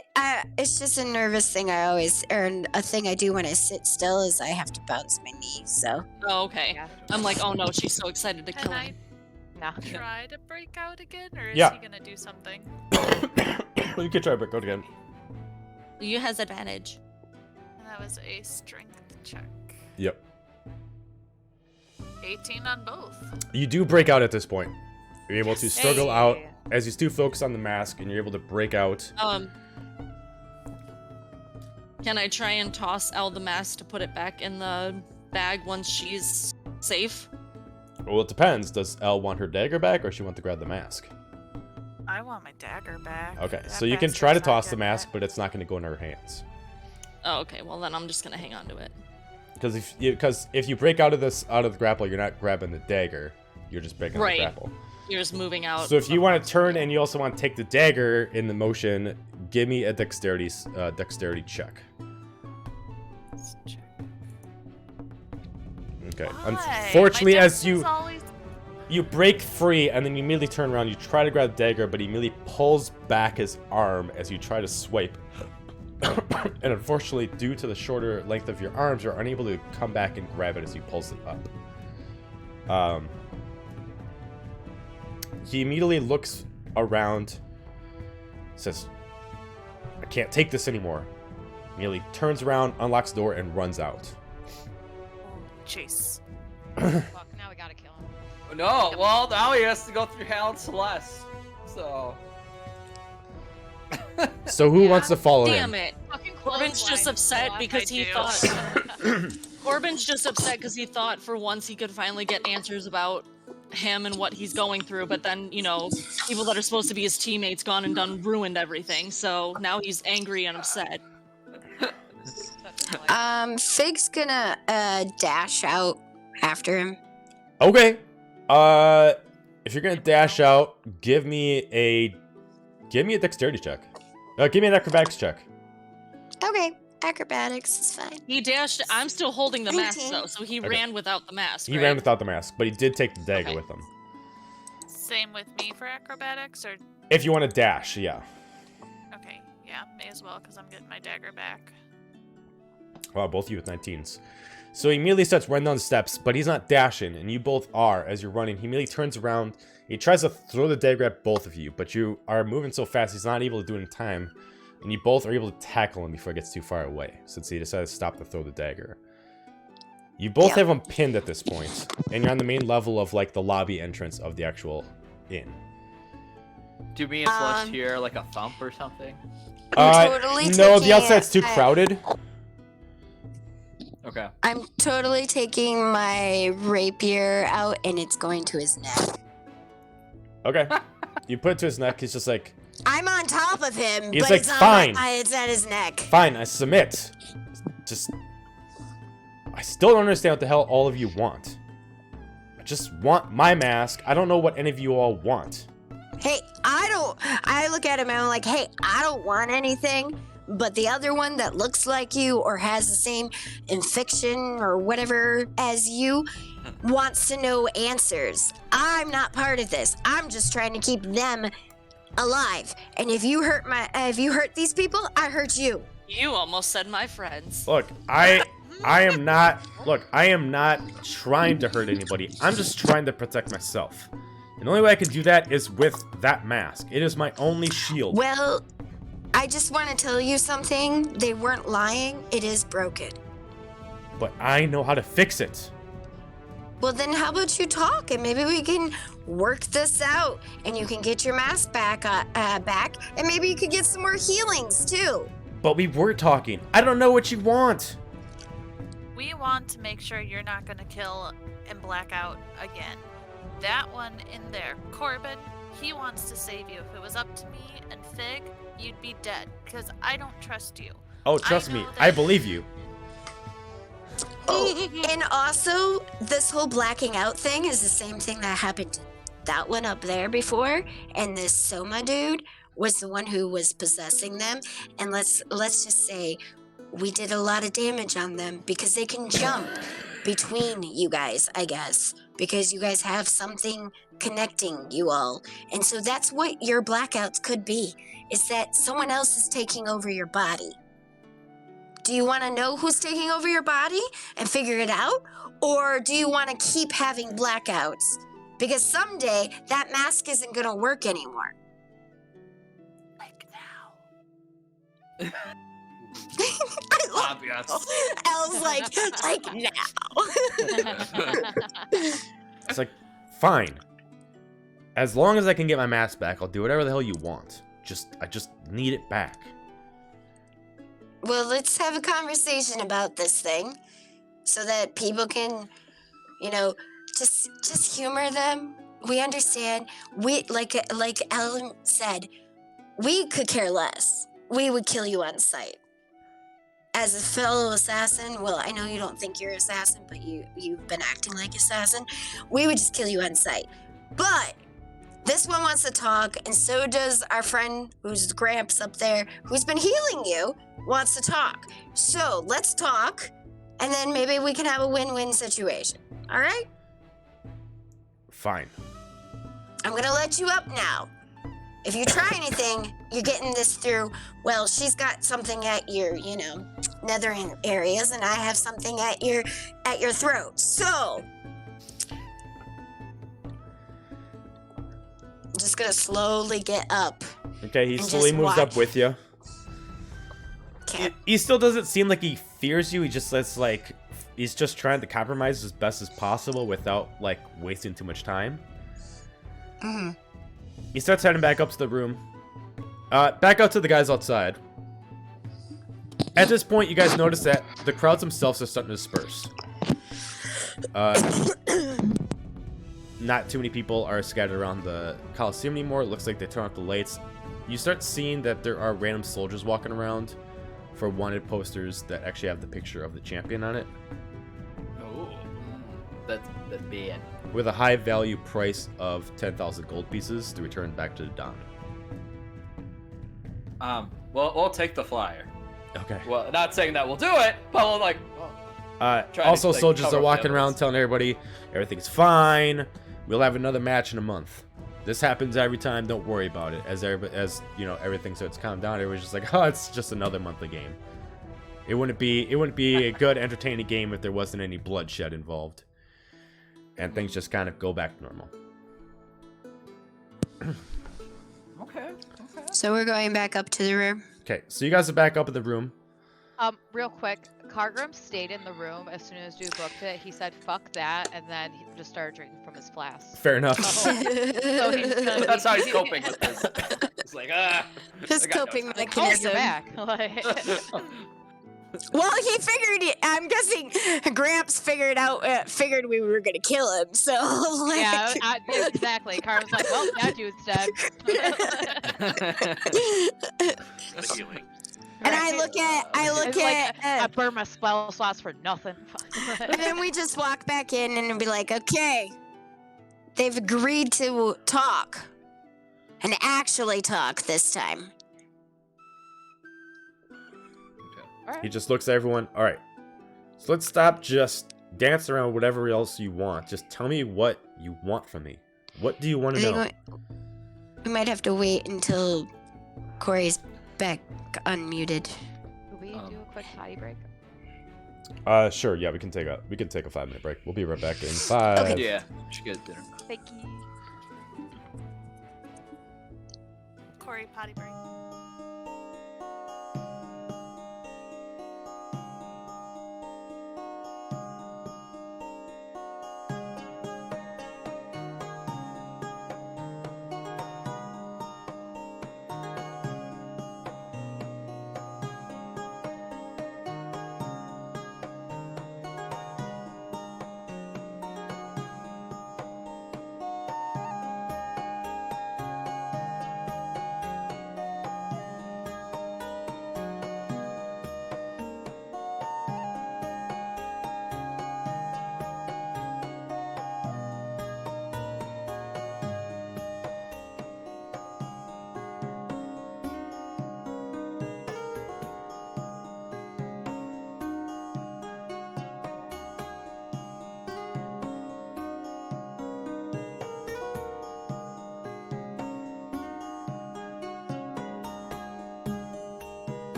It's just a nervous thing. I always, or a thing I do when I sit still is I have to bounce my knees. So. Oh, okay. Yeah. I'm like, oh no, she's so excited to Can kill I him. No. try to break out again, or is Yeah. he gonna do something? You can try break out again. You has advantage. And that was a strength check. Yep. 18 on both. You do break out at this point. You're able to struggle Hey. out as you still focus on the mask, and you're able to break out. Can I try and toss Elle the mask to put it back in the bag once she's safe? Well, it depends. Does Elle want her dagger back, or she want to grab the mask? I want my dagger back. Okay, That so you can bastard's try to not toss the getting mask, it. but it's not going to go in her hands. Oh, okay. Well, then I'm just gonna hang on to it. Because if you break out of the grapple, you're not grabbing the dagger. You're just breaking Right. the grapple. You're just moving out. So if you want to turn and you also want to take the dagger in the motion, give me a dexterity check. Let's check. Okay. Why? Unfortunately, My as dex you is always... you break free and then you immediately turn around, you try to grab the dagger, but he immediately pulls back his arm as you try to swipe. And unfortunately, due to the shorter length of your arms, you're unable to come back and grab it as he pulls it up. He immediately looks around, says, I can't take this anymore. Immediately turns around, unlocks the door, and runs out. Chase. Fuck, now we gotta kill him. No, well, now he has to go through Hal and Celeste. So. So who wants to follow Damn him? it. Fucking Corbin's just upset because he thought. Corbin's just upset because he thought for once he could finally get answers about him and what he's going through, but then, you know, people that are supposed to be his teammates gone and done ruined everything. So now he's angry and upset. Fig's gonna dash out after him. Okay. If you're gonna dash out, give me a dexterity check. Give me an acrobatics check. Okay. Acrobatics is fine. He dashed. I'm still holding the mask 19. though, so he Okay. ran without the mask. He right? ran without the mask, but he did take the dagger Okay. with him. Same with me for acrobatics, or If you want to dash, yeah. okay, yeah, may as well because I'm getting my dagger back. Wow, both of you with 19s. So he immediately starts running down the steps, but he's not dashing, and you both are as you're running. He immediately turns around. He tries to throw the dagger at both of you, but you are moving so fast he's not able to do it in time, and you both are able to tackle him before it gets too far away, since he decided to stop to throw the dagger. You both have him pinned at this point, and you're on the main level of like the lobby entrance of the actual inn. Do me and Celeste hear like a thump or something? Totally no, the taking outside's too it. crowded. Okay. I'm totally taking my rapier out and it's going to his neck. Okay. You put it to his neck, he's just like, I'm on top of him, He's but like, it's, on "Fine." it's at his neck. fine, I submit. Just... I still don't understand what the hell all of you want. I just want my mask. I don't know what any of you all want. Hey, I look at him and I'm like, hey, I don't want anything, but the other one that looks like you or has the same infection or whatever as you wants to know answers. I'm not part of this. I'm just trying to keep them alive. And if you hurt these people, I hurt you. You almost said my friends. Look, I am not trying to hurt anybody. I'm just trying to protect myself. And the only way I can do that is with that mask. It is my only shield. Well, I just want to tell you something. They weren't lying. It is broken. But I know how to fix it. Well, then how about you talk and maybe we can work this out and you can get your mask back, and maybe you could get some more healings too. But we were talking. I don't know what you want. We want to make sure you're not going to kill and black out again. That one in there, Corbin, he wants to save you. If it was up to me and Fig, you'd be dead because I don't trust you. Oh, trust me. know that- I believe you. Oh, and also, this whole blacking out thing is the same thing that happened to that one up there before, and this Soma dude was the one who was possessing them. And let's just say we did a lot of damage on them because they can jump between you guys, I guess, because you guys have something connecting you all. And so that's what your blackouts could be, is that someone else is taking over your body. Do you want to know who's taking over your body and figure it out? Or do you want to keep having blackouts? Because someday that mask isn't going to work anymore. Like now. I love Obvious. Elle's like now. It's like, fine. As long as I can get my mask back, I'll do whatever the hell you want. I just need it back. Well, let's have a conversation about this thing so that people can, just humor them. We understand. We like Ellen said, we could care less. We would kill you on sight. As a fellow assassin, well, I know you don't think you're an assassin, but you've been acting like assassin. We would just kill you on sight. But this one wants to talk, and so does our friend who's Gramps up there, who's been healing you, wants to talk. So let's talk, and then maybe we can have a win-win situation. All right? Fine. I'm gonna let you up now. If you try anything, you're getting this through. Well, she's got something at your, nether areas, and I have something at your throat. So, I'm just gonna slowly get up. Okay, he And slowly just moves up watch. with you. Okay. He still doesn't seem like he fears you. He just lets he's just trying to compromise as best as possible without wasting too much time. Mm-hmm. He starts heading back up to the room. Back out to the guys outside. At this point, you guys notice that the crowds themselves are starting to disperse. Not too many people are scattered around the Coliseum anymore. It looks like they turn off the lights. You start seeing that there are random soldiers walking around for wanted posters that actually have the picture of the champion on it, Oh, that's bad. with a high value price of 10,000 gold pieces to return back to the Don. Well, we'll take the flyer. Okay. Well, not saying that we'll do it, but we'll like. Try to, Also, like, soldiers cover are up walking the around evidence. telling everybody everything's fine. We'll have another match in a month. This happens every time. Don't worry about it. As you know, everything starts to calm down. Everyone's just like, oh, it's just another monthly game. It wouldn't be a good, entertaining game if there wasn't any bloodshed involved, and things just kind of go back to normal. Okay. So we're going back up to the room. Okay, so you guys are back up in the room. Real quick, Cargrim stayed in the room as soon as Dude booked it. He said, "Fuck that," and then he just started drinking from his flask. Fair enough. So he's gonna That's be- how he's coping with this. It's like His I got no coping time. Oh, you're mechanism. back. Like, Well, he figured it. I'm guessing Gramps figured we were gonna kill him. So like, yeah, exactly. Cargrim's like, "Well, that dude's dead." The healing. and I look It's like, I at. burned my spell slots for nothing. And then we just walk back in and be like, okay, they've agreed to talk, and actually talk this time. He just looks at everyone. All right, so let's stop just dancing around whatever else you want. Just tell me what you want from me. What do you want I to think know? we might have to wait until Corey's back unmuted. Could we do a quick potty break? Sure. Yeah, we can take a 5-minute break. We'll be right back in 5. Okay. Yeah, we should get dinner. Thank you. Corey, potty break.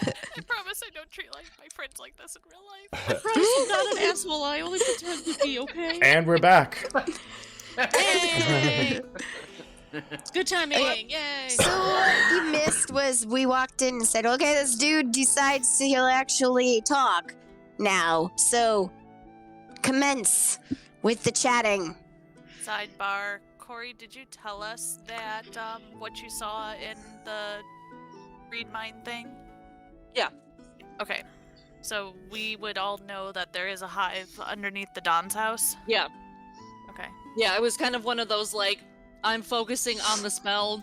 I promise I don't treat like my friends like this in real life. I promise I'm not an asshole. I only pretend to be, okay? And we're back. Yay! It's good timing. Yay! So what you missed was we walked in and said, okay, this dude decides he'll actually talk now. So commence with the chatting. Sidebar, Corey, did you tell us that what you saw in the read mind thing? Yeah. Okay. So we would all know that there is a hive underneath the Don's house? Yeah. Okay. Yeah, it was kind of one of those, like, I'm focusing on the spell,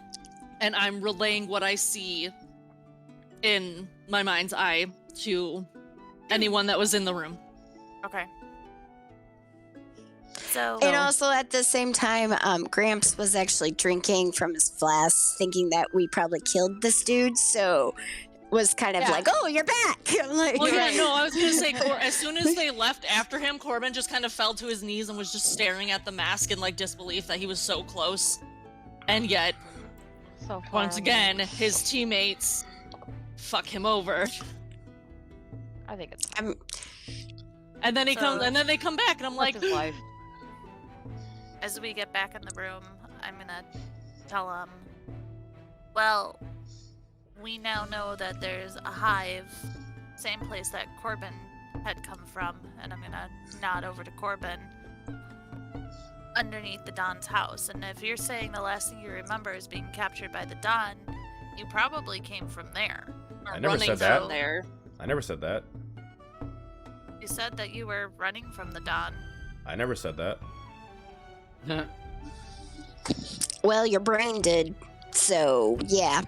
and I'm relaying what I see in my mind's eye to anyone that was in the room. Okay. So And also at the same time, Gramps was actually drinking from his flask, thinking that we probably killed this dude, so was kind of Yeah. like, oh, you're back. I'm like, Well, yeah, no, I was gonna say, as soon as they left after him, Corbin just kind of fell to his knees and was just staring at the mask in, like, disbelief that he was so close. And yet, So once horrible. again, his teammates fuck him over. I think it's And then he comes, So- and then they come back, and I'm like, his life. as we get back in the room, I'm gonna tell him, well, we now know that there's a hive, same place that Corbin had come from, and I'm gonna nod over to Corbin, underneath the Don's house. And if you're saying the last thing you remember is being captured by the Don, you probably came from there. I never running said that. from there. I never said that. You said that you were running from the Don. I never said that. well, your brain did. So, yeah.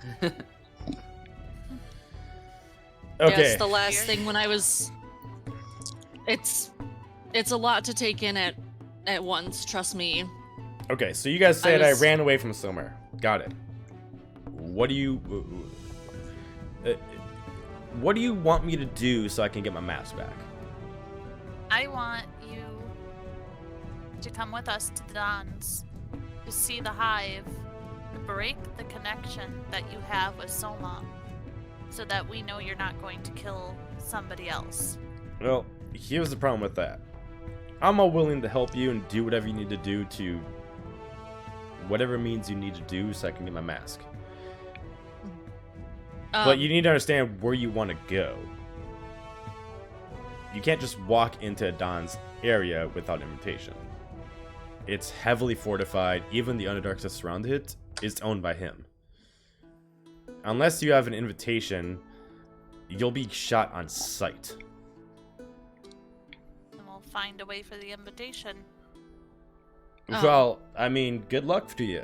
Okay. Yes, the last thing when I was. It's a lot to take in at once. Trust me. Okay, so you guys said I was- ran away from somewhere. Got it. What do you want me to do so I can get my mask back? I want you to come with us to the Don's, to see the hive, to break the connection that you have with Soma, so that we know you're not going to kill somebody else. Well, here's the problem with that. I'm all willing to help you and do whatever you need to do to whatever means you need to do so I can get my mask. But you need to understand where you want to go. You can't just walk into Don's area without invitation. It's heavily fortified. Even the Underdark that surrounded it is owned by him. Unless you have an invitation, you'll be shot on sight. And we'll find a way for the invitation. Well, I mean, good luck to you.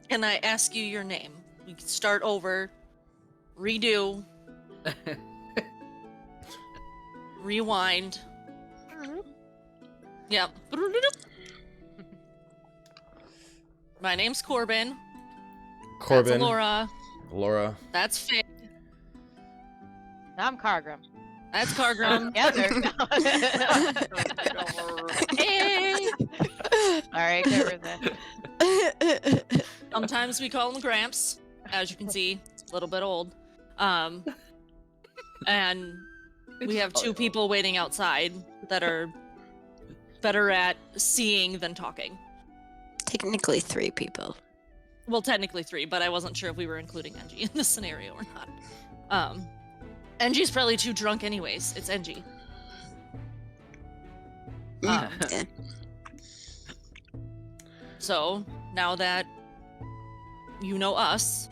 Can I ask you your name? We can start over, redo, rewind. Yep. My name's Corbin. Corbin. That's Laura. Laura. That's Fig. I'm Cargrim. That's Cargrim. Hey. All right, get rid of that. Sometimes we call him Gramps, as you can see, a little bit old. And we have two people waiting outside that are better at seeing than talking. Technically 3 people. Well, technically 3, but I wasn't sure if we were including Engie in this scenario or not. Engie's probably too drunk anyways. It's Engie. Yeah. So, now that you know us,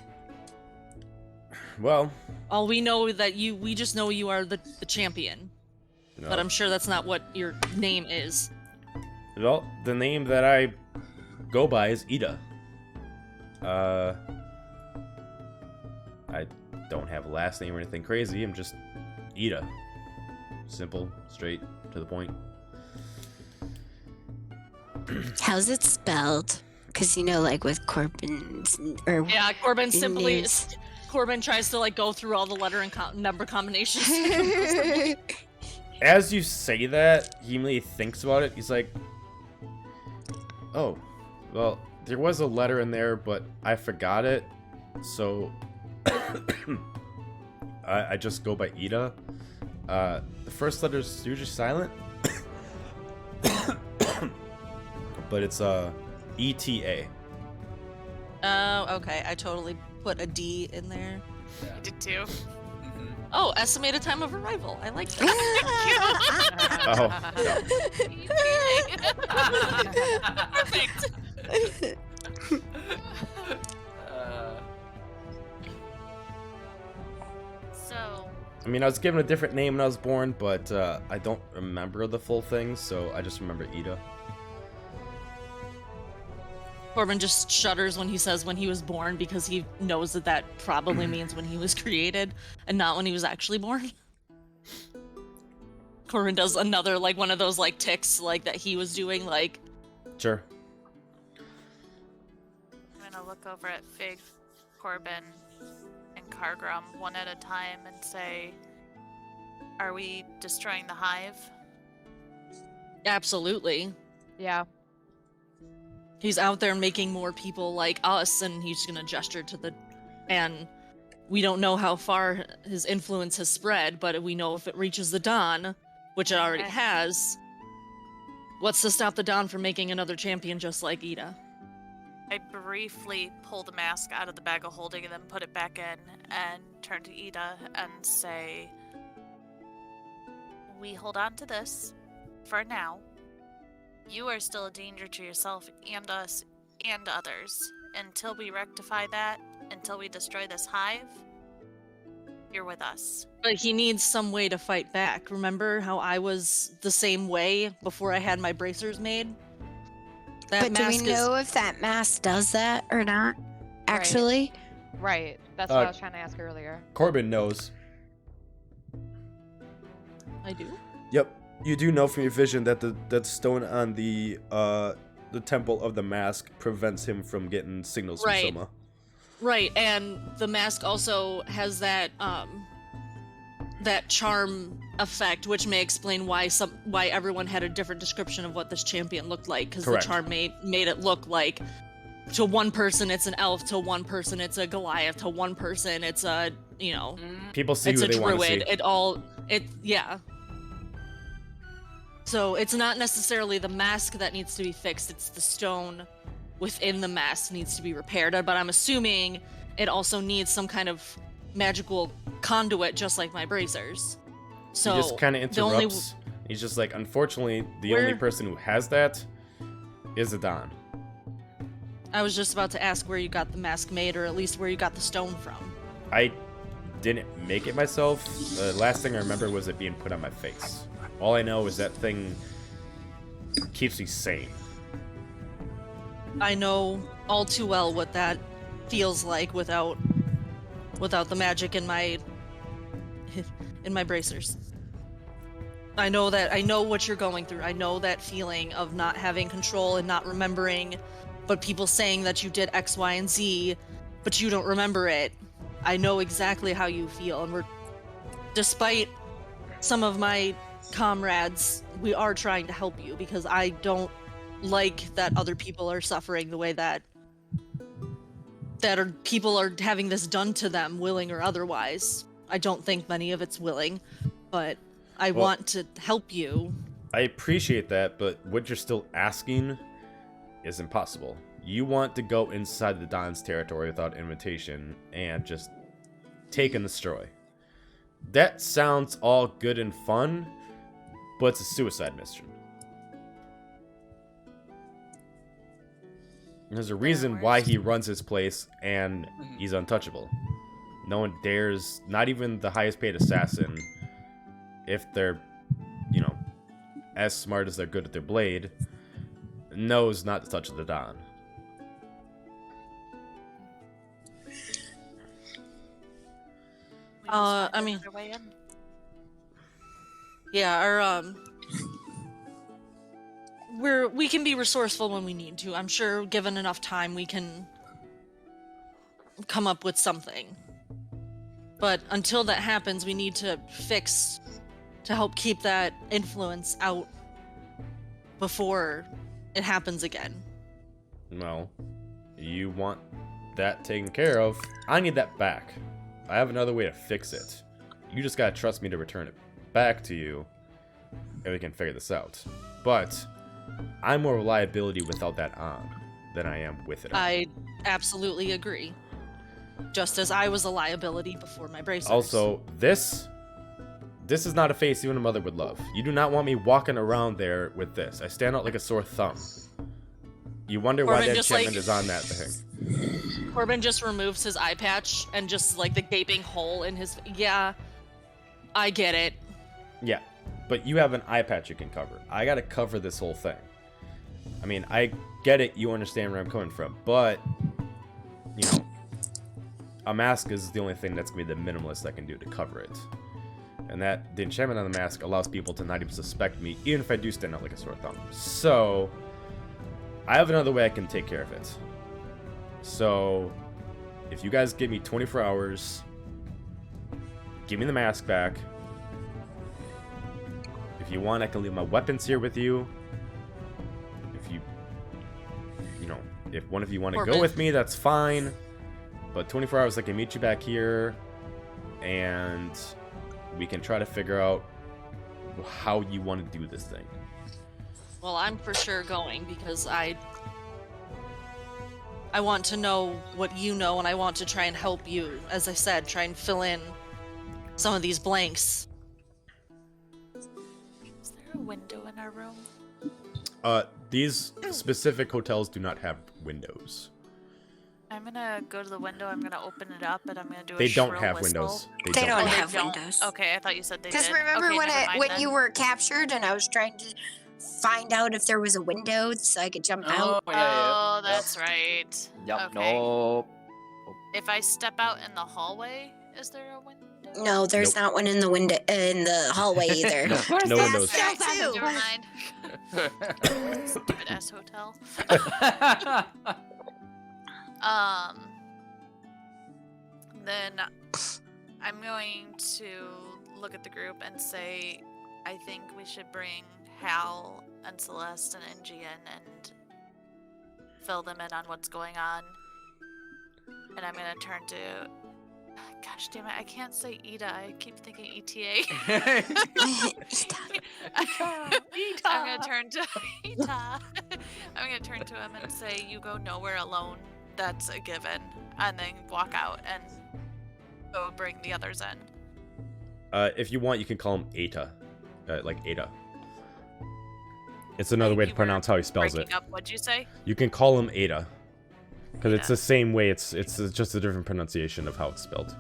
Well, all we know that we just know you are the champion. no. But I'm sure that's not what your name is. Well, the name that I go by is Ida. I don't have a last name or anything crazy. I'm just Ida. Simple, straight, to the point. How's it spelled? Because, you know, like with Corbin's, or Yeah, Corbin simply names. Corbin tries to like go through all the letter and number combinations. As you say that, he immediately thinks about it. He's like, oh, well, there was a letter in there, but I forgot it, so I just go by Ida. The first letter is usually silent, but it's ETA. Oh, okay. I totally put a D in there. You did too. Oh, estimated time of arrival. I like that. Oh, Perfect. So, I mean, I was given a different name when I was born, but I don't remember the full thing, so I just remember Ida. Corbin just shudders when he says when he was born because he knows that that probably means when he was created and not when he was actually born. Corbin does another, like, one of those, like, ticks, like, that he was doing, like... Sure. I'm gonna look over at Fig, Corbin, and Cargrim one at a time and say, are we destroying the hive? Absolutely. Yeah. He's out there making more people like us, and he's gonna gesture to the... And we don't know how far his influence has spread, but we know if it reaches the Dawn, which it already has, what's to stop the Dawn from making another champion just like Ida? I briefly pull the mask out of the bag of holding and then put it back in and turn to Ida and say, we hold on to this for now. You are still a danger to yourself and us and others. Until we rectify that, until we destroy this hive, you're with us. But he needs some way to fight back. Remember how I was the same way before I had my bracers made? But do we know if that mask does that or not? Actually? Right. That's what I was trying to ask earlier. Corbin knows. I do? Yep. You do know from your vision that that stone on the temple of the mask prevents him from getting signals from Soma. Right, and the mask also has that that charm effect, which may explain why everyone had a different description of what this champion looked like, because the charm made it look like, to one person it's an elf, to one person it's a Goliath, to one person it's a, you know, people see it's who a they want to druid. see. Yeah. So it's not necessarily the mask that needs to be fixed, it's the stone within the mask needs to be repaired, but I'm assuming it also needs some kind of magical conduit, just like my bracers. So he just kind of interrupts. He's just like, unfortunately, the only person who has that is Adon. I was just about to ask where you got the mask made, or at least where you got the stone from. I didn't make it myself. The last thing I remember was it being put on my face. All I know is that thing keeps me sane. I know all too well what that feels like without the magic in my bracers. I know what you're going through. I know that feeling of not having control and not remembering, but people saying that you did X, Y, and Z, but you don't remember it. I know exactly how you feel, and despite some of my comrades, we are trying to help you, because I don't like that other people are suffering the way that people are having this done to them, willing or otherwise. I don't think many of it's willing, but I want to help you. I appreciate that, but what you're still asking is impossible. You want to go inside the Don's territory without invitation and just take and destroy. That sounds all good and fun, but it's a suicide mission. There's a reason why he runs his place, and he's untouchable. No one dares, not even the highest paid assassin, if they're, you know, as smart as they're good at their blade, knows not to touch the Don. I mean, yeah, we can be resourceful when we need to. I'm sure given enough time we can come up with something. But until that happens, we need to fix to help keep that influence out before it happens again. Well, you want that taken care of, I need that back. I have another way to fix it. You just gotta trust me to return it back to you, and we can figure this out. But I'm more reliability without that on than I am with it on. I absolutely agree. Just as I was a liability before my bracers. Also, this is not a face even a mother would love. You do not want me walking around there with this. I stand out like a sore thumb. You wonder why that enchantment is on that thing. Corbin just removes his eye patch and just like the gaping hole in his. Yeah, I get it. Yeah, but you have an eye patch you can cover. I gotta cover this whole thing. I mean, I get it. You understand where I'm coming from, but you know, a mask is the only thing that's gonna be the minimalist I can do to cover it. And that the enchantment on the mask allows people to not even suspect me, even if I do stand out like a sore thumb. So I have another way I can take care of it. So if you guys give me 24 hours, give me the mask back. If you want, I can leave my weapons here with you. If you know, if one of you want to go with me, that's fine. But 24 hours, I can meet you back here, and we can try to figure out how you want to do this thing. Well, I'm for sure going because I want to know what you know, and I want to try and help you. As I said, try and fill in some of these blanks. Is there a window in our room? These specific hotels do not have windows. I'm gonna go to the window, I'm gonna open it up, and I'm gonna do a They don't shrill have whistle. windows. They don't Oh, they have don't? windows. Okay, I thought you said they did. Because remember Okay, when never mind when then. you were captured and I was trying to find out if there was a window so I could jump out? Oh, that's right. Yep. Okay. No. If I step out in the hallway, is there a window? No, there's Nope. not one in the window in the hallway either. No Yes, windows. there too. Never mind. Stupid ass hotel. Then I'm going to look at the group and say, I think we should bring Hal and Celeste and NG in and fill them in on what's going on. And I'm gonna turn to, gosh damn it, I can't say Ida. I keep thinking ETA. I'm gonna turn to Ita. I'm gonna turn to him and say, "You go nowhere alone. That's a given." And then walk out and go bring the others in. If you want, you can call him Eta, like Ada. It's another way to pronounce how he spells it. Up, what'd you say? You can call him Ada, because it's the same way. It's just a different pronunciation of how it's spelled.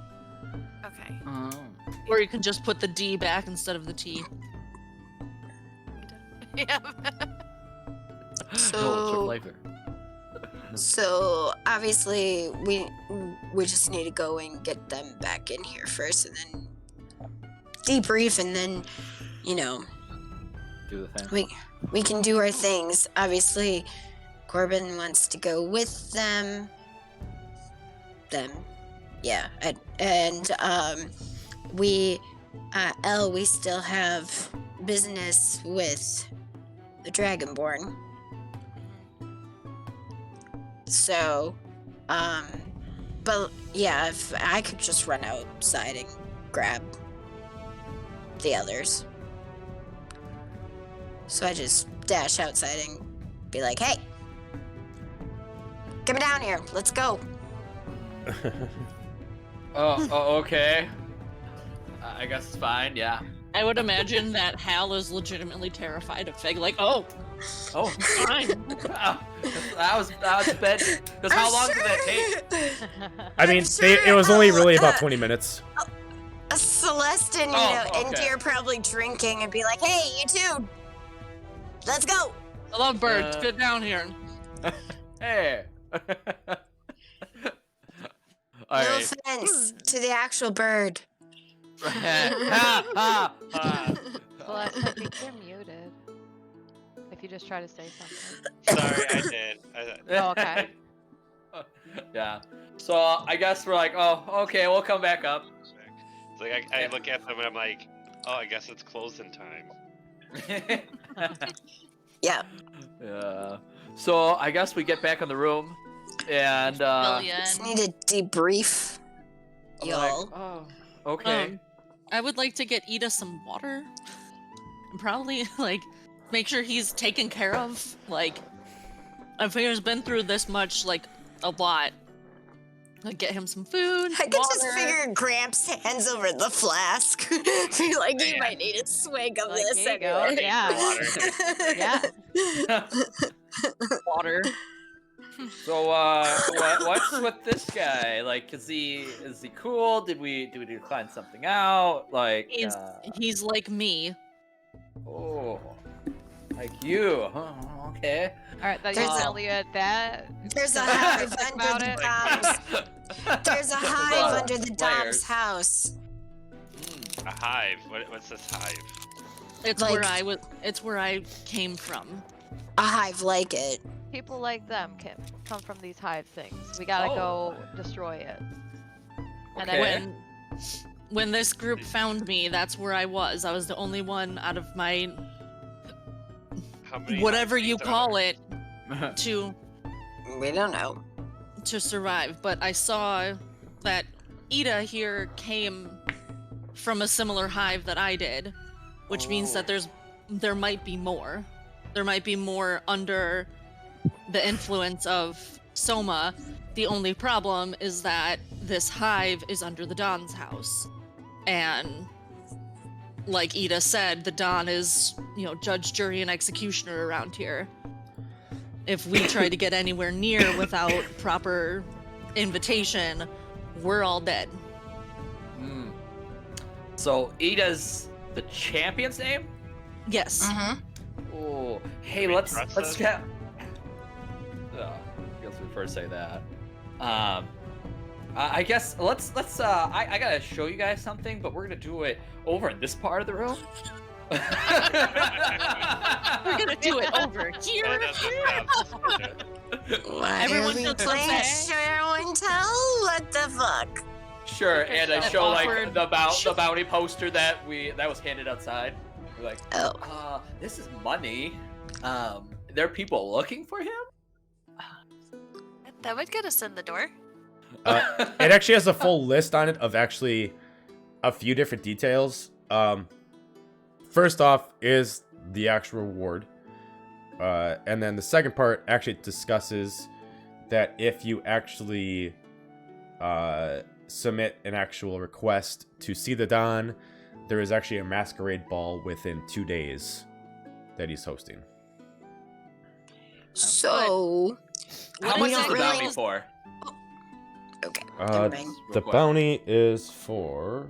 Okay. Or you can just put the D back instead of the T. Yeah. So obviously we just need to go and get them back in here first, and then debrief, and then Do the thing. we can do our things. Obviously, Corbin wants to go with them. Yeah, and we still have business with the Dragonborn. So, but yeah, if I could just run outside and grab the others. So I just dash outside and be like, hey, come down here, let's go. Okay. I guess it's fine, yeah. I would imagine that Hal is legitimately terrified of Fig. Like, oh, fine. that was bad. Because how long did that take? I mean, it was only really about 20 minutes. Celeste and, Indy are probably drinking and be like, hey, you two, let's go. I love birds. Get down here. Hey. No offense to the actual bird. Celeste, I think you're muted. If you just try to say something. Sorry, I did. Oh, okay. Yeah. So I guess we're like, oh, okay, we'll come back up. It's like I look at them and I'm like, oh, I guess it's closing time. Yeah. Yeah. So I guess we get back in the room. And Just need a debrief, I'm y'all. like, oh, okay. I would like to get Ida some water. And probably, like, make sure he's taken care of. Like, if he's been through this much, like, a lot. Like, get him some food, I could water. just figure Gramps' hands over the flask. Feel like you might need a swig of Like, this here you go. anyway. Yeah. Yeah. Water. So what's with this guy? Like, is he cool? Did we find something out? Like, He's like me. oh, like you? Huh? Okay. All right, that There's you a- tell you that. There's a hive About under it. the Dom's. There's a hive under the Dom's Layers. house. A hive. What's this hive? It's Like- where I was. It's where I came from. A hive like it. People like them can come from these hive things. We gotta go destroy it. And Okay. then When this group found me, that's where I was. I was the only one out of my How many whatever hive you things are call there? it to We don't know. survive. But I saw that Ida here came from a similar hive that I did, which means that there might be more. There might be more under the influence of Soma. The only problem is that this hive is under the Don's house. And like Ida said, the Don is, judge, jury, and executioner around here. If we try to get anywhere near without proper invitation, we're all dead. Hmm. So Ida's the champion's name? Yes. Mm-hmm. Oh, hey, we let's trust this? get. I guess we first say that. I guess let's. I gotta show you guys something, but we're gonna do it over in this part of the room. We're gonna do it over here. Right at the steps. Why Everyone are we feels so playing bad. show and tell? What the fuck? Sure, and I That show like awkward- the bounty poster that was handed outside. We're like, Oh. this is money. There are people looking for him. That would get us in the door. It actually has a full list on it of actually a few different details. First off is the actual reward. And then the second part actually discusses that if you actually submit an actual request to see the Don, there is actually a masquerade ball within 2 days that he's hosting. So, How We much is don't the really- bounty for? okay. Never mind. The Real quick. bounty is for...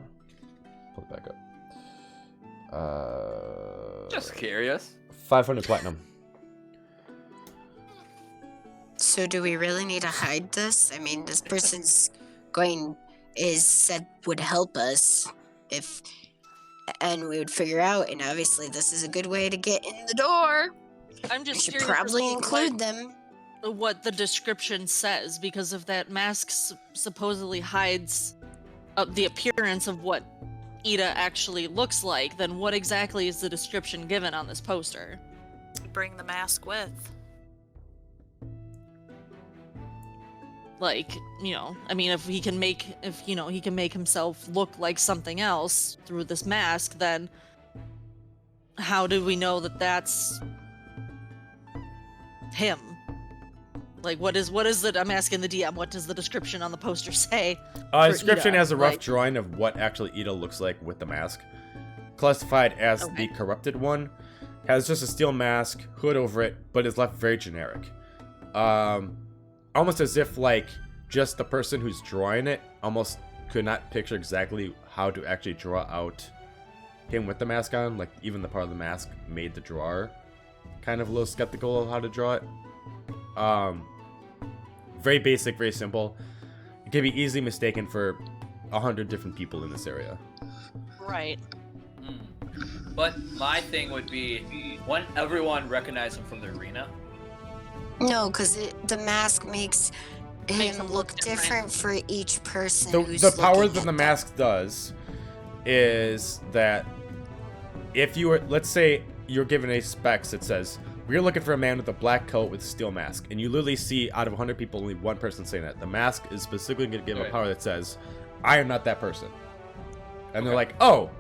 Pull it back up. Just curious. 500 platinum. So do we really need to hide this? I mean, this person's said would help us and we would figure out, and obviously this is a good way to get in the door. I'm We just should curious as probably to include them. what the description says, because if that mask supposedly hides the appearance of what Ida actually looks like, then what exactly is the description given on this poster? Bring the mask with. Like, I mean, if he can make himself look like something else through this mask, then how do we know that that's him? Like, what is it? I'm asking the DM, what does the description on the poster say? for Description Ida? has a rough Like, drawing of what actually Ida looks like with the mask. Classified as Okay. the corrupted one. Has just a steel mask, hood over it, but is left very generic. Almost as if, like, just the person who's drawing it almost could not picture exactly how to actually draw out him with the mask on. Like, even the part of the mask made the drawer kind of a little skeptical of how to draw it. Very basic, very simple. It can be easily mistaken for 100 different people in this area. Right. But my thing would be, wouldn't everyone recognize him from the arena? No, because the mask makes Makes him him look look different. different for each person. The, who's the power looking that at the them. mask does is that if you were, let's say you're given a specs that says we're looking for a man with a black coat with a steel mask. And you literally see, out of 100 people, only one person saying that. The mask is specifically going to give a power that says, I am not that person. And they're like, oh.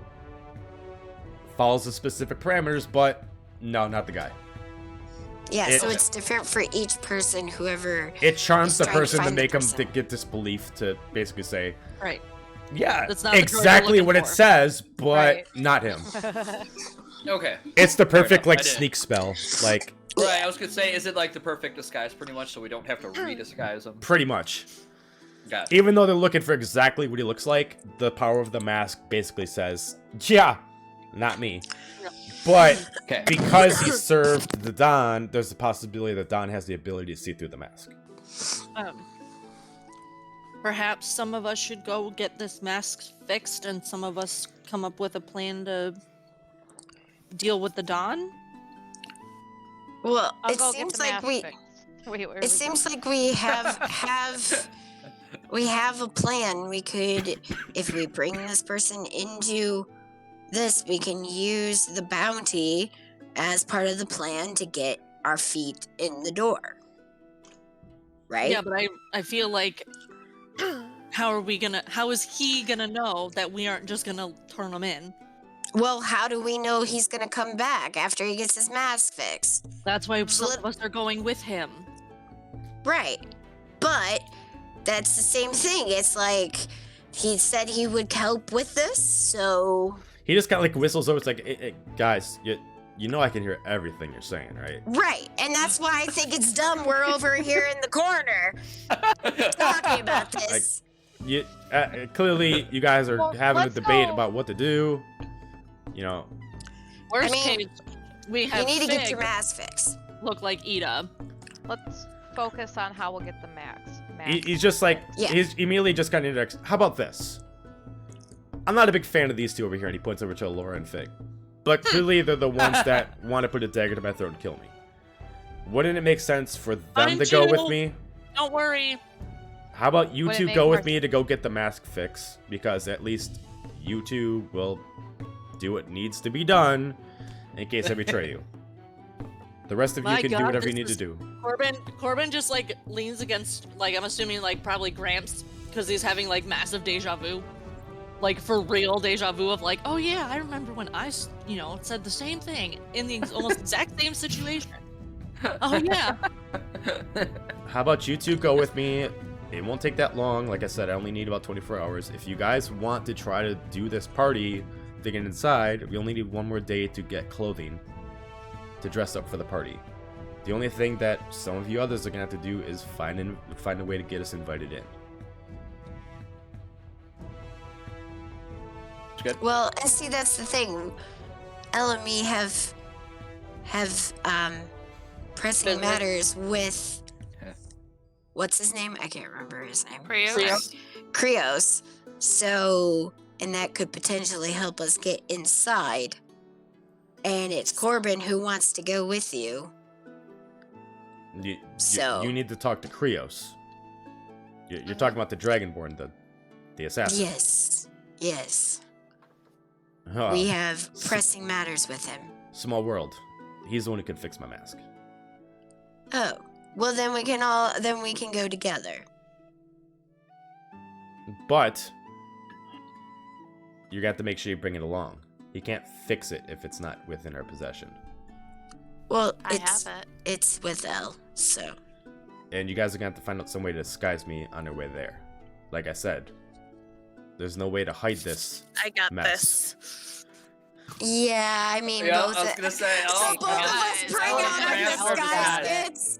Follows the specific parameters, but no, not the guy. Yeah, so it's different for each person, whoever... It charms is the trying to person to find the make them person. to get this belief to basically say, Right. yeah, That's not the droid exactly you're what looking it for. says, but Right. not him. Okay. It's the perfect, enough, like, I did. sneak spell. Like, Right, I was gonna say, is it like the perfect disguise pretty much, so we don't have to redisguise him? pretty much. Gotcha. Even though they're looking for exactly what he looks like, the power of the mask basically says, yeah, not me. But Okay. because he served the Don, there's a possibility that Don has the ability to see through the mask. Perhaps some of us should go get this mask fixed, and some of us come up with a plan to deal with the Dawn. Well, I'll it go get seems the like mask we... fixed. Wait, where are we It seems going? like we have a plan. We could, if we bring this person into this, we can use the bounty as part of the plan to get our feet in the door. Right? Yeah, but I feel like how is he gonna know that we aren't just gonna turn him in? Well, how do we know he's gonna come back after he gets his mask fixed? That's why some let- of us are going with him. Right. But that's the same thing. It's like he said he would help with this, so He just kind of like whistles over. It's like, hey, guys, you know I can hear everything you're saying, right? right. And that's why I think it's dumb we're over here in the corner talking about this. You clearly you guys are Well, having a let's debate go- about what to do. You know, Worst mean, case, we have You need to get Fig your mask fixed. look like Ida. Let's focus on how we'll get the max. he's just like, Yeah. he's immediately just kind of interacts. How about this? I'm not a big fan of these two over here, and he points over to Laura and Fig. But clearly they're the ones that want to put a dagger to my throat and kill me. Wouldn't it make sense for them Mine to go too. with me? Don't worry. How about you Would it two make go more with me to go get the mask fixed? Because at least you two will do what needs to be done in case I betray you. The rest of you My can do God, whatever you this need to is- do. Corbin just like leans against, like, I'm assuming like probably Gramps, because he's having like massive deja vu. Like for real deja vu of like, oh yeah, I remember when I, said the same thing in the almost exact same situation. Oh yeah. How about you two go with me? It won't take that long. Like I said, I only need about 24 hours. If you guys want to try to do this party, to get inside, we only need one more day to get clothing to dress up for the party. The only thing that some of you others are gonna have to do is find a way to get us invited in. Well, and see, that's the thing. Elle and me have pressing Business. matters with what's his name? I can't remember his name. Creos. Creos. So, and that could potentially help us get inside. And it's Corbin who wants to go with you. So- You need to talk to Creos. You're talking about the Dragonborn, the assassin. Yes. Huh. We have pressing matters with him. Small world. He's the one who can fix my mask. Oh, well then we can go together. But you got to make sure you bring it along. He can't fix it if it's not within our possession. Well, I have it. it's with Elle, so. And you guys are gonna have to find out some way to disguise me on your way there. Like I said, there's no way to hide this. I got mess. this. Yeah, I mean, Yeah, both. I was gonna say, so oh, both of us guys. bring Oh, out our Grandpa disguise forgot. kits.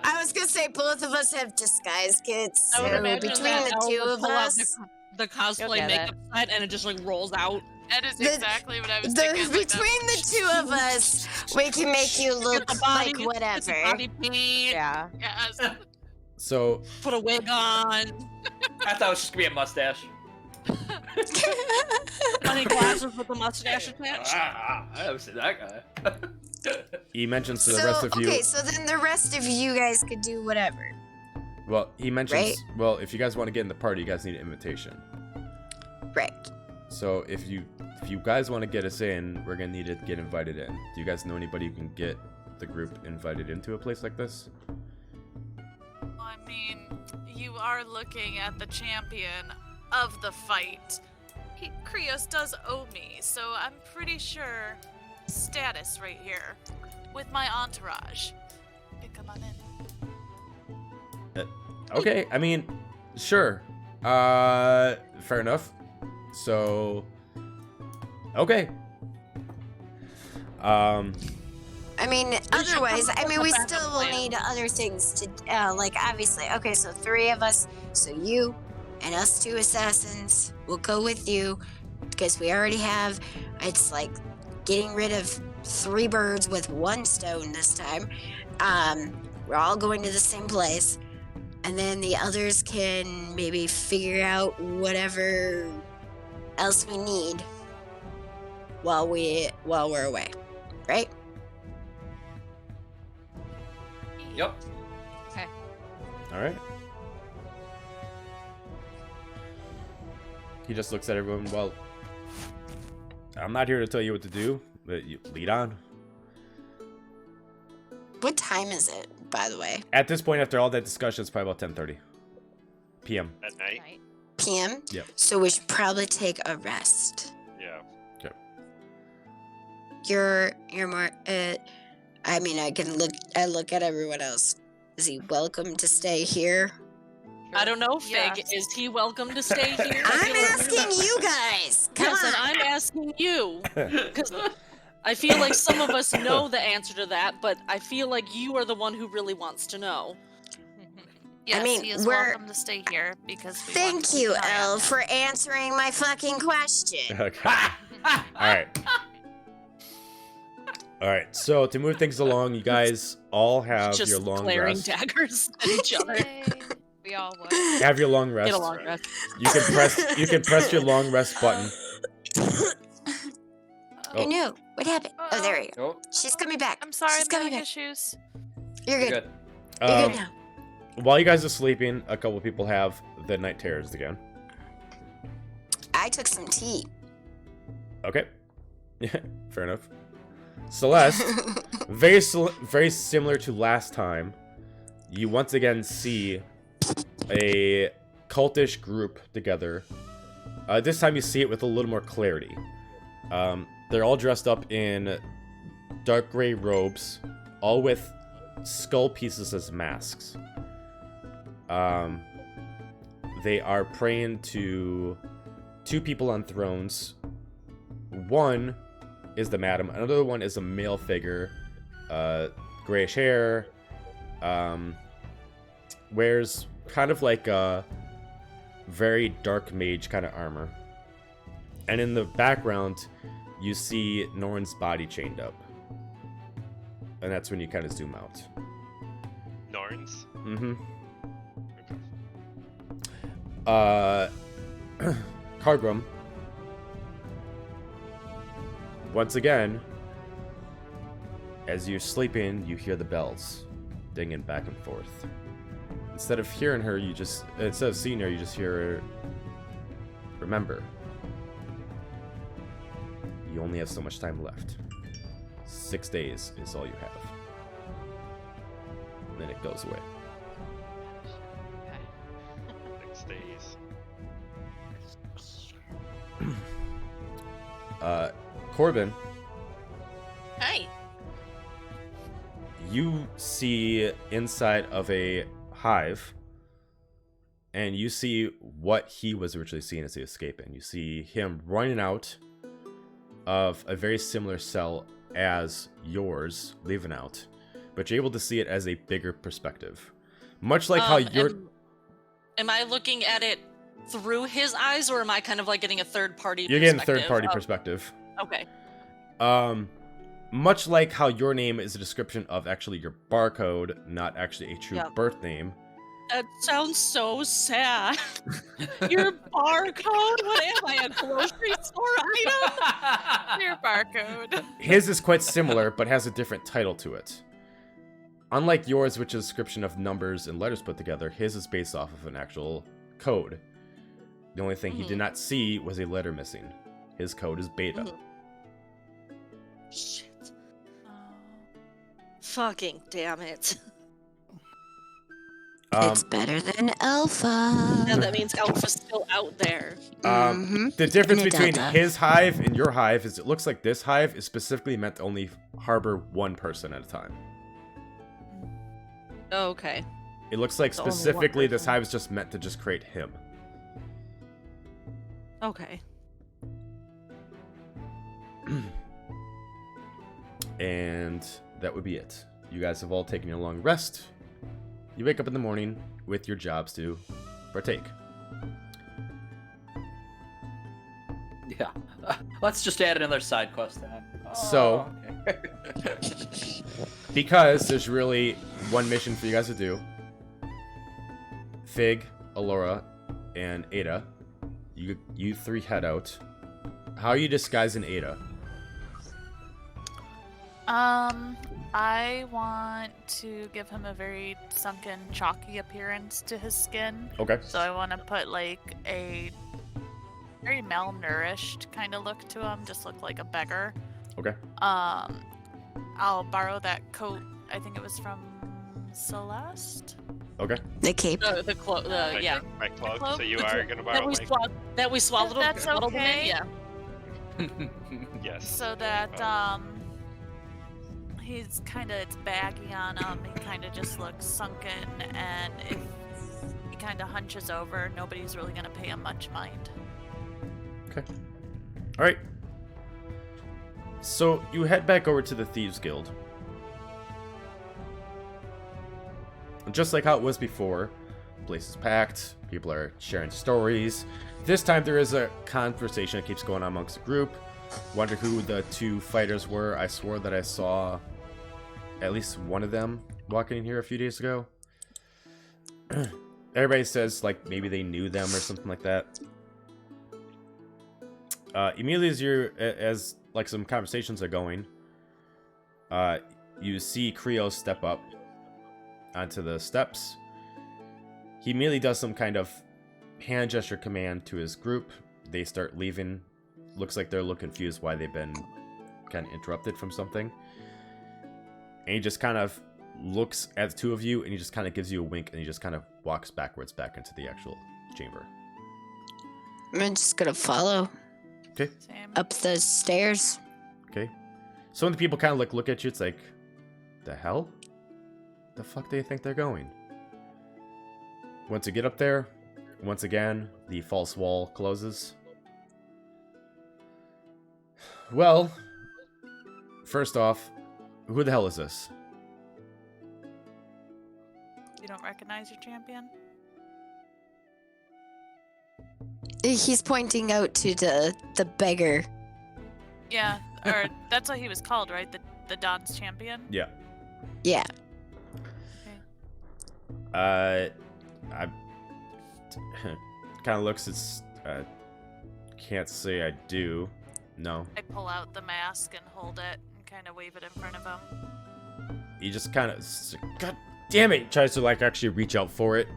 I was gonna say both of us have disguise kits. I would So imagine between that the Elle two would of pull out us, the cosplay get makeup set, and it just like rolls out. That is The- exactly what I was thinking. like that. between the two of us, we can make you look Get the body, like get the whatever. body paint, Yeah. Yes. So put a wig on, I thought it was just gonna be a mustache. funny glasses with a mustache attached. I haven't seen that guy. he mentions to the rest of you. okay, so then the rest of you guys could do whatever. Well, he mentions. Right. Well, if you guys want to get in the party, you guys need an invitation. Right. So if you guys want to get us in, we're gonna need to get invited in. Do you guys know anybody who can get the group invited into a place like this? I mean, you are looking at the champion of the fight. Krios does owe me, so I'm pretty sure status right here with my entourage. Okay, come on in. Okay, I mean, sure. Fair enough. So, okay. I mean, should otherwise, come I up mean, with we a backup still will plan. need other things to, like, obviously. Okay, so 3 of us. So you and us 2 assassins will go with you because we already have. It's like getting rid of 3 birds with 1 stone this time. We're all going to the same place, and then the others can maybe figure out whatever else we need while we're away, right? Yep. All right. He just looks at everyone. Well, I'm not here to tell you what to do, but you lead on. What time is it, by the way? At this point, after all that discussion, it's probably about 10:30 p.m. At night? PM? Yep. So we should probably take a rest. Yeah. You're more, I mean, I look at everyone else. Is he welcome to stay here? I don't know, Fig. Yes. Is he welcome to stay here? I I'm feel like- asking you guys. Come Yes, and on. I'm asking you because I feel like some of us know the answer to that, but I feel like you are the one who really wants to know. Yes, mean, he is we're- welcome to stay here because we want Thank to keep you, an eye on Elle, him. for answering my fucking question. Okay. All right. All right. So to move things along, you guys all have Just your long glaring rest. daggers at each other. We all would. Have your long rest. Get a long rest. You can press your long rest button. I know. What happened? Oh, there you go. Oh, She's coming back. I'm sorry, She's I'm coming having back. issues. You're you're good. good. You're good now. While you guys are sleeping, a couple people have the night terrors again. I took some tea. Okay. Yeah, fair enough. Celeste, very similar to last time, you once again see a cultish group together. This time you see it with a little more clarity. They're all dressed up in dark gray robes, all with skull pieces as masks. They are praying to 2 people on thrones. One is the madam, another one is a male figure, grayish hair, wears kind of like a very dark mage kind of armor. And in the background, you see Norn's body chained up. And that's when you kind of zoom out. Norns? Mm-hmm. Cargrim. Once again, as you're sleeping, you hear the bells dinging back and forth. Instead of seeing her, you just hear her. Remember, you only have so much time left. 6 days is all you have. And then it goes away. 6 days. Corbin, Hey. you see inside of a hive, and you see what he was originally seeing as he escaping. You see him running out of a very similar cell as yours, leaving out, but you're able to see it as a bigger perspective. Much like how you're... Am I looking at it through his eyes, or am I kind of like getting a third-party You're perspective? getting third-party of- perspective. Okay. Much like how your name is a description of actually your barcode, not actually a true Yep. birth name. That sounds so sad. Your barcode? What am I, a grocery store item? Your barcode. His is quite similar, but has a different title to it. Unlike yours, which is a description of numbers and letters put together, his is based off of an actual code. The only thing he did not see was a letter missing. His code is beta. Shit. Fucking damn it. It's better than Alpha. Yeah, that means Alpha's still out there. The difference In a between delta. his hive and your hive is it looks like this hive is specifically meant to only harbor one person at a time. Okay. It looks like So only one specifically this person. hive is just meant to just create him. Okay. And that would be it. You guys have all taken your long rest. You wake up in the morning with your jobs to partake. Yeah. Let's just add another side quest then. So- okay. Because there's really one mission for you guys to do. Fig, Alora, and Ada. You three head out. How are you disguising Ada? I want to give him a very sunken, chalky appearance to his skin. Okay. So I want to put like a very malnourished kind of look to him, just look like a beggar. Okay. I'll borrow that coat. I think it was from Celeste. Okay. The cape. The cloak. Yeah. My cloak. cloak? So you The are cloak gonna That borrow we my. swallowed. That's swaddled him okay. in, yeah. Yes. So that he's kind of, it's baggy on him. He kind of just looks sunken, and if he kind of hunches over, nobody's really gonna pay him much mind. Okay. All right. So you head back over to the Thieves Guild. Just like how it was before, the place is packed. People are sharing stories. This time there is a conversation that keeps going on amongst the group. Wonder who the two fighters were. I swore that I saw at least one of them walking in here a few days ago. Everybody says like maybe they knew them or something like that. Immediately as like some conversations are going, you see Creo step up onto the steps. He immediately does some kind of hand gesture command to his group. They start leaving. Looks like they're a little confused why they've been kind of interrupted from something. And he just kind of looks at the two of you, and he just kind of gives you a wink, and he just kind of walks backwards back into the actual chamber. I'm just gonna follow Okay. Same. up the stairs. Okay. So when the people kind of look at you, it's like, the hell? The fuck do you think they're going? Once you get up there, once again, the false wall closes. Well, first off, who the hell is this? You don't recognize your champion? He's pointing out to the beggar. Yeah, or that's what he was called, right? The Don's champion? Yeah. Yeah. I kind of looks. It's can't say I do. No. I pull out the mask and hold it and kind of wave it in front of him. He just kind of, God damn it, tries to like actually reach out for it.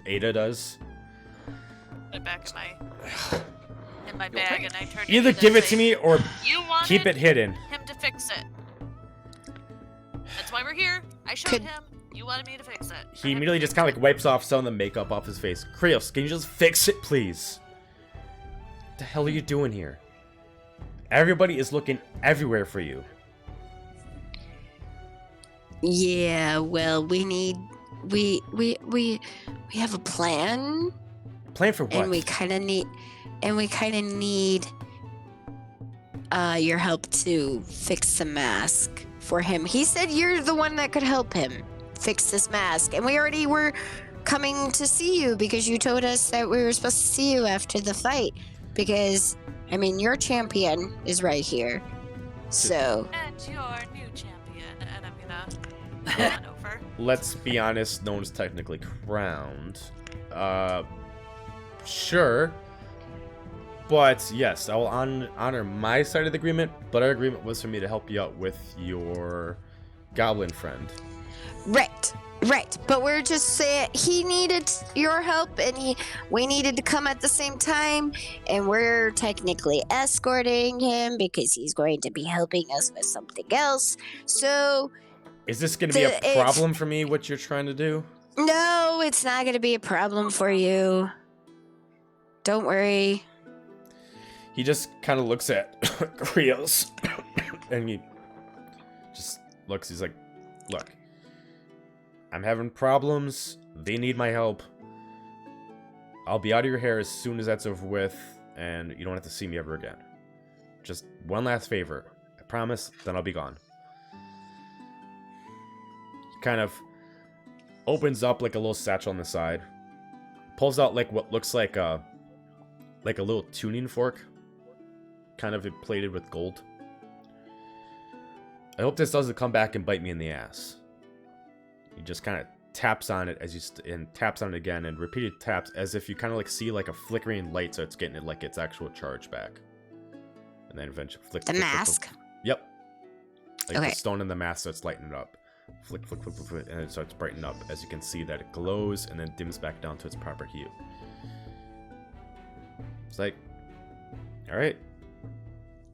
Ada does. Put it back in my bag, and I turn to Either Ada and give it to say, me or You wanted keep it hidden. him to fix it. That's why we're here. I showed Could- him. You wanted me to fix it. He immediately just kind of like wipes off some of the makeup off his face. Krios, can you just fix it, please? What the hell are you doing here? Everybody is looking everywhere for you. Yeah, well, we have a plan, Plan for what? and we kind of need your help to fix the mask for him. He said you're the one that could help him fix this mask, and we already were coming to see you because you told us that we were supposed to see you after the fight because I mean your champion is right here. So And your new champion, and I'm gonna run over. Let's be honest, no one's technically crowned. Sure. But yes, I will honor my side of the agreement, but our agreement was for me to help you out with your goblin friend. Right. But we're just saying he needed your help, and we needed to come at the same time, and we're technically escorting him because he's going to be helping us with something else. So Is this going to be a problem for me, what you're trying to do? No, it's not going to be a problem for you. Don't worry. He just kind of looks at Krios and he just looks. He's like, look, I'm having problems. They need my help. I'll be out of your hair as soon as that's over with, and you don't have to see me ever again. Just one last favor. I promise, then I'll be gone. He kind of opens up like a little satchel on the side. Pulls out like what looks like a little tuning fork. Kind of plated with gold. I hope this doesn't come back and bite me in the ass. He just kind of taps on it and taps on it again, and repeated taps as if you kind of like see like a flickering light, so it's getting it like its actual charge back. And then eventually flick The mask? Flick. Yep. Like Okay. the stone in the mask starts lighting up. Flick, flick, flick, flick, flick, and it starts brightening up. As you can see that it glows and then dims back down to its proper hue. It's like, all right.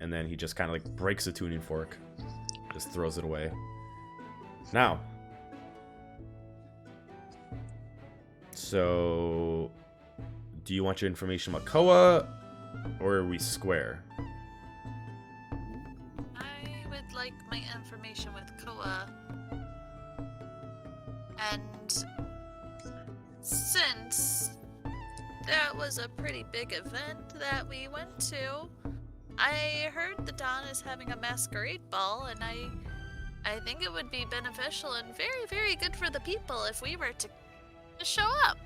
And then he just kind of like breaks the tuning fork. Just throws it away. Now. So, do you want your information about Koa, or are we square? I would like my information with Koa. And since that was a pretty big event that we went to, I heard the Dawn is having a masquerade ball, and I think it would be beneficial and very, very good for the people if we were to show up.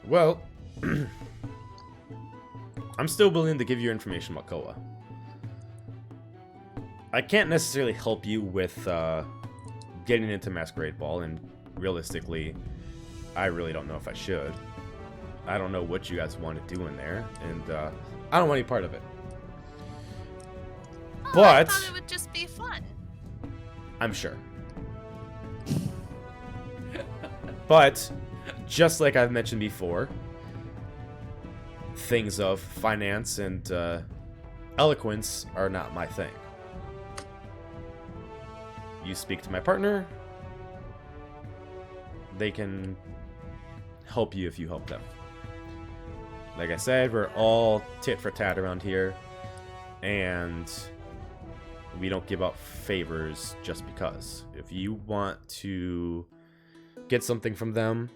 Well, I'm still willing to give you information about Koa. I can't necessarily help you with getting into Masquerade Ball, and realistically, I really don't know if I should. I don't know what you guys want to do in there, and I don't want any part of it. Oh, But I thought it would just be fun. I'm sure. But, just like I've mentioned before, things of finance and eloquence are not my thing. You speak to my partner, they can help you if you help them. Like I said, we're all tit for tat around here, and we don't give out favors just because. If you want to get something from them,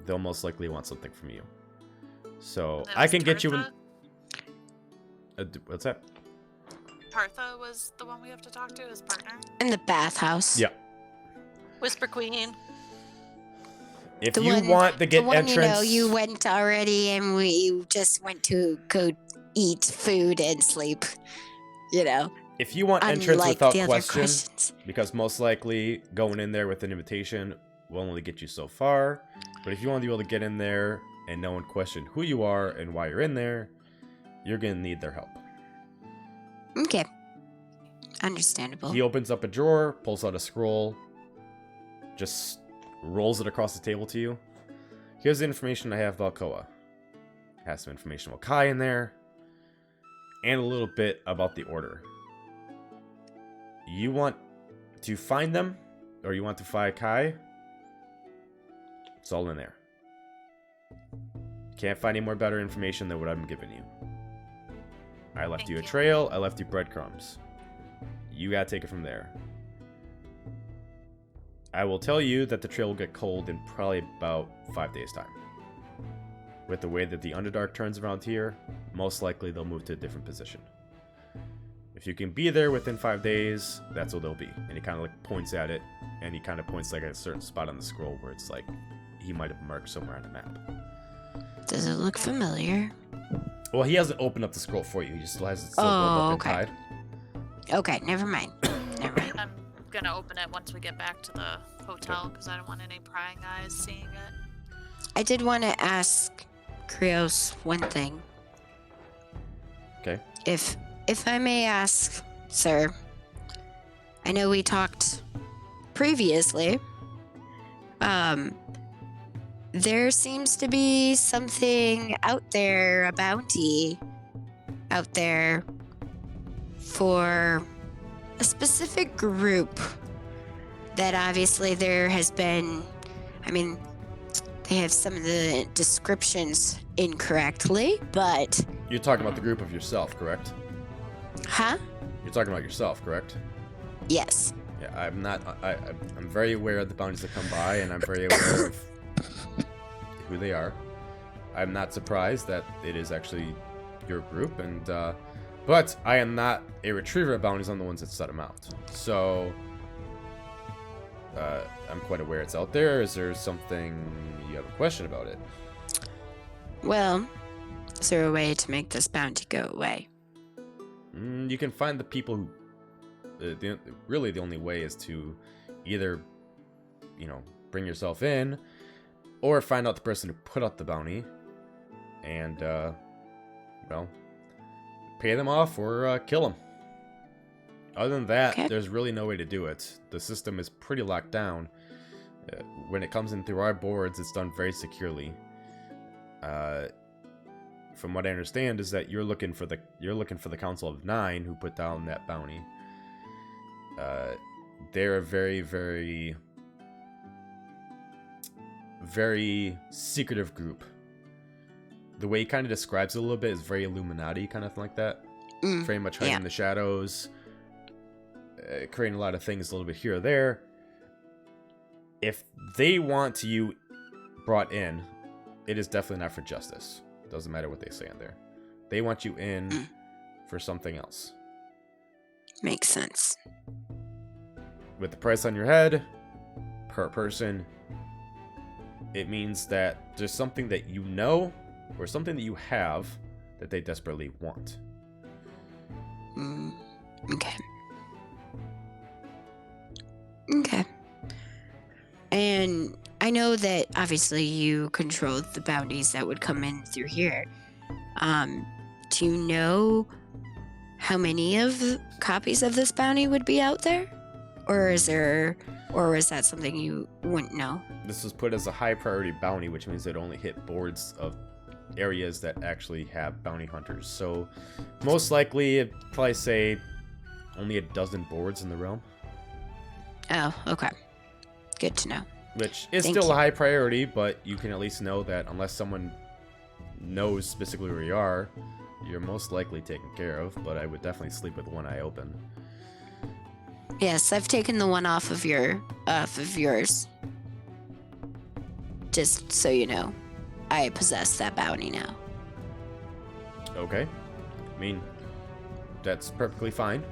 they'll most likely want something from you. So That I was can get you in. Tartha? What's that? Partha was the one we have to talk to, his partner. In the bathhouse. Yeah. Whisper Queen. If The you one- want to get the one, entrance, you went already, and we just went to go eat food and sleep. if you want entrance Unlike without the other question, questions. because most likely going in there with an invitation will only get you so far. But if you want to be able to get in there and no one question who you are and why you're in there, you're gonna need their help. Okay. Understandable. He opens up a drawer, pulls out a scroll, just rolls it across the table to you. Here's the information I have about Koa. It has some information about Kai in there, and a little bit about the order. You want to find them, or you want to find Kai? It's all in there. Can't find any more better information than what I'm giving you. I left Thank you a you. trail, I left you breadcrumbs. You gotta take it from there. I will tell you that the trail will get cold in probably about 5 days' time. With the way that the Underdark turns around here, most likely they'll move to a different position. If you can be there within 5 days, that's what they'll be. And he kind of like points at it, and he kind of points like at a certain spot on the scroll where it's like he might have marked somewhere on the map. Does it look familiar? Well, he hasn't opened up the scroll for you. He still has it still Oh, rolled up okay. and tied. Okay, never mind. Never mind. I'm gonna open it once we get back to the hotel because I don't want any prying eyes seeing it. I did want to ask Krios one thing. Okay. If I may ask, sir. I know we talked previously. There seems to be something out there, a bounty out there for a specific group that obviously there has been, I mean, they have some of the descriptions incorrectly, but... You're talking about the group of yourself, correct? Huh? You're talking about yourself, correct? Yes. Yeah, I'm not. I'm very aware of the bounties that come by, and I'm very aware of who they are. I'm not surprised that it is actually your group, and but I am not a retriever of bounties. I'm the ones that set them out. So I'm quite aware it's out there. Is there something you have a question about it? Well, is there a way to make this bounty go away? You can find the people who. Really, the only way is to either, bring yourself in, or find out the person who put out the bounty, and, pay them off or kill them. Other than that, Okay. There's really no way to do it. The system is pretty locked down. When it comes in through our boards, it's done very securely. From what I understand, is that you're looking for the Council of Nine who put down that bounty. They're a very, very, very secretive group. The way he kind of describes it a little bit is very Illuminati kind of thing like that. Very much hiding in the shadows, creating a lot of things a little bit here or there. If they want you brought in, it is definitely not for justice. Doesn't matter what they say in there. They want you in for something else. Makes sense. With the price on your head, per person, it means that there's something that you know, or something that you have, that they desperately want. Okay. Okay. And I know that obviously you controlled the bounties that would come in through here. Do you know how many of copies of this bounty would be out there? Or is that something you wouldn't know? This was put as a high priority bounty, which means it only hit boards of areas that actually have bounty hunters. So most likely, I'd probably say only a dozen boards in the realm. Oh, okay. Good to know. Which is Thank still you. a high priority, but you can at least know that unless someone knows specifically where you are, you're most likely taken care of. But I would definitely sleep with one eye open. Yes, I've taken the one off of yours. Just so you know, I possess that bounty now. Okay. I mean, that's perfectly fine.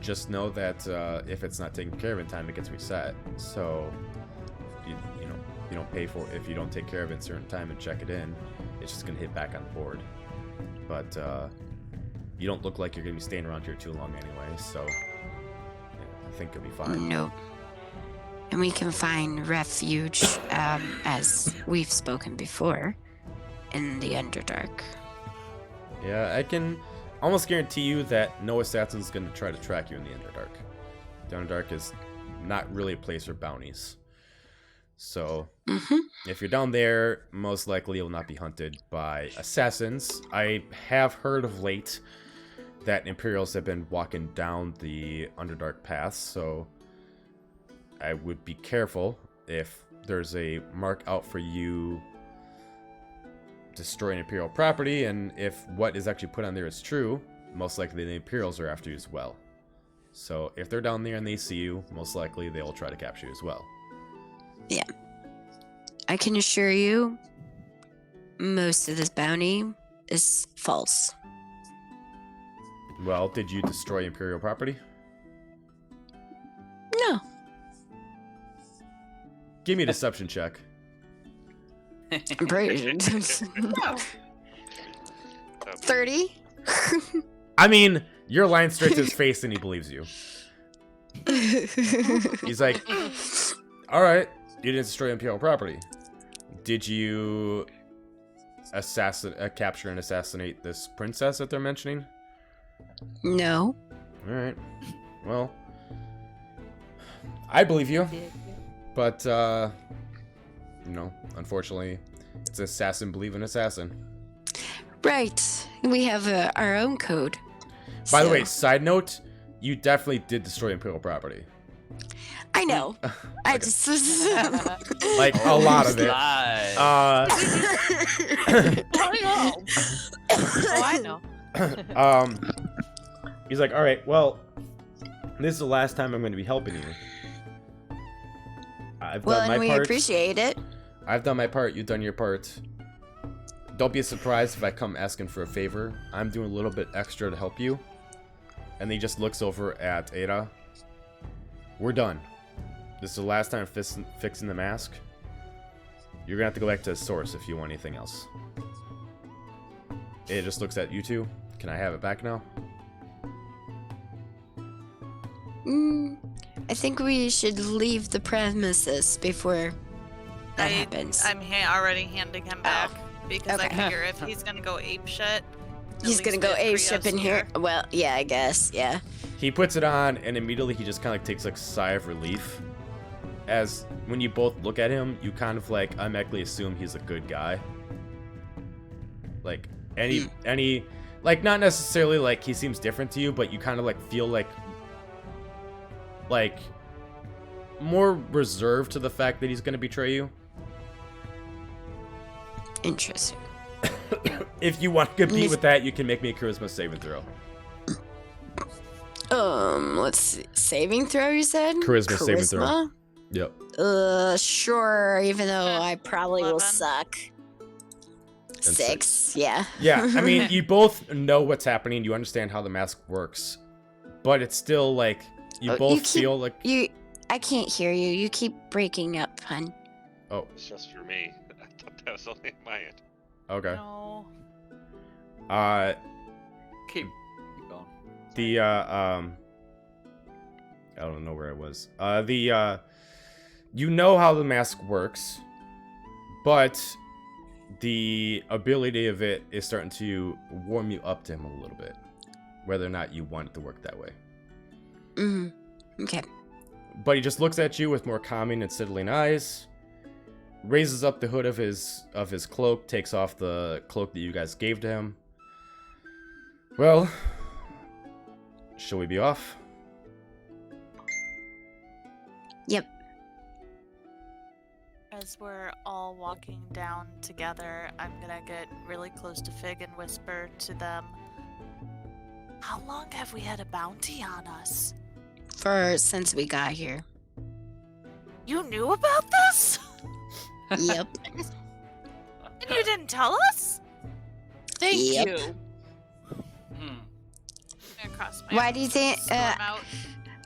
Just know that if it's not taken care of in time, it gets reset. So, you don't pay for it. If you don't take care of it in a certain time and check it in, it's just going to hit back on the board. But you don't look like you're going to be staying around here too long anyway, so I think you'll be fine. Nope. And we can find refuge, as we've spoken before, in the Underdark. Yeah, I can almost guarantee you that no assassin's going to try to track you in the Underdark. The Underdark is not really a place for bounties. So, if you're down there, most likely you'll not be hunted by assassins. I have heard of late that Imperials have been walking down the Underdark paths, so I would be careful if there's a mark out for you destroying Imperial property, and if what is actually put on there is true, most likely the Imperials are after you as well. So if they're down there and they see you, most likely they will try to capture you as well. Yeah. I can assure you, most of this bounty is false. Well, did you destroy Imperial property? No. Give me a deception check. I'm pretty 30? I mean, you're lying straight to his face and he believes you. He's like, alright, you didn't destroy Imperial property. Did you capture and assassinate this princess that they're mentioning? No. Alright. Well, I believe you. But, unfortunately, it's assassin believe an assassin. Right. We have our own code. By the So- way, side note, you definitely did destroy Imperial property. I know. I Okay. just. Like, a lot of it. Lies. I know. He's like, all right, well, this is the last time I'm going to be helping you. I've Well, done and my we part. appreciate it. I've done my part. You've done your part. Don't be surprised if I come asking for a favor. I'm doing a little bit extra to help you. And he just looks over at Ada. We're done. This is the last time fixing the mask. You're gonna have to go back to the source if you want anything else. It just looks at you two. Can I have it back now? I think we should leave the premises before that happens. I'm already handing him back because I okay. figure if he's gonna go ape shit, He's gonna go ape ship in here. Well, yeah, I guess, yeah. He puts it on, and immediately he just kind of like takes like a sigh of relief. As when you both look at him, you kind of like automatically assume he's a good guy. Like any like not necessarily like he seems different to you, but you kind of like feel like more reserved to the fact that he's gonna betray you. Interesting. If you want to compete with that, you can make me a charisma saving throw. Let's see. Saving throw, you said? Charisma saving throw. Yep. Sure, even though I probably will 11. suck. And 6, yeah. Yeah, I mean, you both know what's happening. You understand how the mask works. But it's still like, you both feel like... I can't hear you. You keep breaking up, hun. Oh, It's just for me. I thought that was only my end. okay. No. Keep going. I don't know where I was. You know how the mask works, but the ability of it is starting to warm you up to him a little bit, whether or not you want it to work that way. Okay. But he just looks at you with more calming and settling eyes, raises up the hood of his cloak, takes off the cloak that you guys gave to him. Well, shall we be off? Yep. As we're all walking down together, I'm gonna get really close to Fig and whisper to them, how long have we had a bounty on us? Since we got here. You knew about this? Yep. And you didn't tell us? Thank Yep. you. I'm gonna cross my Why arms do you think? and storm out.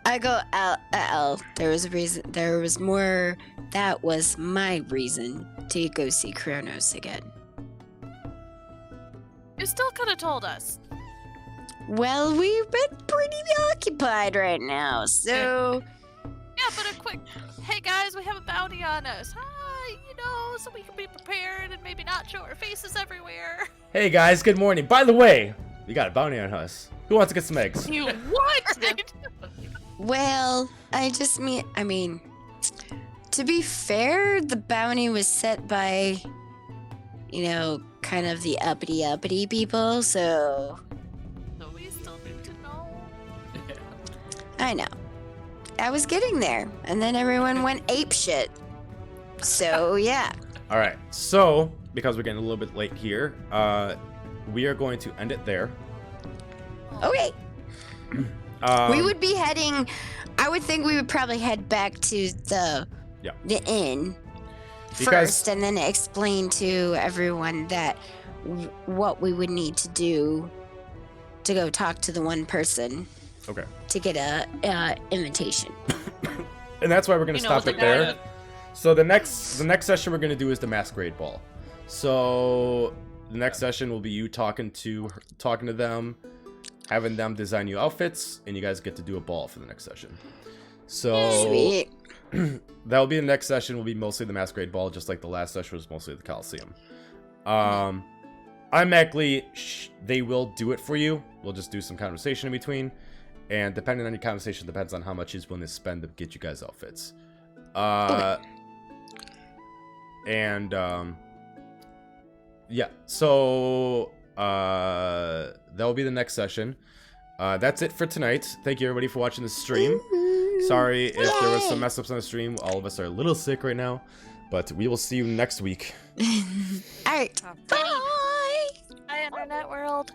I go, there was a reason. There was more. That was my reason to go see Kronos again. You still could have told us. Well, we've been pretty occupied right now, so. Yeah, but a quick, hey guys, we have a bounty on us. Hi, so we can be prepared and maybe not show our faces everywhere. Hey guys, good morning. By the way, we got a bounty on us. Who wants to get some eggs? You what? Well, I mean, to be fair, the bounty was set by, kind of the uppity people, so. So we still need to know. I know. I was getting there, and then everyone went apeshit. So, yeah. All right. So, because we're getting a little bit late here, we are going to end it there. Okay. Um, We would be heading. I would think we would probably head back to the inn Because- first, and then explain to everyone that what we would need to do to go talk to the one person Okay. to get a invitation. And that's why we're going to stop it there. that. So the next session we're going to do is the masquerade ball. So the next session will be you talking to them, having them design you outfits, and you guys get to do a ball for the next session. So Sweet. that'll be the next session. Will be mostly the masquerade ball, just like the last session was mostly the Coliseum. Automatically, they will do it for you. We'll just do some conversation in between, and depending on your conversation, depends on how much he's willing to spend to get you guys outfits. And yeah, so that'll be the next session. that's it for tonight. Thank you everybody for watching the stream. Sorry if there was some mess ups on the stream. All of us are a little sick right now, but we will see you next week. All right. Bye. Bye. Bye, Internet World.